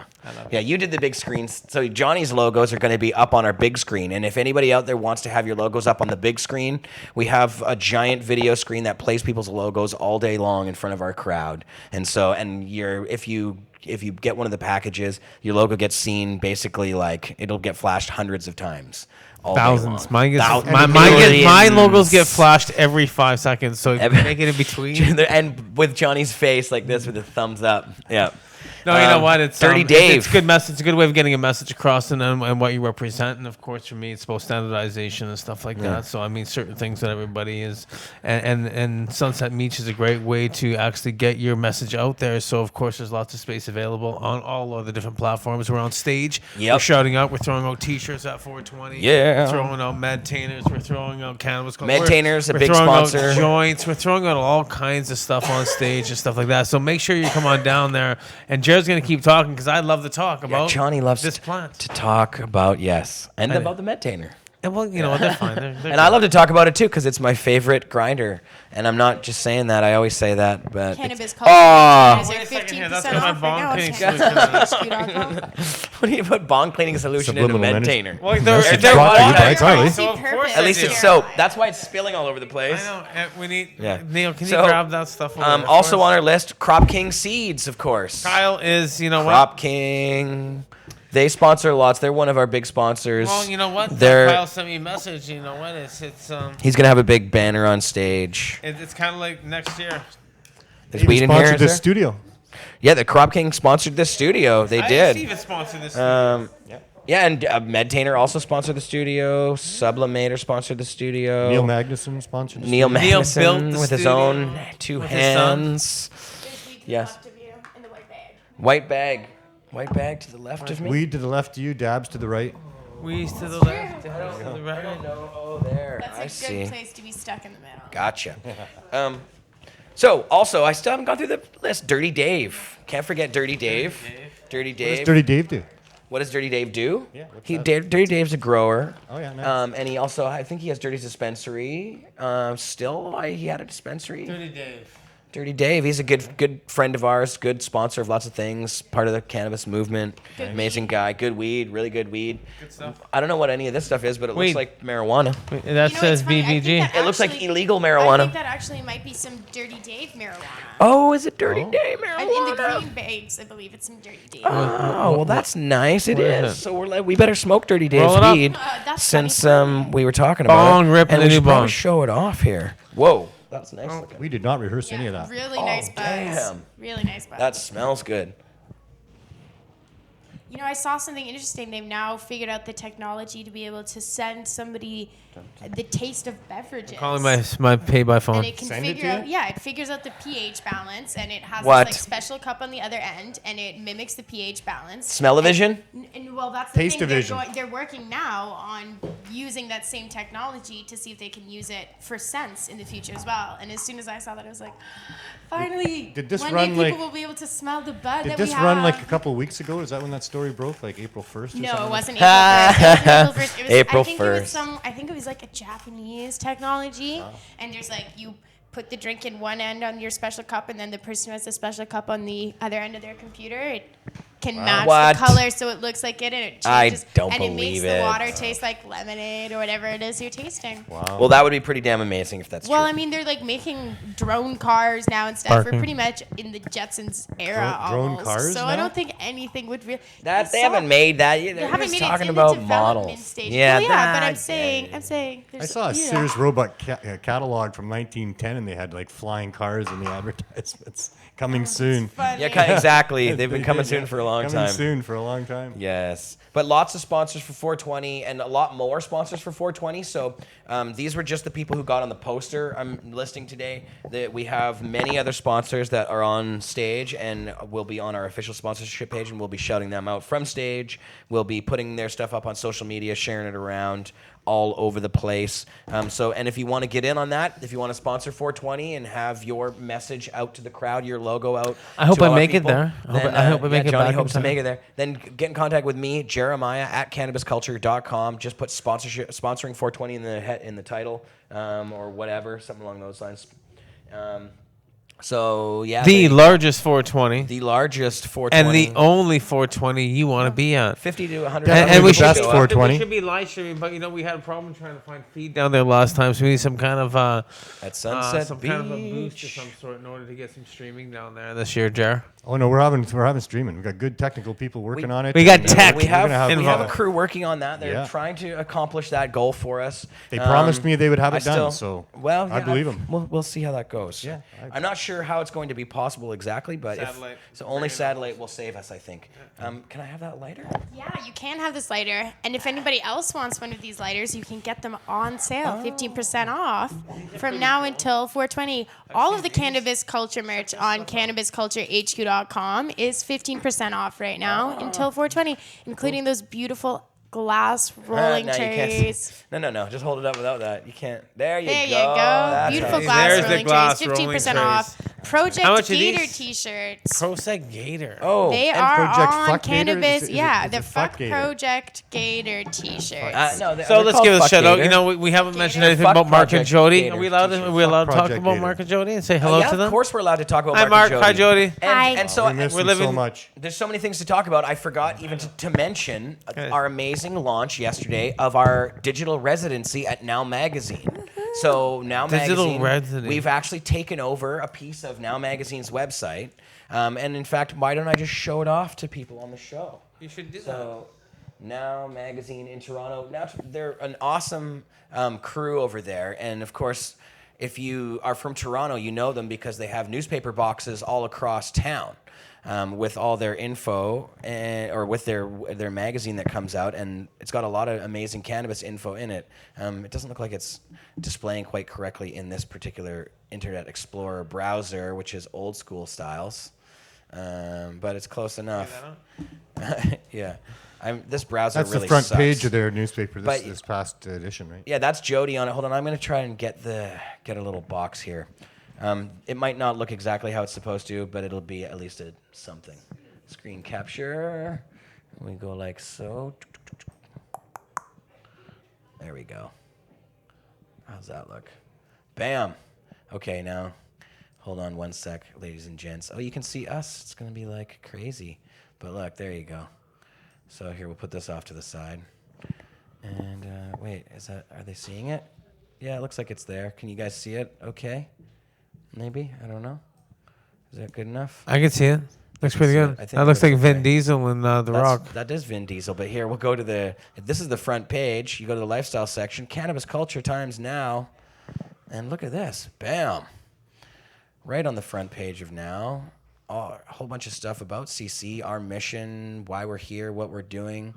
Yeah, you did the big screens. So Johnny's logos are going to be up on our big screen. And if anybody out there wants to have your logos up on the big screen, we have a giant video screen that plays people's logos all day long in front of our crowd. And so, if you get one of the packages, your logo gets seen basically like it'll get flashed hundreds of times. All day Thousands. long. Mine gets, Thousands. my logos get flashed every 5 seconds. So if you make it in between. And with Johnny's face like this with a thumbs up. Yeah. No, you know what? It's Dirty It's Dave. a good message. It's a good way of getting a message across and what you represent. And of course, for me, it's both standardization and stuff like that. So I mean, certain things that everybody is, and Sunset Beach is a great way to actually get your message out there. So of course, there's lots of space available on all of the different platforms. We're on stage. Yep. We're shouting out. We're throwing out T-shirts at 420. Yeah. We're throwing out Medtainers. We're throwing out Cannabis. Medtainers, a we're big throwing sponsor. Out joints. We're throwing out all kinds of stuff on stage and stuff like that. So make sure you come on down there. And Jared's gonna keep talking because I love to talk about Johnny loves this plant. to talk about and I know. about the Medtainer. And well, you know what? They're fine. They're And I love to talk about it too because it's my favorite grinder. And I'm not just saying that. I always say that, but Cannabis it's- Culture. Aw. Is Wait a there second here, 15% that's off got my right bong now on cleaning cannabishq.com? what do you put bong cleaning solution into Subliminal Medtainer? Well, Message they're brought to you water- by Carly. So of course At least I it's do. soap. That's why it's spilling all over the place. I know. We need. Yeah. Neil, can you So, grab that stuff? Over there for Also us? on our list, Crop King Seeds, of course. Kyle is. You know Crop what? King. They sponsor lots. They're one of our big sponsors. Well, you know what? They're Kyle sent me a message. You know what? He's gonna have a big banner on stage. It's kind of like next year. There's Even weed in here. sponsored Is this there? studio. Yeah, the Crop King sponsored this studio. They I did. even sponsored this. Yeah, and Medtainer also sponsored the studio. Sublimator sponsored the studio. Neil Magnuson sponsored this Neil studio. Neil built Magnuson the with his studio own two with his son. hands. There's weed to the Yes. left of you in the white bag. White bag. White bag to the left of me. Weed to the left of you, dabs to the right. We's to the left. To the right. Oh, there. That's a I good see. place to be stuck in the middle. Gotcha. So, also, I still haven't gone through the list. Dirty Dave. Can't forget Dirty Dave. Dirty What does Dave. Dirty Dave do? What does Dirty Dave do? Yeah, what's He that? Dirty Dave's a grower. Oh, yeah, nice. And he also, I think he has Dirty's dispensary. He had a dispensary. Dirty Dave. Dirty Dave, he's a good friend of ours, good sponsor of lots of things, part of the cannabis movement, amazing guy, good weed, really good weed. Good stuff. I don't know what any of this stuff is, but it looks Weed. like marijuana. That You know, says it's funny, I think BBG. that It looks like actually- illegal I marijuana. think that actually might be some Dirty Dave marijuana. Oh, is it Dirty Dave marijuana? And in the green bags, I believe it's some Dirty Dave. Oh, well, that's nice. It what is is. it? So we better smoke Dirty Dave's Roll it up. weed That's since funny. we were talking about Bong it. rip and the we new should probably bong. show it off here. Whoa, that's nice looking. We did not rehearse any of that. Really nice buzz. damn. Really nice buzz. That smells good. You know, I saw something interesting. They've now figured out the technology to be able to send somebody the taste of beverages. Calling my pay by phone. And it can Send it figure to out, you? yeah, it figures out the pH balance, and it has What? this like special cup on the other end, and it mimics the pH balance. Smell-o-vision? And well, that's the thing. Taste-o-vision. They're working now on using that same technology to see if they can use it for scents in the future as well. And as soon as I saw that, I was like, finally, Did this one run, day like- people will be able to smell the bud Did that this we run have. like a couple of weeks ago? Is that when that story broke? Like April 1st or No, something? it wasn't April 1st. It wasn't April 1st. It was, April I think it was 1st. I think it was like a Japanese technology, and there's like you put the drink in one end on your special cup, and then the person who has the special cup on the other end of their computer, it can match What? the color so it looks like it, and it I changes, don't and it makes believe the it. water taste like lemonade or whatever it is you're tasting. Wow. Well, that would be pretty damn amazing if that's Well, true. I mean, they're like making drone cars now and stuff. We're Parking. pretty much in the Jetsons era Drone almost. cars so now? I don't think anything would really. That they haven't made that. They're haven't just made it. It's talking in the about development models. stage. Yeah, Well, yeah, but that- I'm saying, I there's, saw a you know. Sears robot catalog from 1910, and they had like flying cars in the advertisements. Coming soon. Funny. Yeah, exactly. They've been They coming did, soon yeah. for a long Coming time. soon for a long time. Yes, but lots of sponsors for 420 and a lot more sponsors for 420. So these were just the people who got on the poster I'm listing today. That we have many other sponsors that are on stage and will be on our official sponsorship page, and we'll be shouting them out from stage. We'll be putting their stuff up on social media, sharing it around all over the place. And if you want to get in on that, if you want to sponsor 420 and have your message out to the crowd, your logo out. I hope to I all make it people, there. I hope then, I hope I make it Johnny back in hopes to time. make it there. Then get in contact with me, Jeremiah at cannabisculture.com. Just put sponsoring 420 in the title, or whatever, something along those lines. So yeah, The largest 420 the largest 420 and the only 420 you want to be on. 50 to 100. Definitely And we the should best be, 420. we should be live streaming, but we had a problem trying to find feed down there last time, so we need some kind of At Sunset some Beach. kind of a boost of some sort in order to get some streaming down there this year, Jar. Oh no, we're having streaming. We've got good technical people working on it. we got and, tech. We have, we're gonna we have a uh, crew working on that. They're Yeah. trying to accomplish that goal for us. They promised me they would have it I done, still- so well, I yeah, believe them. We'll see how that goes. Yeah, I'm not sure how it's going to be possible exactly, but Satellite. so only satellite will save us, I think. Can I have that lighter? Yeah, you can have this lighter, and if anybody else wants one of these lighters, you can get them on sale, 15% off, from now until 420. All of the cannabis culture merch on cannabisculturehq.com is 15% off right now until 420, including those beautiful glass rolling No, you can't see. trays. No. Just hold it up without that. You can't. There you There go. you go. That's Beautiful how- glass There's the rolling glass trays, rolling 15% trays. off. Project How much are Gator these? t-shirts. Prosec Gator. Oh, They and are Project on Fuck Gator? cannabis. Is it- Yeah, is the it Fuck Fuck Gator? Project Gator t-shirts. no, So they're let's called give a Fuck shout out. Gator. We haven't mentioned Gator. anything Fuck about Mark and Project Jody. Gator Are we allowed to? t-shirt. Are we allowed to Fuck talk Project about Gator. Mark and Jody and say hello Yeah, to them? of course we're allowed to talk about Hi, Mark and Mark. Hi, Jody. Jody. Hi. And so we miss we're them so living- much. there's so many things to talk about. I forgot even to mention our amazing launch yesterday of our digital residency at Now Magazine. So Now Digital Magazine, residency. we've actually taken over a piece of Now Magazine's website. And in fact, why don't I just show it off to people on the show? You should do So Now Magazine in Toronto. Now they're an awesome crew over there, and of course, if you are from Toronto, you know them because they have newspaper boxes all across town. With all their info or with their magazine that comes out, and it's got a lot of amazing cannabis info in it. It doesn't look like it's displaying quite correctly in this particular Internet Explorer browser, which is old school styles, but it's close enough. Yeah, this browser That's really the front sucks. page of their newspaper But- this past edition, right? Yeah, that's Jody on it. Hold on, I'm gonna try and get a little box here. It might not look exactly how it's supposed to, but it'll be at least something. Screen capture. We go like so. There we go. How's that look? Bam. Okay, now Hold on one sec, ladies and gents. Oh, you can see us. It's going to be like crazy. But look, there you go. So here, we'll put this off to the side. And wait, are they seeing it? Yeah, it looks like it's there. Can you guys see it okay? Maybe? I don't know. Is that good enough? I can see it. Looks pretty see good. it. I think That it looks looks like Vin okay. Diesel in The Rock. That is Vin Diesel. But here, we'll go to this is the front page. You go to the lifestyle section. Cannabis culture times now. And look at this. Bam. Right on the front page of now. A whole bunch of stuff about CC, our mission, why we're here, what we're doing.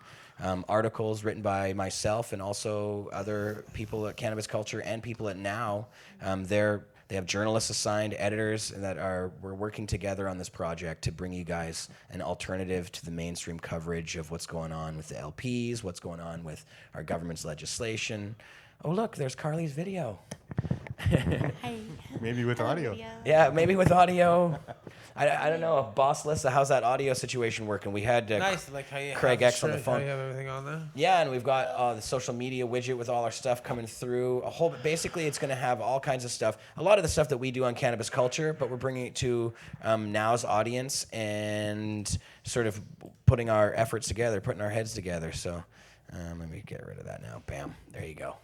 Articles written by myself and also other people at Cannabis Culture and people at Now. They have journalists assigned, editors that we're working together on this project to bring you guys an alternative to the mainstream coverage of what's going on with the LPs, what's going on with our government's legislation. Oh, look, there's Carly's video. Hi. Maybe with audio. Yeah, maybe with audio. I don't know. Boss Lissa, how's that audio situation working? We had Nice, like how you Craig have X on the how phone. you have everything on there. Yeah, and we've got the social media widget with all our stuff coming through. Basically, it's going to have all kinds of stuff. A lot of the stuff that we do on Cannabis Culture, but we're bringing it to Now's audience and sort of putting our efforts together, putting our heads together. So let me get rid of that now. Bam. There you go.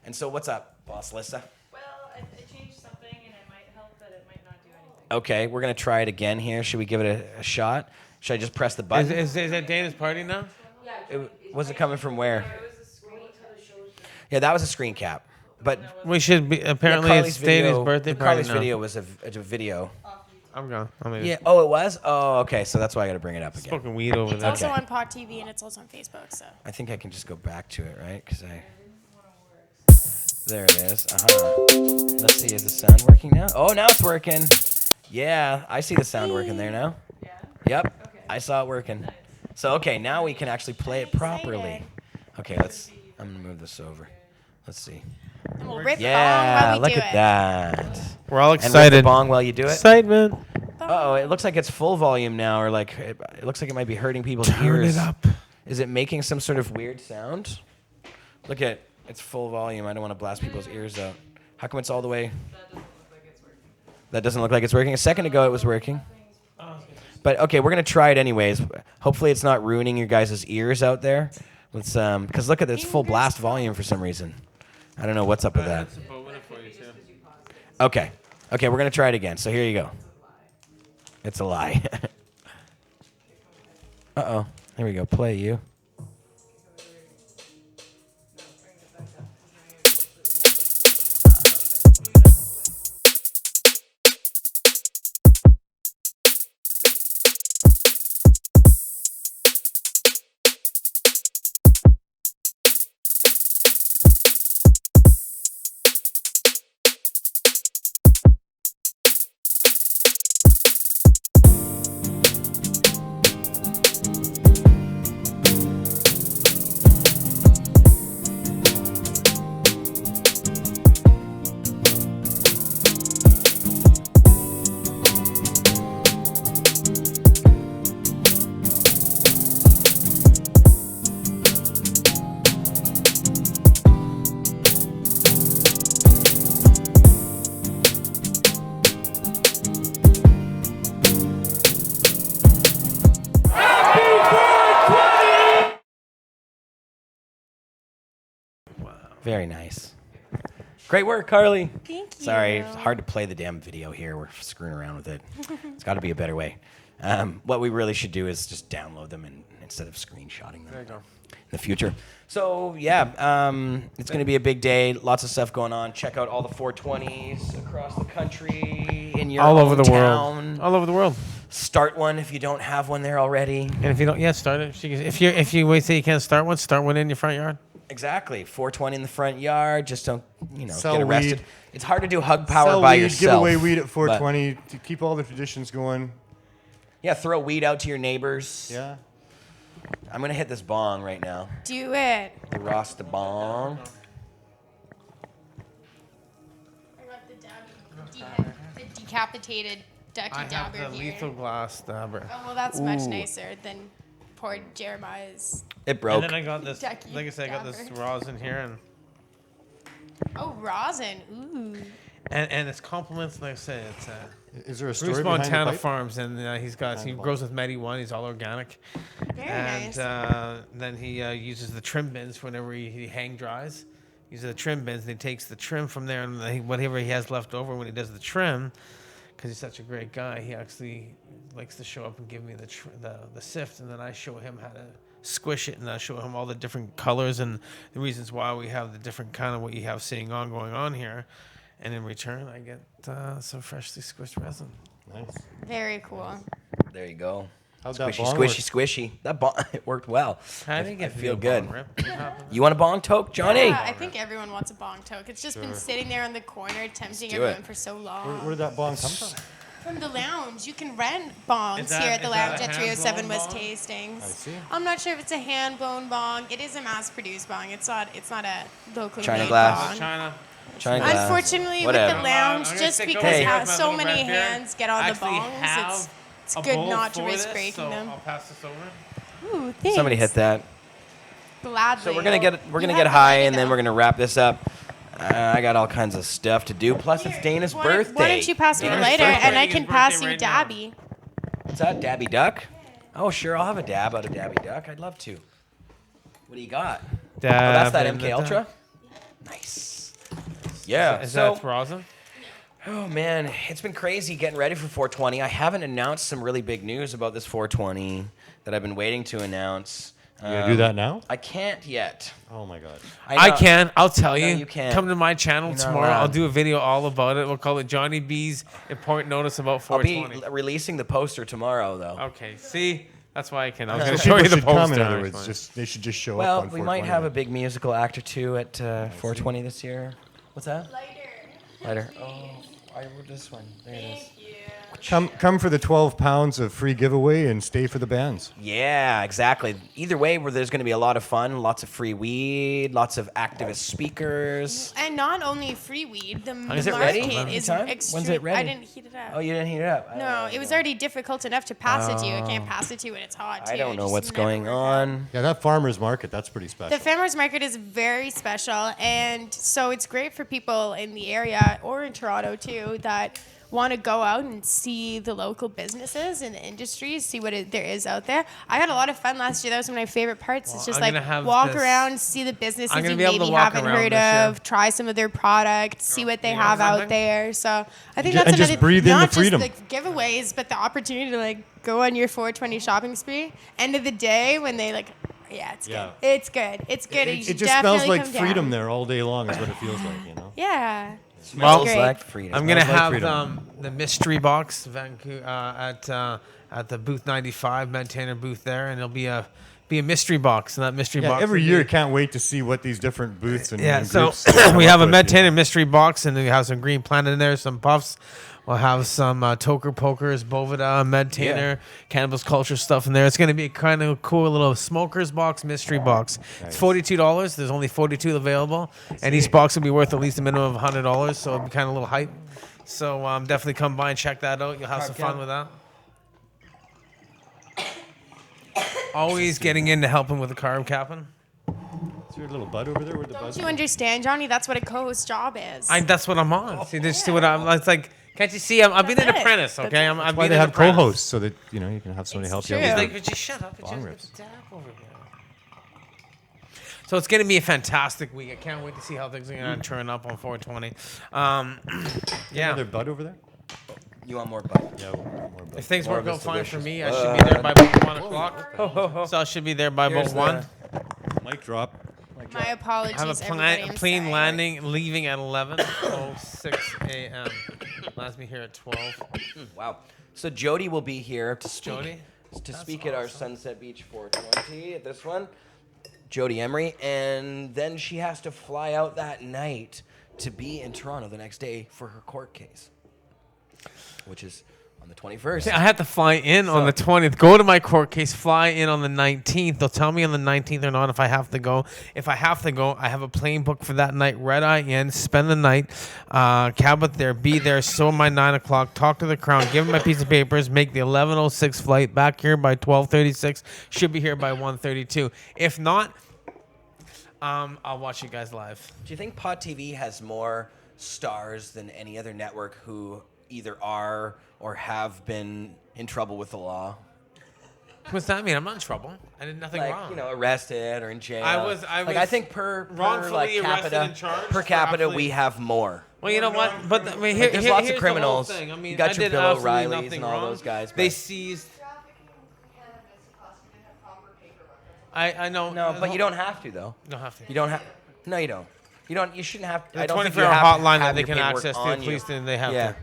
And so what's up, Boss Lissa? Well, I changed something, and it might help, but it might not do anything. Okay, we're going to try it again here. Should we give it a shot? Should I just press the button? Is that Dana's party now? Was it coming from where? It was a screen. Yeah, that was a screen cap. But We should be. Apparently, Carly's it's Dana's video- birthday party Carly's now. video was a video. I'm gone. Yeah. Oh, it was? Oh, okay. So that's why I got to bring it up again. Smoking weed over It's there. also on Pod TV and it's also on Facebook. So I think I can just go back to it, right? There it is. Let's see. Is the sound working now? Oh, now it's working. Yeah, I see the sound working there now. Yeah? Yep. Okay. I saw it working. So, okay, now we can actually play it properly. Okay, I'm going to move this over. Let's see. and we'll rip Yeah, bong while we look do at it. that. We're all And rip excited. the bong while you do it. Excitement. Uh-oh, it looks like it's full volume now, or like it looks like it might be hurting people's Turn ears. it up. Is it making some sort of weird sound? Look at it's full volume. I don't want to blast people's ears out. How come it's all the way? That doesn't look like it's working. A second ago it was working. But okay, we're gonna try it anyways. Hopefully it's not ruining your guys' ears out there. Let's because look at this full blast volume for some reason. I don't know what's up with that. Okay, we're gonna try it again. So here you go. It's a lie. Uh-oh. Here we go. Play you. Very nice. Great work, Carly. Thank you. Sorry, it's hard to play the damn video here. We're screwing around with it. It's got to be a better way. What we really should do is just download them instead of screenshotting them. There you go. In the future. So yeah, it's going to be a big day. Lots of stuff going on. Check out all the 420s across the country in your All over the town. world. All over the world. Start one if you don't have one there already. And if you don't, start it. If you wait till you can't start one in your front yard. Exactly. 420 in the front yard. Just don't, Sell get arrested. weed. It's hard to do hug power Sell by weed, yourself. give away weed at but- 420 to keep all the traditions going. Yeah, throw weed out to your neighbors. Yeah. I'm going to hit this bong right now. Do it. The Rasta bong. I got the decapitated ducky I have dabber the here. lethal glass dabber. Oh well, that's much nicer than poor Jeremiah's. It broke. And then I got this. Ducky Like I said, I got this dabber. rosin here, and Oh, rosin. Ooh. And it's compliments, like I said, it's Is there a story Bruce behind the Montana pipe? Farms, and he grows with Medi-1. He's all organic. Very And nice. then he uses the trim bins whenever he hang dries. He uses the trim bins, and he takes the trim from there, and whatever he has left over when he does the trim, because he's such a great guy, he actually likes to show up and give me the sift, and then I show him how to squish it, and I show him all the different colors and the reasons why we have the different kind of what you have going on here. And in return, I get some freshly squished resin. Nice. Very cool. There you go. How'd that Squishy, bong squishy, squishy. That bong, it worked well. I didn't get I feel the good. bong rip. What happened? You want a bong toke, Johnny? Yeah, I think everyone wants a bong toke. It's just been sitting there in the corner, tempting do everyone it. for so long. Where did that bong come from? From the lounge, you can rent bongs Is that- here at the is that lounge a at 307 hand-blown West bong? Hastings. I see. I'm not sure if it's a hand blown bong. It is a mass produced bong. It's not a locally China made glass. bong. China. China glass. Unfortunately, Whatever. with the lounge, I'm gonna just take because over here how with my so little many red beer. hands get on I the actually bongs, have it's a good bowl not to for risk this, breaking so them. I'll pass this over. Ooh, thanks. Somebody hit that. Gladly. So we're gonna get You have high, the and then lighter. we're gonna wrap this up. I got all kinds of stuff to do. Plus, it's Dana's Why birthday. don't you pass me the Dana's lighter, birthday. and I His can birthday pass you right now. Dabby. What's that, Dabby Duck? Oh, sure. I'll have a dab out of Dabby Duck. I'd love to. What do you got? Oh, that's that MK Ultra. Nice. Yeah. Is so, that rosin? oh man, it's been crazy getting ready for 420. I haven't announced some really big news about this 420 that I've been waiting to announce. You gonna do that now? I can't yet. Oh my God. I know- can. I'll tell No, you. you can't. Come to my channel You're not tomorrow. I'll allowed. do a video all about it. We'll call it Johnny B's Important Notice About I'll be 420. releasing the poster tomorrow, though. Okay. See, that's why I can. I was So going to people show you the should come, poster. in other words. actually. They should just show Well, up on we might 420 have a then. big musical act or two at 420 this year. What's that? Lighter. Oh, I wrote this one. There it is. Come for the 12 pounds of free giveaway and stay for the bands. Yeah, exactly. Either way, there's going to be a lot of fun, lots of free weed, lots of activist speakers. And not only free weed, the Is it ready? market is Time? extreme. When's it ready? I didn't heat it up. Oh, you didn't heat it up? No, it was already difficult enough to pass it to you. I can't pass it to you when it's hot, too. I don't It know just what's never going worked out. on. Yeah, that farmer's market, that's pretty special. The farmers market is very special, and so it's great for people in the area or in Toronto too that want to go out and see the local businesses and the industries, see what there is out there. I had a lot of fun last year. That was one of my favorite parts. Well, it's just I'm like gonna have walk this- around, see the businesses I'm gonna you be able to maybe walk haven't around heard this year. of, try some of their products, see what they you know have out something? there. So I think ju- that's and just another breathe in the not freedom. just the giveaways, but the opportunity to like go on your 420 shopping spree. End of the day when they like. Yeah, it's Yeah. good. It's good. It's good. You It should just smells definitely like come down. freedom there all day long is what it feels like, you know? Yeah. Smells great. like freedom. I'm gonna Smells like have freedom. the mystery box Vancouver at the booth 95 maintainer booth there, and it'll be a mystery box, and that mystery Yeah, box. every will year, be- can't wait to see what these different booths and, Yeah, and so groups we come have a up with, you maintainer know? mystery box, and we have some green planet in there, some puffs. We'll have some Toker Pokers, Bovida, Medtainer, cannabis culture stuff in there. It's going to be a kind of cool little smokers box, mystery box. It's $42. There's only 42 available, and each box will be worth at least a minimum of $100, so it'll be kind of a little hype. So definitely come by and check that out. You'll have some fun with that. Always getting in to helping with the carb capping. Is there a little bud over there? Where'd the bud Don't you understand, Johnny? That's what a co-host job is. That's what I'm on. See, this is what I'm. It's like, can't you see? I've been an That's it. apprentice. That's Okay, it. I've Why been they an have apprentice. co-hosts so that you know you can have somebody It's help you true. out. He's with like, would you shut up? It's Bong just rips. a dab over here. So it's going to be a fantastic week. I can't wait to see how things are going to turn up on 420. Yeah. Another bud over there? You want more bud? Yeah, more bud. If things More work of out this fine for delicious me, I should be there by about 1 o'clock. So I should be there by Here's about 1. Mic drop. My apologies, Have a everybody. I'm plane sorry. landing, leaving at 11:06 a.m. Last me here at 12. Wow. So Jody will be here to speak. Jody? To speak at our Sunset Beach 420 at this one. Jody Emery, and then she has to fly out that night to be in Toronto the next day for her court case, which is on the 21st. See, I have to fly in on the 20th, go to my court case, fly in on the 19th. They'll tell me on the 19th or not if I have to go. If I have to go, I have a plane booked for that night, red eye in, spend the night, cabot there, be there, so my 9 o'clock, talk to the Crown, give them my piece of papers, make the 11:06 flight, back here by 12:36, should be here by 1:32. If not, I'll watch you guys live. Do you think Pod TV has more stars than any other network who either are or have been in trouble with the law. What's that mean? I'm not in trouble. I did nothing Like, wrong. arrested or in jail. I was I think per wrongfully like arrested capita, and charged per for capita, absolutely- we have more. Well, you know what? But I mean, Like, there's lots of here's criminals. The whole thing. I mean, You got I your did Bill absolutely O'Reillys nothing and all wrong. those guys, They but- seized. Trafficking I know. No, but you don't have to though. You don't have to. You don't have. No, you don't. You don't. You shouldn't have. The I don't think 24-hour you have to hotline that have they your can paperwork access to, on you. please, then they have Yeah. to.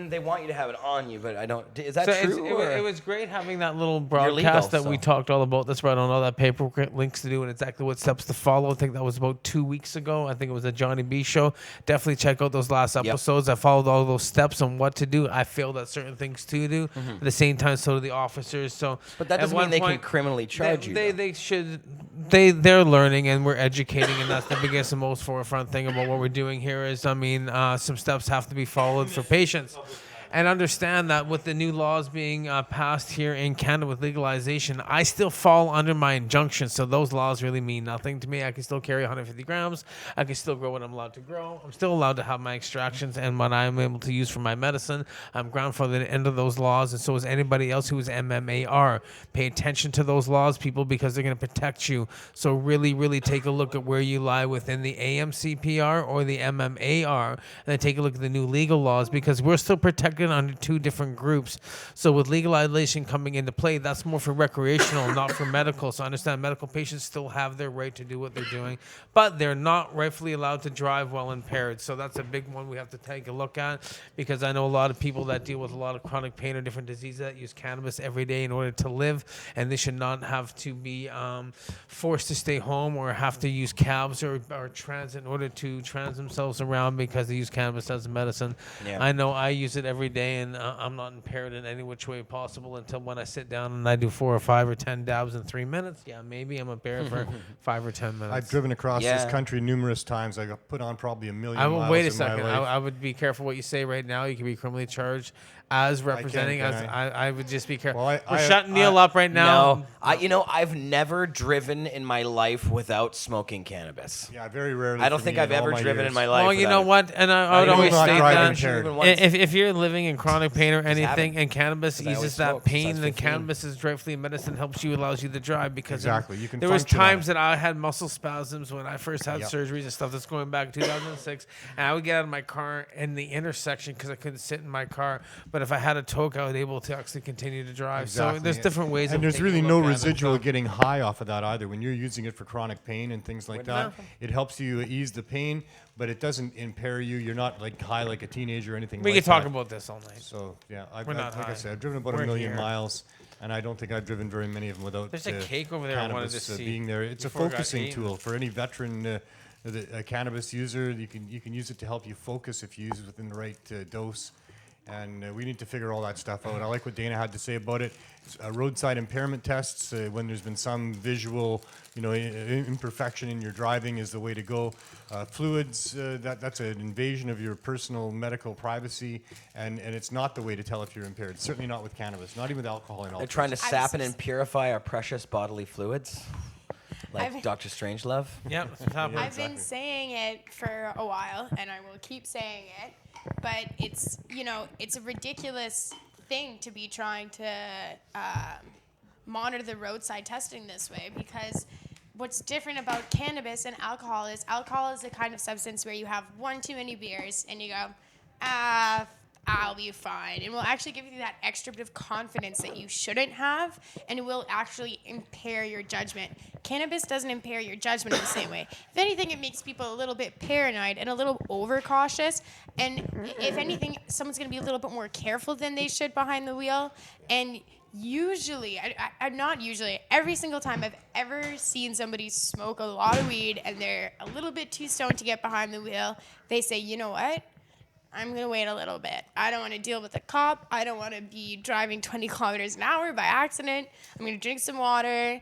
They want you to have it on you, but I don't. Is that So true? it was great having that little legal, broadcast that we so. talked all about. That's right on all that paperwork links to do and exactly what steps to follow. I think that was about 2 weeks ago. I think it was a Johnny B show. Definitely check out those last episodes. I followed all those steps on what to do. I failed at certain things to do. At the same time, so do the officers. So, But that at doesn't one mean they can point, criminally charge you. though. They should. They're learning and we're educating, and that's the biggest and most forefront thing about what we're doing here. Is some steps have to be followed for patients. And understand that with the new laws being passed here in Canada with legalization, I still fall under my injunction. So those laws really mean nothing to me. I can still carry 150 grams. I can still grow what I'm allowed to grow. I'm still allowed to have my extractions and what I'm able to use for my medicine. I'm grandfathered into those laws, and so is anybody else who is MMAR. Pay attention to those laws, people, because they're going to protect you. So really, really take a look at where you lie within the AMCPR or the MMAR, and then take a look at the new legal laws, because we're still protected under two different groups. So with legalization coming into play, that's more for recreational, not for medical. So I understand medical patients still have their right to do what they're doing, but they're not rightfully allowed to drive while impaired. So that's a big one we have to take a look at, because I know a lot of people that deal with a lot of chronic pain or different diseases that use cannabis every day in order to live, and they should not have to be forced to stay home or have to use cabs or transit in order to trans themselves around because they use cannabis as a medicine. Yeah. I know I use it every day, and I'm not impaired in any which way possible until when I sit down and I do 4 or 5 or 10 dabs in 3 minutes. Yeah, maybe I'm impaired for 5 or 10 minutes. I've driven across Yeah. this country numerous times. I got put on probably 1 million I will miles wait a in my second. life. I would be careful what you say right now. You can be criminally charged as representing. can As I would just be careful. Well, We're shutting Neil up right now. No, I've never driven in my life without smoking cannabis. Yeah, very rarely. I don't for think me I've in all ever my driven years. in my life. Well, you know without it. what? And I would will always not state drive that impaired. Even once. if you're living in chronic pain or anything, haven't. and cannabis 'Cause I always eases that smoked since I pain, was then 15. cannabis is rightfully medicine, helps you, allows you to drive. Because Exactly, you can there was function on times it. that I had muscle spasms when I first had Yep. surgeries and stuff. That's going back to 2006, and I would get out of my car in the intersection because I couldn't sit in my car. But if I had a toke, I was able to actually continue to drive. So Exactly. there's different ways. And of there's taking really a no look at it. residual So- getting high off of that either. When you're using it for chronic pain and things like that, it helps you ease the pain, but it doesn't impair you. You're not like high like a teenager or anything We like could talk that. about this all night. So yeah, We're not like I high. said, I've driven about We're 1 million here. miles, and I don't think I've driven very many of them without. There's a cake over there I wanted cannabis, to see being there. It's a before it got focusing eaten. tool for any veteran. A cannabis user, you can use it to help you focus if you use it within the right dose. And we need to figure all that stuff out. I like what Dana had to say about it. Roadside impairment tests, when there's been some visual, imperfection in your driving, is the way to go. Fluids, that's an invasion of your personal medical privacy, and it's not the way to tell if you're impaired. Certainly not with cannabis, not even with alcohol and all. They're trying to sap and purify our precious bodily fluids, like I've- Dr. Strangelove. Yep. That's happening. I've been saying it for a while, and I will keep saying it. But it's a ridiculous thing to be trying to monitor the roadside testing this way, because what's different about cannabis and alcohol is the kind of substance where you have one too many beers and you go, I'll be fine. And will actually give you that extra bit of confidence that you shouldn't have, and it will actually impair your judgment. Cannabis doesn't impair your judgment in the same way. If anything, it makes people a little bit paranoid and a little overcautious. And if anything, someone's going to be a little bit more careful than they should behind the wheel. And usually, not usually, every single time I've ever seen somebody smoke a lot of weed and they're a little bit too stoned to get behind the wheel, they say, you know what? I'm going to wait a little bit. I don't want to deal with a cop. I don't want to be driving 20 kilometers an hour by accident. I'm going to drink some water,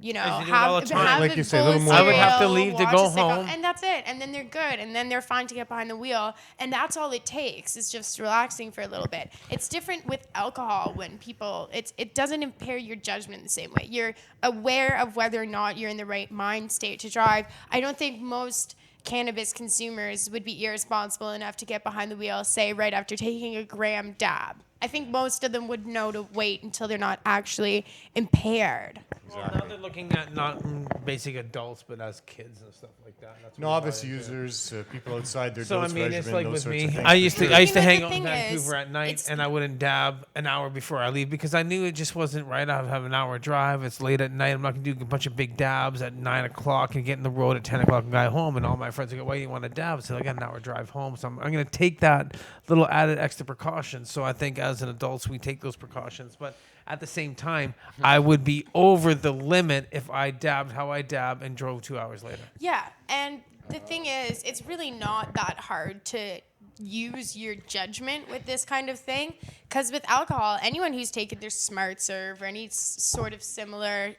do it all the time. have Like a you say, a bowl of little more- I would have to cereal, leave to watch go a sitcom, home. and that's it. And then they're good. And then they're fine to get behind the wheel. And that's all it takes. It's just relaxing for a little bit. It's different with alcohol when people, it doesn't impair your judgment the same way. You're aware of whether or not you're in the right mind state to drive. I don't think most cannabis consumers would be irresponsible enough to get behind the wheel, say, right after taking a gram dab. I think most of them would know to wait until they're not actually impaired. Well, now they're looking at not basic adults, but as kids and stuff like that. That's what Novice they're into. users, people outside their So I dose mean, regimen, it's like those with sorts me. of things. I used for to sure. I used to I mean, hang the out in thing Vancouver is, at night, it's- and I wouldn't dab an hour before I leave because I knew it just wasn't right. I have an hour drive. It's late at night. I'm not gonna do a bunch of big dabs at 9 o'clock and get in the road at 10 o'clock and go home. And all my friends would go, "Why do you want to dab?" So I got an hour drive home. So I'm gonna take that little added extra precaution. So I think as an adults we take those precautions, but at the same time, I would be over the limit if I dabbed how I dab and drove 2 hours later. Yeah, and the thing is, it's really not that hard to use your judgment with this kind of thing. Because with alcohol, anyone who's taken their smart serve or any sort of similar,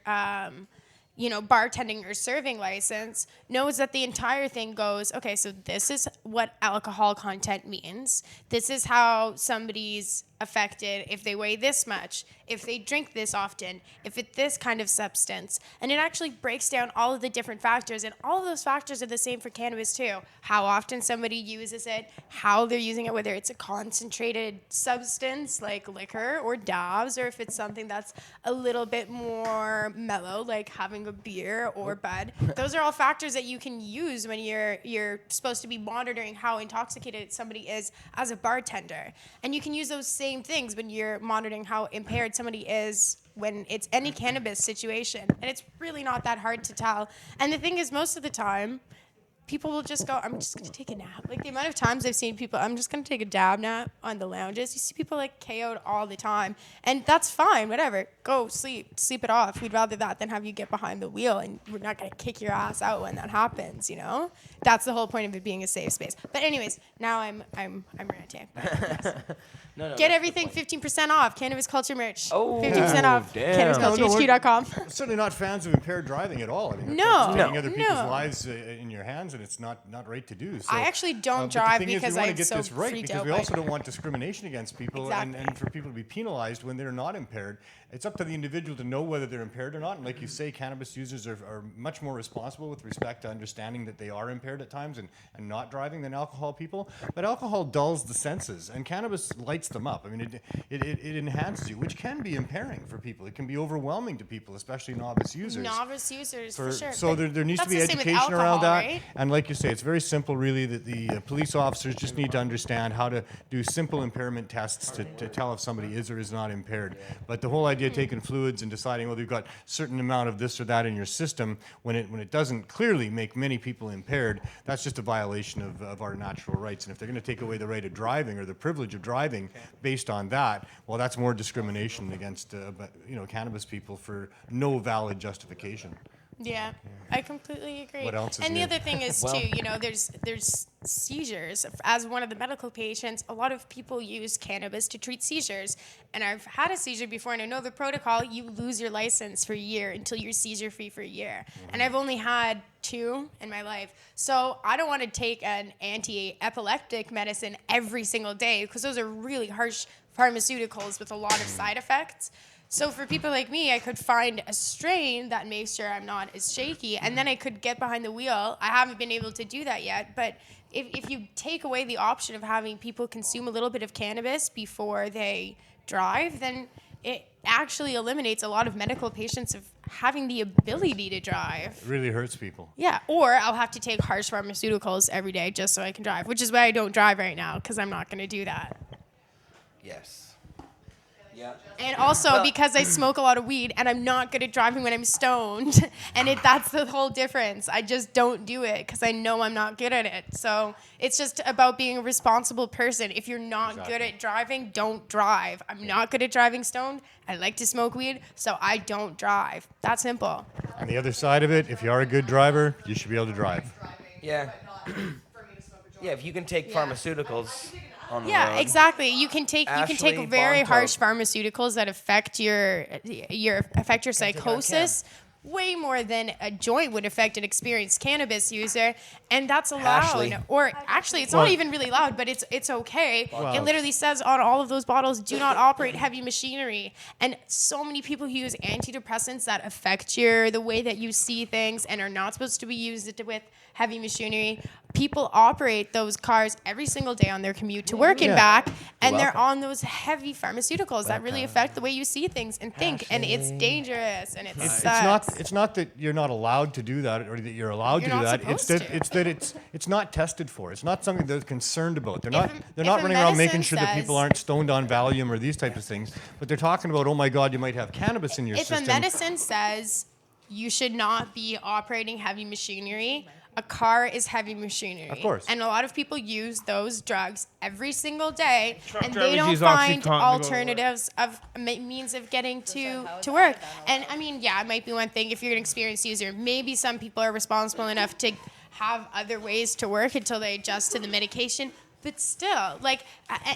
bartending or serving license knows that the entire thing goes, okay, so this is what alcohol content means. This is how somebody's affected if they weigh this much, if they drink this often, if it's this kind of substance. And it actually breaks down all of the different factors, and all of those factors are the same for cannabis too. How often somebody uses it, how they're using it, whether it's a concentrated substance like liquor or dabs, or if it's something that's a little bit more mellow, like having a beer or bud. Those are all factors that you can use when you're supposed to be monitoring how intoxicated somebody is as a bartender. And you can use those same things when you're monitoring how impaired somebody is when it's any cannabis situation. And it's really not that hard to tell. And the thing is, most of the time, people will just go, I'm just going to take a nap. Like the amount of times I've seen people, I'm just going to take a dab nap on the lounges. You see people like KO'd all the time. And that's fine, whatever. Go sleep it off. We'd rather that than have you get behind the wheel, and we're not going to kick your ass out when that happens, you know? That's the whole point of it being a safe space. But anyways, now I'm ranting. No, Get that's everything 15% off. Cannabis Culture merch. Oh, 15% off. damn. CannabisCultureHQ.com. Certainly not fans of impaired driving at all. I mean, No, taking other people's no. lives in your hands, and it's not right to do. So, I actually don't but drive the thing because is, we want I'm to get so this right, freaked because out we by also it. don't want discrimination against people, Exactly. and for people to be penalized when they're not impaired. It's up to the individual to know whether they're impaired or not. And like you say, cannabis users are much more responsible with respect to understanding that they are impaired at times and not driving than alcohol people. But alcohol dulls the senses, and cannabis lights them up. I mean, it enhances you, which can be impairing for people. It can be overwhelming to people, especially novice users. Novice users, for sure. So But there needs to that's be the same with education around alcohol, that. right? And like you say, it's very simple, really, that the police officers just need to understand how to do simple impairment tests to tell if somebody is or is not impaired. But the whole idea of taking fluids and deciding whether you've got a certain amount of this or that in your system, when it doesn't clearly make many people impaired, that's just a violation of our natural rights. And if they're going to take away the right of driving or the privilege of driving based on that, well, that's more discrimination against cannabis people for no valid justification. Yeah, I completely agree. What else is and the new? other thing is too, there's seizures. As one of the medical patients, a lot of people use cannabis to treat seizures. And I've had a seizure before, and I know the protocol. You lose your license for a year until you're seizure free for a year. And I've only had 2 in my life, so I don't want to take an anti-epileptic medicine every single day because those are really harsh pharmaceuticals with a lot of side effects. So for people like me, I could find a strain that makes sure I'm not as shaky, and then I could get behind the wheel. I haven't been able to do that yet, but if you take away the option of having people consume a little bit of cannabis before they drive, then it actually eliminates a lot of medical patients of having the ability to drive. It really hurts people. Yeah, or I'll have to take harsh pharmaceuticals every day just so I can drive, which is why I don't drive right now, because I'm not going to do that. Yes. Yeah. And also because I smoke a lot of weed and I'm not good at driving when I'm stoned. And that's the whole difference. I just don't do it because I know I'm not good at it. So it's just about being a responsible person. If you're not good at driving, don't drive. I'm not good at driving stoned. I like to smoke weed, so I don't drive. That simple. On the other side of it, if you are a good driver, you should be able to drive. Yeah. Yeah, if you can take pharmaceuticals on the Yeah, road. exactly. You can take Ashley very Bonto. harsh pharmaceuticals that affect your psychosis, way more than a joint would affect an experienced cannabis user, and that's allowed. Ashley. Or actually, it's not even really loud, but it's okay. Well, it literally says on all of those bottles, "Do not operate heavy machinery." And so many people who use antidepressants that affect the way that you see things and are not supposed to be used with heavy machinery. People operate those cars every single day on their commute to work and back, and they're on those heavy pharmaceuticals that really affect the way you see things and think, and it's dangerous and It's not that you're not allowed to do that or that you're allowed You're to do not that. supposed to. It's not tested for. It's not something they're concerned about. They're not if running a around making medicine sure that people says- aren't stoned on Valium or these types of things. But they're talking about, oh my God, you might have cannabis in your If system. a medicine says you should not be operating heavy machinery, a car is heavy machinery. Of course. And a lot of people use those drugs every single day, and drivers they don't use find Oxycontin to go to work. alternatives of means of getting to work. And I mean, yeah, it might be one thing if you're an experienced user. Maybe some people are responsible enough to have other ways to work until they adjust to the medication. But still, like,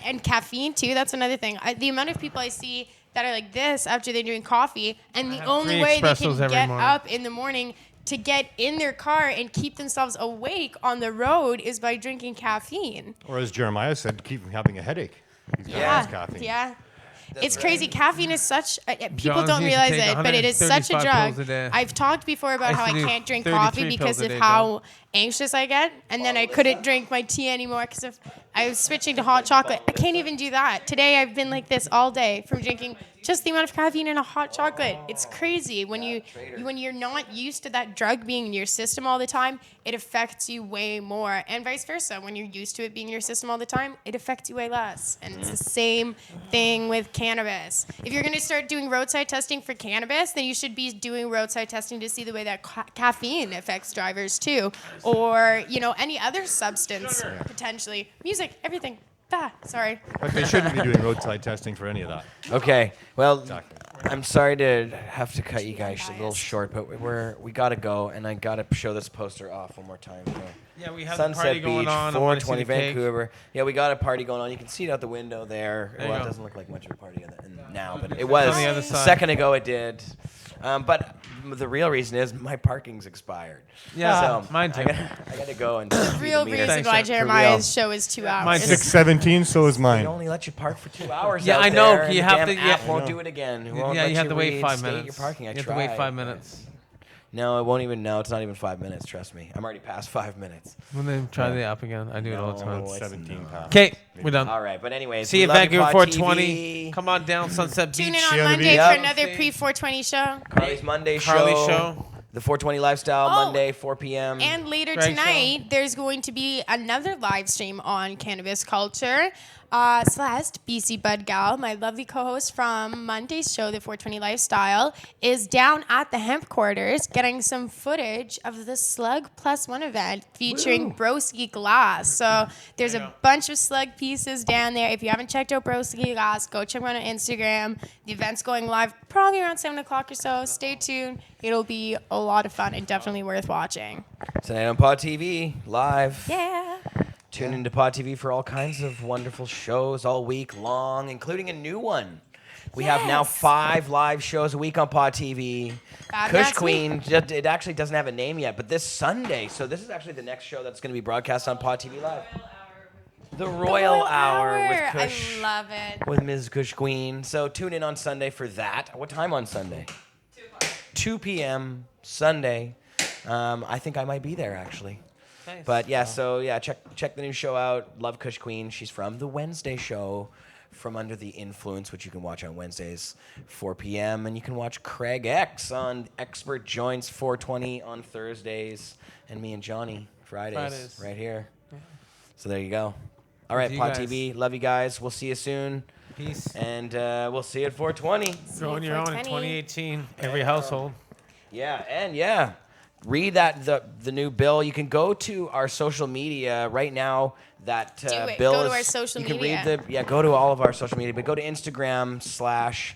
and caffeine too, that's another thing. The amount of people I see that are like this after they're doing coffee, and the only 3 way they espressos can every get morning. up in the morning to get in their car and keep themselves awake on the road is by drinking caffeine. Or as Jeremiah said, keep from having a headache. He's got Yeah, his caffeine. yeah. It's crazy. Caffeine is such. People John's don't used to realize take it, but it is such a 135 drug. pills a day. I've talked before about I how I used to do can't drink 33 coffee because pills a of day, how anxious I get, and then I couldn't drink my tea anymore because of I was switching to hot chocolate. I can't even do that. Today I've been like this all day from drinking just the amount of caffeine in a hot chocolate. It's crazy when you're not used to that drug being in your system all the time. It affects you way more, and vice versa. When you're used to it being in your system all the time, it affects you way less. And it's the same thing with cannabis. If you're going to start doing roadside testing for cannabis, then you should be doing roadside testing to see the way that caffeine affects drivers too, or any other substance potentially. Music, everything. Sorry. But they shouldn't be doing roadside testing for any of that. Okay. Well, Exactly. I'm sorry to have to cut you guys a little short, but we gotta go, and I gotta show this poster off one more time. Here. Yeah, we have Sunset the party Beach, going on. I wanna see 420 the cake. Vancouver. Yeah, we got a party going on. You can see it out the window there. There you Well, it go. doesn't look like much of a party now, but it was on the other a side. second ago. It did. But the real reason is my parking's expired. Yeah, so mine too. I gotta go and. Real reason Thanks, why Jeff. For Jeremiah's show is 2 hours. Mine's 6:17, so is They mine. only let you park for 2 hours. Yeah, out I know. there, and You the have damn to- yeah. app won't do it again. It won't Yeah, let you have to wait 5 reinstate minutes. Your parking. You have to wait 5 minutes. No, it won't even. No, it's not even 5 minutes. Trust me. I'm already past 5 minutes. When they try the app again, I do it all the time. No, it's 17 pounds. Okay, we're done. All right, but anyways, See we you, love Vancouver Pod 420. TV. Come on down, Sunset Beach. Tune in See on you on the Monday beach. for Yep. another pre-420 show. Carly's Monday Carly show. show. The 420 Lifestyle Oh, Monday, 4 p.m. And later Greg tonight, there's going to be another live stream on cannabis culture. Celeste, BC Bud Gal, my lovely co-host from Monday's show, The 420 Lifestyle, is down at the hemp quarters getting some footage of the Slug Plus One event featuring Broski Glass. So there's a bunch of slug pieces down there. If you haven't checked out Broski Glass, go check them out on Instagram. The event's going live probably around 7 o'clock or so. Stay tuned. It'll be a lot of fun and definitely worth watching. Tonight on Pod TV, live. Yeah. Tune into Pod TV for all kinds of wonderful shows all week long, including a new one. We have now 5 live shows a week on Pod TV. Bad Kush Nuts Queen, it actually doesn't have a name yet, but this Sunday, so this is actually the next show that's going to be broadcast on Pod TV Live. The Royal Hour with Kush. I love it. With Ms. Kush Queen. So tune in on Sunday for that. What time on Sunday? 2 p.m. Sunday. I think I might be there actually. Nice. But yeah, so yeah, check the new show out. Love Kush Queen. She's from the Wednesday show, From Under the Influence, which you can watch on Wednesdays, 4 p.m. And you can watch Craig X on Expert Joints 420 on Thursdays, and me and Johnny Fridays. Right here. So there you go. All right, you Pod guys. TV. Love you guys. We'll see you soon. Peace. And we'll see you at 420. Go on your own in 2018. Every household. Yeah. Read the new bill. You can go to our social media right now. That Do it. bill Go to is. our social you can media. read go to all of our social media, but go to Instagram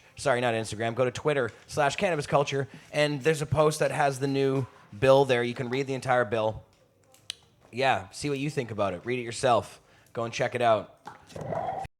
/ sorry, not Instagram. Go to Twitter / Cannabis Culture, and there's a post that has the new bill there. You can read the entire bill. Yeah, see what you think about it. Read it yourself. Go and check it out.